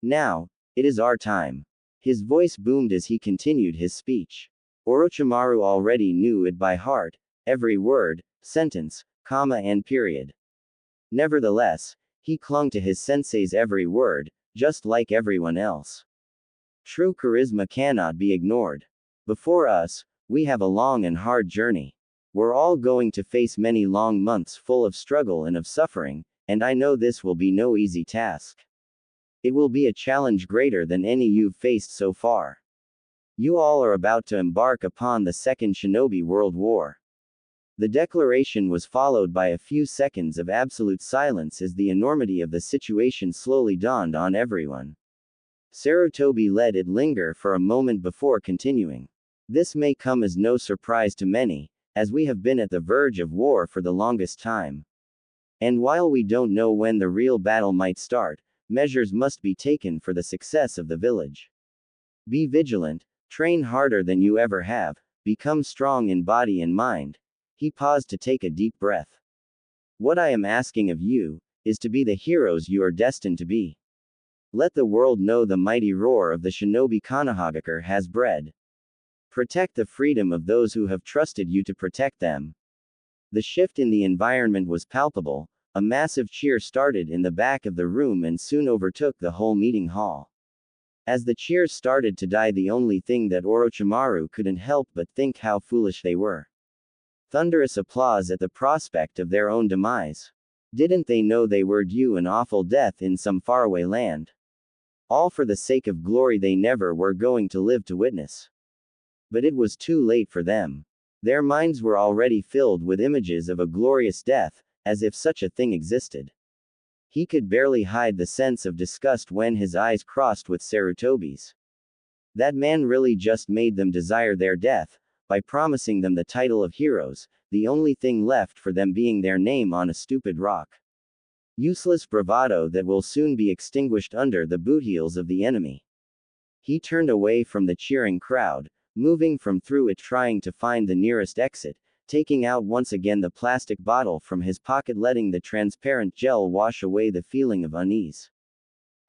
Now, it is our time. His voice boomed as he continued his speech. Orochimaru already knew it by heart, every word, sentence, comma and period. Nevertheless, he clung to his sensei's every word, just like everyone else. True charisma cannot be ignored. Before us, we have a long and hard journey. We're all going to face many long months full of struggle and of suffering, and I know this will be no easy task. It will be a challenge greater than any you've faced so far. You all are about to embark upon the Second Shinobi World War. The declaration was followed by a few seconds of absolute silence as the enormity of the situation slowly dawned on everyone. Sarutobi let it linger for a moment before continuing. This may come as no surprise to many, as we have been at the verge of war for the longest time. And while we don't know when the real battle might start, measures must be taken for the success of the village. Be vigilant, train harder than you ever have, become strong in body and mind. He paused to take a deep breath. What I am asking of you, is to be the heroes you are destined to be. Let the world know the mighty roar of the shinobi Konohagakure has bred. Protect the freedom of those who have trusted you to protect them. The shift in the environment was palpable. A massive cheer started in the back of the room and soon overtook the whole meeting hall. As the cheers started to die, the only thing that Orochimaru couldn't help but think how foolish they were. Thunderous applause at the prospect of their own demise. Didn't they know they were due an awful death in some faraway land? All for the sake of glory they never were going to live to witness. But it was too late for them. Their minds were already filled with images of a glorious death, as if such a thing existed. He could barely hide the sense of disgust when his eyes crossed with Sarutobi's. That man really just made them desire their death, by promising them the title of heroes, the only thing left for them being their name on a stupid rock. Useless bravado that will soon be extinguished under the bootheels of the enemy. He turned away from the cheering crowd, moving from through it trying to find the nearest exit, taking out once again the plastic bottle from his pocket, letting the transparent gel wash away the feeling of unease.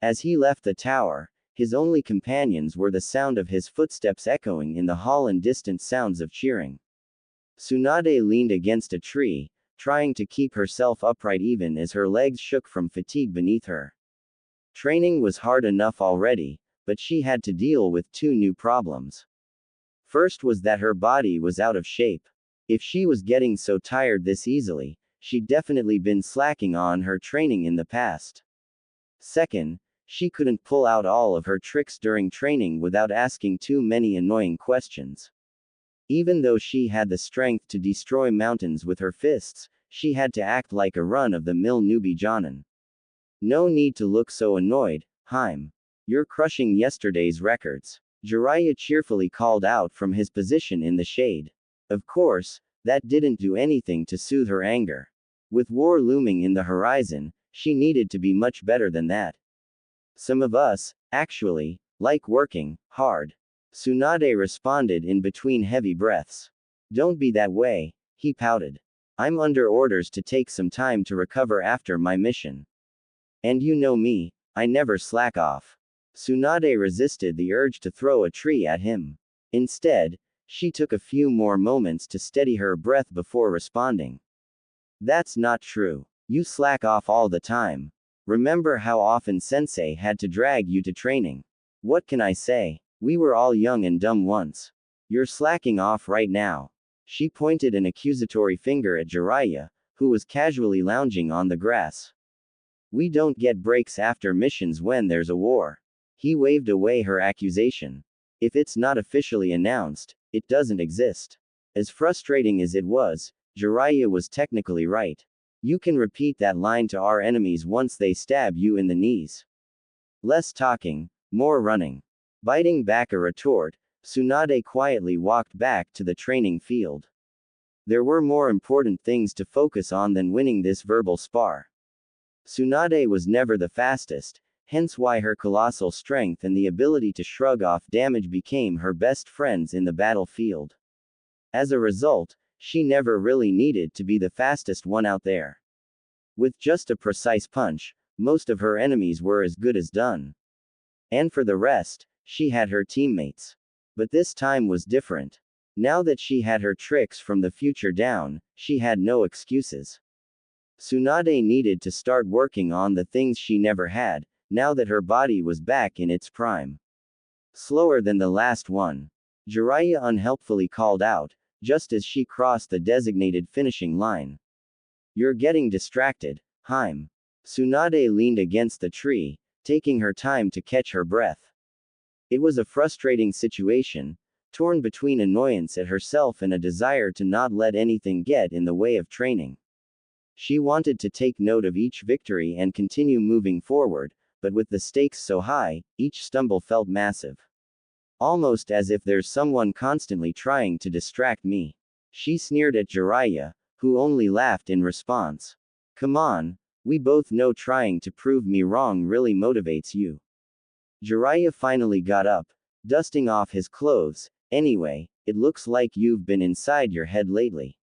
As he left the tower, his only companions were the sound of his footsteps echoing in the hall and distant sounds of cheering. Tsunade leaned against a tree, trying to keep herself upright even as her legs shook from fatigue beneath her. Training was hard enough already, but she had to deal with two new problems. First was that her body was out of shape. If she was getting so tired this easily, she'd definitely been slacking on her training in the past. Second, she couldn't pull out all of her tricks during training without asking too many annoying questions. Even though she had the strength to destroy mountains with her fists, she had to act like a run-of-the-mill newbie Jonin. No need to look so annoyed, Haim. You're crushing yesterday's records. Jiraiya cheerfully called out from his position in the shade. Of course, that didn't do anything to soothe her anger. With war looming in the horizon, she needed to be much better than that. Some of us, actually, like working hard. Tsunade responded in between heavy breaths. Don't be that way, he pouted. I'm under orders to take some time to recover after my mission. And you know me, I never slack off. Tsunade resisted the urge to throw a tree at him. Instead, she took a few more moments to steady her breath before responding. That's not true. You slack off all the time. Remember how often Sensei had to drag you to training? What can I say? We were all young and dumb once. You're slacking off right now. She pointed an accusatory finger at Jiraiya, who was casually lounging on the grass. We don't get breaks after missions when there's a war. He waved away her accusation. If it's not officially announced, it doesn't exist. As frustrating as it was, Jiraiya was technically right. You can repeat that line to our enemies once they stab you in the knees. Less talking, more running. Biting back a retort, Tsunade quietly walked back to the training field. There were more important things to focus on than winning this verbal spar. Tsunade was never the fastest, hence why her colossal strength and the ability to shrug off damage became her best friends in the battlefield. As a result, she never really needed to be the fastest one out there. With just a precise punch, most of her enemies were as good as done. And for the rest, she had her teammates. But this time was different. Now that she had her tricks from the future down, she had no excuses. Tsunade needed to start working on the things she never had, now that her body was back in its prime. Slower than the last one. Jiraiya unhelpfully called out, just as she crossed the designated finishing line. You're getting distracted, Haim. Tsunade leaned against the tree, taking her time to catch her breath. It was a frustrating situation, torn between annoyance at herself and a desire to not let anything get in the way of training. She wanted to take note of each victory and continue moving forward, but with the stakes so high, each stumble felt massive. Almost as if there's someone constantly trying to distract me. She sneered at Jiraiya, who only laughed in response. Come on, we both know trying to prove me wrong really motivates you. Jiraiya finally got up, dusting off his clothes. Anyway, it looks like you've been inside your head lately.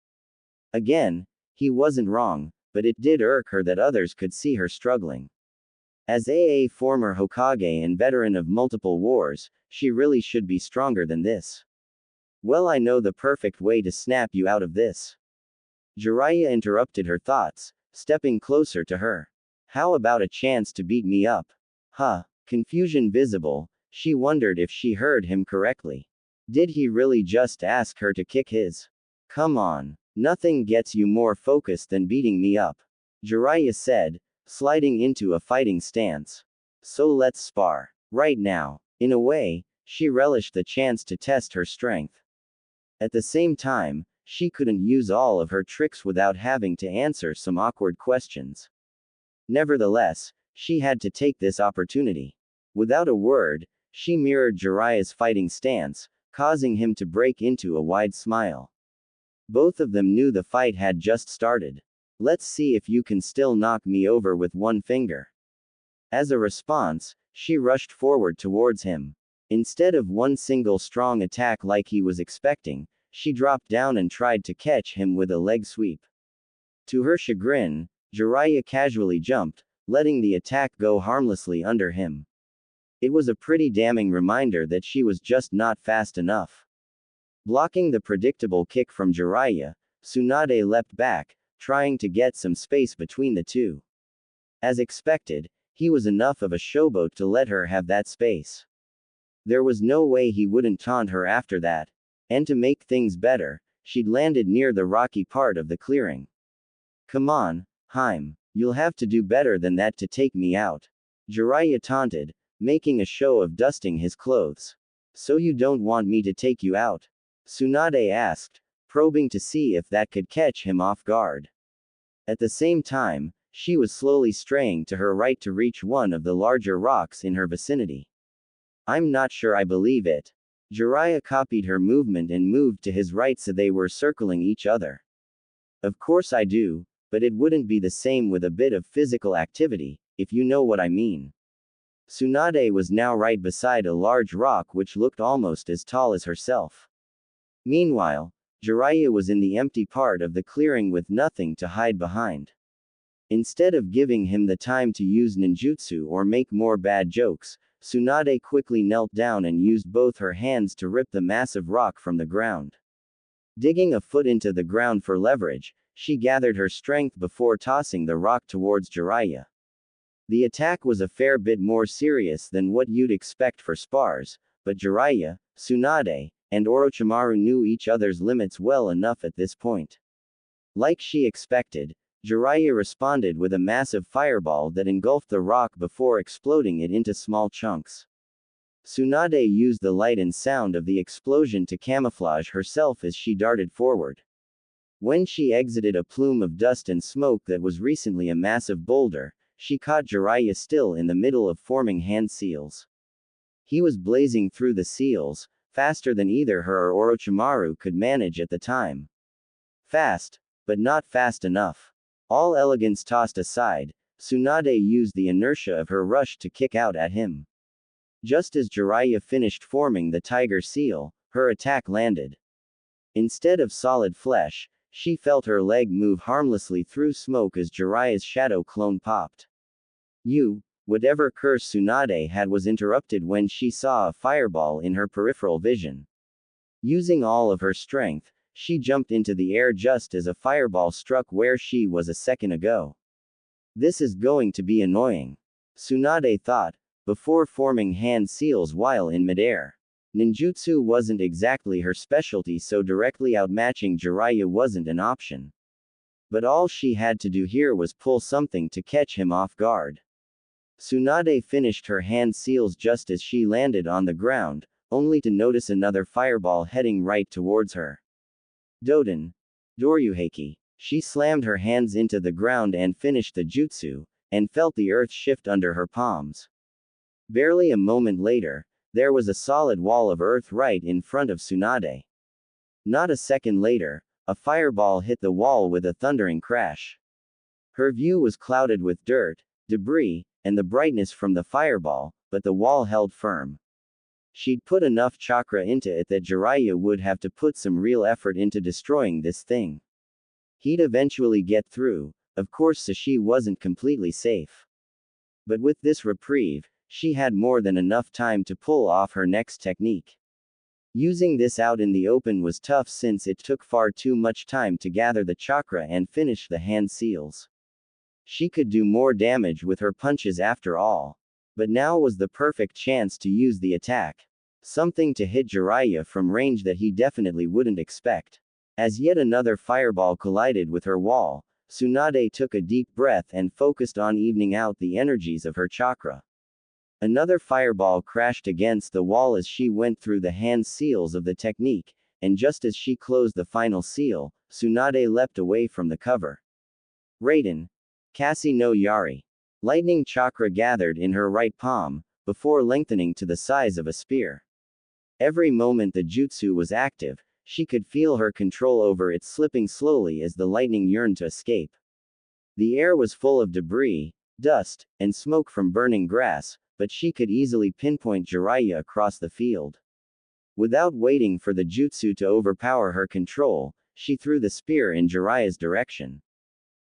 Again, he wasn't wrong, but it did irk her that others could see her struggling. As a former Hokage and veteran of multiple wars, she really should be stronger than this. Well, I know the perfect way to snap you out of this. Jiraiya interrupted her thoughts, stepping closer to her. How about a chance to beat me up? Huh. Confusion visible, she wondered if she heard him correctly. Did he really just ask her to kick his? Come on. Nothing gets you more focused than beating me up. Jiraiya said, sliding into a fighting stance. So let's spar. Right now. In a way, she relished the chance to test her strength. At the same time, she couldn't use all of her tricks without having to answer some awkward questions. Nevertheless, she had to take this opportunity. Without a word, she mirrored Jiraiya's fighting stance, causing him to break into a wide smile. Both of them knew the fight had just started. Let's see if you can still knock me over with one finger. As a response, she rushed forward towards him. Instead of one single strong attack like he was expecting, she dropped down and tried to catch him with a leg sweep. To her chagrin, Jiraiya casually jumped, letting the attack go harmlessly under him. It was a pretty damning reminder that she was just not fast enough. Blocking the predictable kick from Jiraiya, Tsunade leapt back, trying to get some space between the two. As expected, he was enough of a showboat to let her have that space. There was no way he wouldn't taunt her after that. And to make things better, she'd landed near the rocky part of the clearing. Come on, Haim. You'll have to do better than that to take me out. Jiraiya taunted, making a show of dusting his clothes. So you don't want me to take you out? Tsunade asked, probing to see if that could catch him off guard. At the same time, she was slowly straying to her right to reach one of the larger rocks in her vicinity. I'm not sure I believe it. Jiraiya copied her movement and moved to his right so they were circling each other. Of course I do, but it wouldn't be the same with a bit of physical activity, if you know what I mean. Tsunade was now right beside a large rock which looked almost as tall as herself. Meanwhile, Jiraiya was in the empty part of the clearing with nothing to hide behind. Instead of giving him the time to use ninjutsu or make more bad jokes, Tsunade quickly knelt down and used both her hands to rip the massive rock from the ground. Digging a foot into the ground for leverage, she gathered her strength before tossing the rock towards Jiraiya. The attack was a fair bit more serious than what you'd expect for spars, but Jiraiya, Tsunade, and Orochimaru knew each other's limits well enough at this point. Like she expected, Jiraiya responded with a massive fireball that engulfed the rock before exploding it into small chunks. Tsunade used the light and sound of the explosion to camouflage herself as she darted forward. When she exited a plume of dust and smoke that was recently a massive boulder, she caught Jiraiya still in the middle of forming hand seals. He was blazing through the seals, faster than either her or Orochimaru could manage at the time. Fast, but not fast enough. All elegance tossed aside, Tsunade used the inertia of her rush to kick out at him. Just as Jiraiya finished forming the tiger seal, her attack landed. Instead of solid flesh, she felt her leg move harmlessly through smoke as Jiraiya's shadow clone popped. Whatever curse Tsunade had was interrupted when she saw a fireball in her peripheral vision. Using all of her strength, she jumped into the air just as a fireball struck where she was a second ago. This is going to be annoying, Tsunade thought, before forming hand seals while in midair. Ninjutsu wasn't exactly her specialty, so directly outmatching Jiraiya wasn't an option. But all she had to do here was pull something to catch him off guard. Tsunade finished her hand seals just as she landed on the ground, only to notice another fireball heading right towards her. Doden. Doryuheiki. She slammed her hands into the ground and finished the jutsu, and felt the earth shift under her palms. Barely a moment later, there was a solid wall of earth right in front of Tsunade. Not a second later, a fireball hit the wall with a thundering crash. Her view was clouded with dirt, debris, and the brightness from the fireball, but the wall held firm. She'd put enough chakra into it that Jiraiya would have to put some real effort into destroying this thing. He'd eventually get through, of course, so she wasn't completely safe. But with this reprieve, she had more than enough time to pull off her next technique. Using this out in the open was tough since it took far too much time to gather the chakra and finish the hand seals. She could do more damage with her punches after all. But now was the perfect chance to use the attack. Something to hit Jiraiya from range that he definitely wouldn't expect. As yet another fireball collided with her wall, Tsunade took a deep breath and focused on evening out the energies of her chakra. Another fireball crashed against the wall as she went through the hand seals of the technique, and just as she closed the final seal, Tsunade leapt away from the cover. Raiden. Kasi no Yari. Lightning chakra gathered in her right palm, before lengthening to the size of a spear. Every moment the jutsu was active, she could feel her control over it slipping slowly as the lightning yearned to escape. The air was full of debris, dust, and smoke from burning grass, but she could easily pinpoint Jiraiya across the field. Without waiting for the jutsu to overpower her control, she threw the spear in Jiraiya's direction.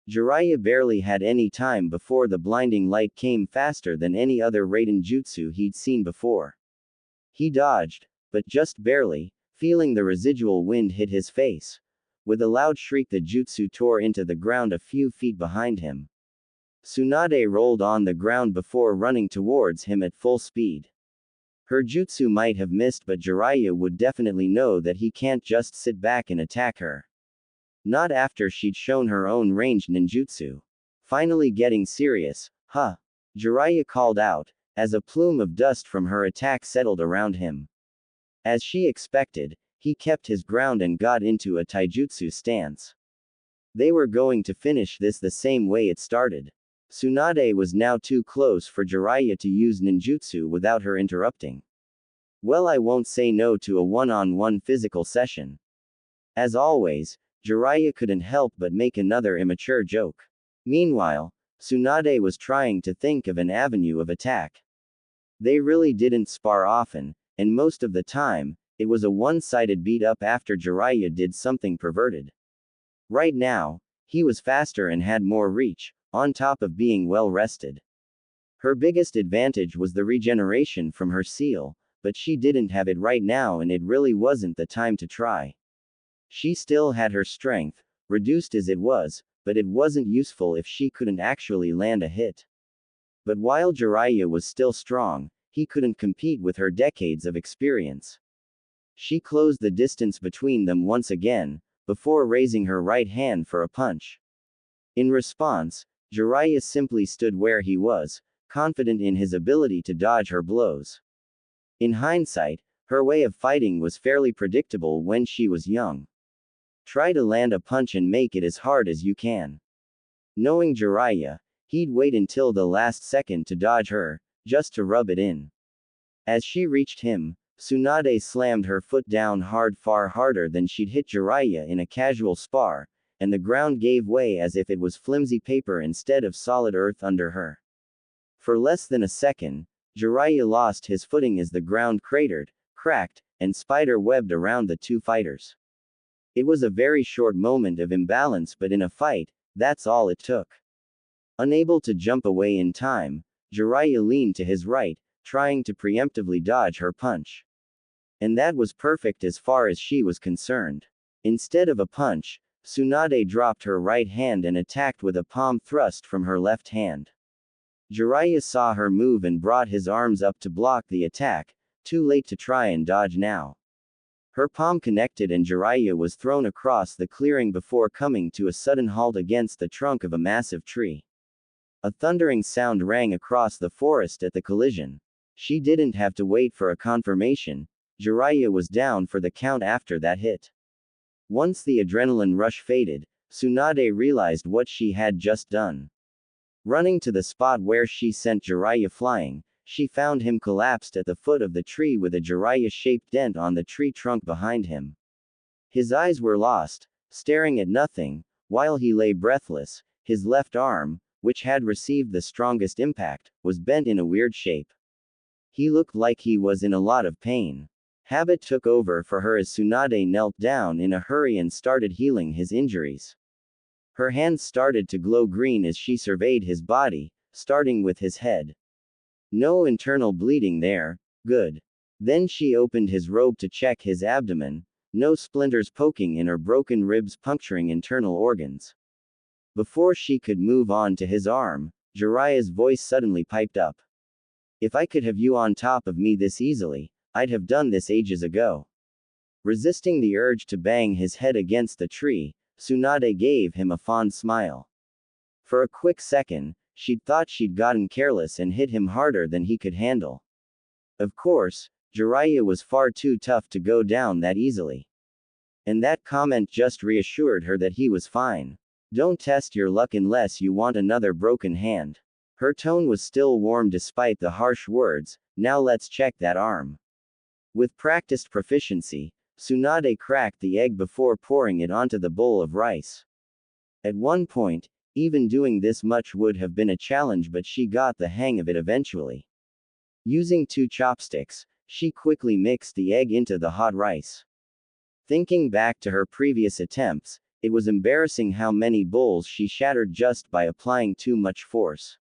Jiraiya barely had any time before the blinding light came faster than any other Raiden jutsu he'd seen before. He dodged, but just barely, feeling the residual wind hit his face. With a loud shriek the jutsu tore into the ground a few feet behind him. Tsunade rolled on the ground before running towards him at full speed. Her jutsu might have missed, but Jiraiya would definitely know that he can't just sit back and attack her. Not after she'd shown her own ranged ninjutsu. Finally getting serious, huh? Jiraiya called out, as a plume of dust from her attack settled around him. As she expected, he kept his ground and got into a taijutsu stance. They were going to finish this the same way it started. Tsunade was now too close for Jiraiya to use ninjutsu without her interrupting. Well, I won't say no to a one-on-one physical session. As always, Jiraiya couldn't help but make another immature joke. Meanwhile, Tsunade was trying to think of an avenue of attack. They really didn't spar often, and most of the time, it was a one-sided beat-up after Jiraiya did something perverted. Right now, he was faster and had more reach, on top of being well-rested. Her biggest advantage was the regeneration from her seal, but she didn't have it right now and it really wasn't the time to try. She still had her strength, reduced as it was, but it wasn't useful if she couldn't actually land a hit. But while Jiraiya was still strong, he couldn't compete with her decades of experience. She closed the distance between them once again, before raising her right hand for a punch. In response, Jiraiya simply stood where he was, confident in his ability to dodge her blows. In hindsight, her way of fighting was fairly predictable when she was young. Try to land a punch and make it as hard as you can. Knowing Jiraiya, he'd wait until the last second to dodge her, just to rub it in. As she reached him, Tsunade slammed her foot down hard, far harder than she'd hit Jiraiya in a casual spar, and the ground gave way as if it was flimsy paper instead of solid earth under her. For less than a second, Jiraiya lost his footing as the ground cratered, cracked, and spider-webbed around the two fighters. It was a very short moment of imbalance, but in a fight, that's all it took. Unable to jump away in time, Jiraiya leaned to his right, trying to preemptively dodge her punch. And that was perfect as far as she was concerned. Instead of a punch, Tsunade dropped her right hand and attacked with a palm thrust from her left hand. Jiraiya saw her move and brought his arms up to block the attack, too late to try and dodge now. Her palm connected and Jiraiya was thrown across the clearing before coming to a sudden halt against the trunk of a massive tree. A thundering sound rang across the forest at the collision. She didn't have to wait for a confirmation, Jiraiya was down for the count after that hit. Once the adrenaline rush faded, Tsunade realized what she had just done. Running to the spot where she sent Jiraiya flying, she found him collapsed at the foot of the tree with a Jiraiya-shaped dent on the tree trunk behind him. His eyes were lost, staring at nothing, while he lay breathless. His left arm, which had received the strongest impact, was bent in a weird shape. He looked like he was in a lot of pain. Habit took over for her as Tsunade knelt down in a hurry and started healing his injuries. Her hands started to glow green as she surveyed his body, starting with his head. No internal bleeding there, good. Then she opened his robe to check his abdomen, no splinters poking in or broken ribs puncturing internal organs. Before she could move on to his arm, Jiraiya's voice suddenly piped up. If I could have you on top of me this easily, I'd have done this ages ago. Resisting the urge to bang his head against the tree, Tsunade gave him a fond smile. For a quick second, she'd thought she'd gotten careless and hit him harder than he could handle. Of course, Jiraiya was far too tough to go down that easily. And that comment just reassured her that he was fine. Don't test your luck unless you want another broken hand. Her tone was still warm despite the harsh words. Now let's check that arm. With practiced proficiency, Tsunade cracked the egg before pouring it onto the bowl of rice. At one point, even doing this much would have been a challenge, but she got the hang of it eventually. Using 2 chopsticks, she quickly mixed the egg into the hot rice. Thinking back to her previous attempts, it was embarrassing how many bowls she shattered just by applying too much force.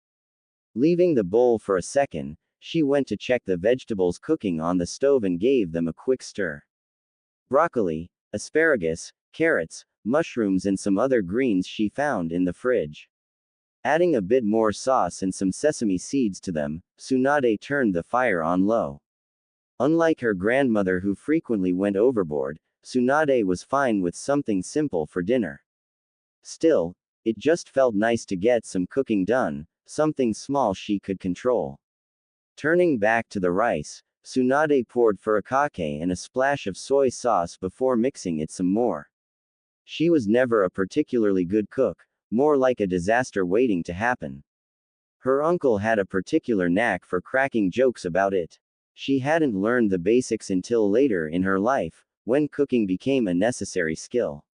Leaving the bowl for a second, she went to check the vegetables cooking on the stove and gave them a quick stir. Broccoli, asparagus, carrots, mushrooms and some other greens she found in the fridge. Adding a bit more sauce and some sesame seeds to them, Tsunade turned the fire on low. Unlike her grandmother who frequently went overboard, Tsunade was fine with something simple for dinner. Still, it just felt nice to get some cooking done, something small she could control. Turning back to the rice, Tsunade poured furikake and a splash of soy sauce before mixing it some more. She was never a particularly good cook, more like a disaster waiting to happen. Her uncle had a particular knack for cracking jokes about it. She hadn't learned the basics until later in her life, when cooking became a necessary skill.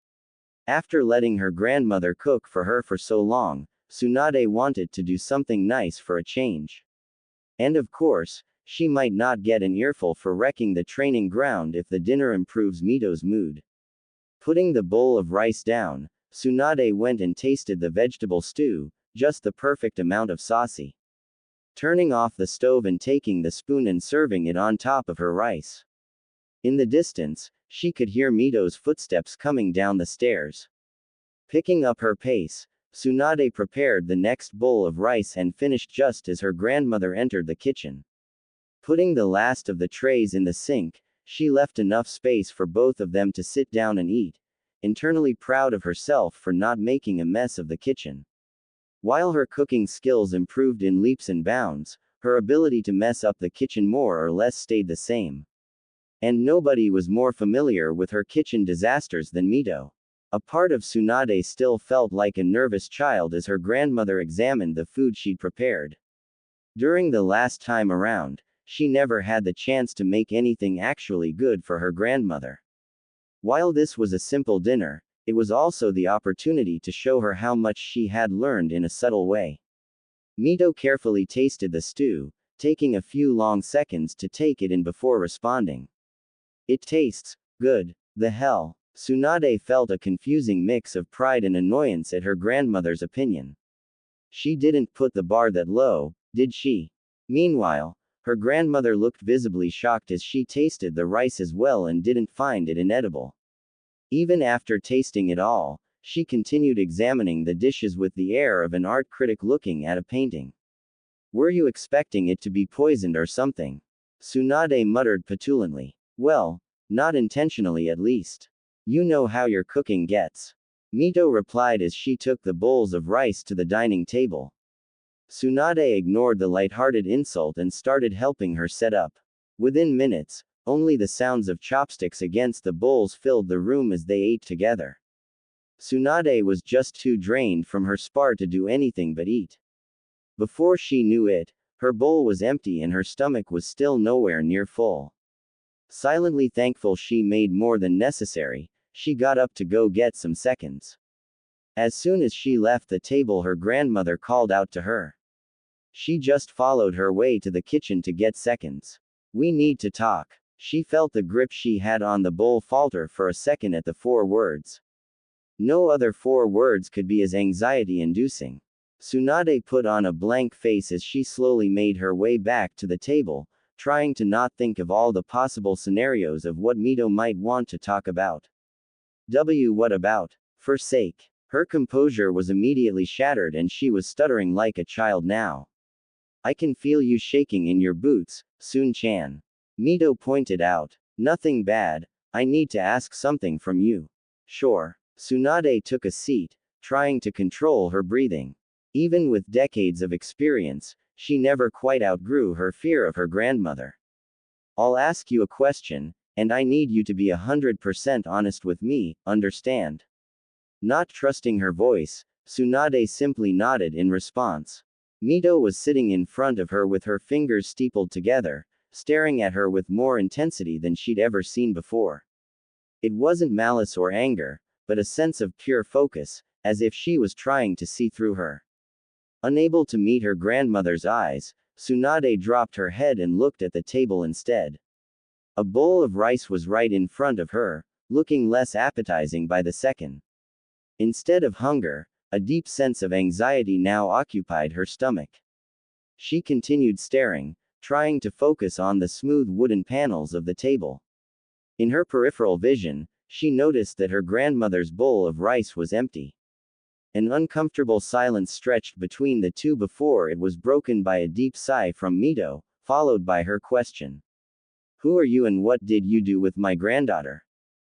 After letting her grandmother cook for her for so long, Tsunade wanted to do something nice for a change. And of course, she might not get an earful for wrecking the training ground if the dinner improves Mito's mood. Putting the bowl of rice down, Tsunade went and tasted the vegetable stew, just the perfect amount of saucy. Turning off the stove and taking the spoon and serving it on top of her rice. In the distance, she could hear Mito's footsteps coming down the stairs. Picking up her pace, Tsunade prepared the next bowl of rice and finished just as her grandmother entered the kitchen. Putting the last of the trays in the sink, she left enough space for both of them to sit down and eat, internally proud of herself for not making a mess of the kitchen. While her cooking skills improved in leaps and bounds, her ability to mess up the kitchen more or less stayed the same. And nobody was more familiar with her kitchen disasters than Mito. A part of Tsunade still felt like a nervous child as her grandmother examined the food she'd prepared. During the last time around, she never had the chance to make anything actually good for her grandmother. While this was a simple dinner, it was also the opportunity to show her how much she had learned in a subtle way. Mito carefully tasted the stew, taking a few long seconds to take it in before responding. It tastes good. The hell? Tsunade felt a confusing mix of pride and annoyance at her grandmother's opinion. She didn't put the bar that low, did she? Meanwhile, her grandmother looked visibly shocked as she tasted the rice as well and didn't find it inedible. Even after tasting it all, she continued examining the dishes with the air of an art critic looking at a painting. Were you expecting it to be poisoned or something? Tsunade muttered petulantly. Well, not intentionally at least. You know how your cooking gets. Mito replied as she took the bowls of rice to the dining table. Tsunade ignored the light-hearted insult and started helping her set up. Within minutes, only the sounds of chopsticks against the bowls filled the room as they ate together. Tsunade was just too drained from her spar to do anything but eat. Before she knew it, her bowl was empty and her stomach was still nowhere near full. Silently thankful she made more than necessary, she got up to go get some seconds. As soon as she left the table, her grandmother called out to her. She just followed her way to the kitchen to get seconds. We need to talk. She felt the grip she had on the bowl falter for a second at the 4 words. No other 4 words could be as anxiety-inducing. Tsunade put on a blank face as she slowly made her way back to the table, trying to not think of all the possible scenarios of what Mito might want to talk about. What about? For sake. Her composure was immediately shattered and she was stuttering like a child now. I can feel you shaking in your boots, Sun-chan. Mito pointed out. Nothing bad, I need to ask something from you. Sure. Tsunade took a seat, trying to control her breathing. Even with decades of experience, she never quite outgrew her fear of her grandmother. I'll ask you a question, and I need you to be 100% honest with me, understand? Not trusting her voice, Tsunade simply nodded in response. Mito was sitting in front of her with her fingers steepled together, staring at her with more intensity than she'd ever seen before. It wasn't malice or anger, but a sense of pure focus, as if she was trying to see through her. Unable to meet her grandmother's eyes, Tsunade dropped her head and looked at the table instead. A bowl of rice was right in front of her, looking less appetizing by the second. Instead of hunger, a deep sense of anxiety now occupied her stomach. She continued staring, trying to focus on the smooth wooden panels of the table. In her peripheral vision, she noticed that her grandmother's bowl of rice was empty. An uncomfortable silence stretched between the two before it was broken by a deep sigh from Mito, followed by her question. Who are you and what did you do with my granddaughter?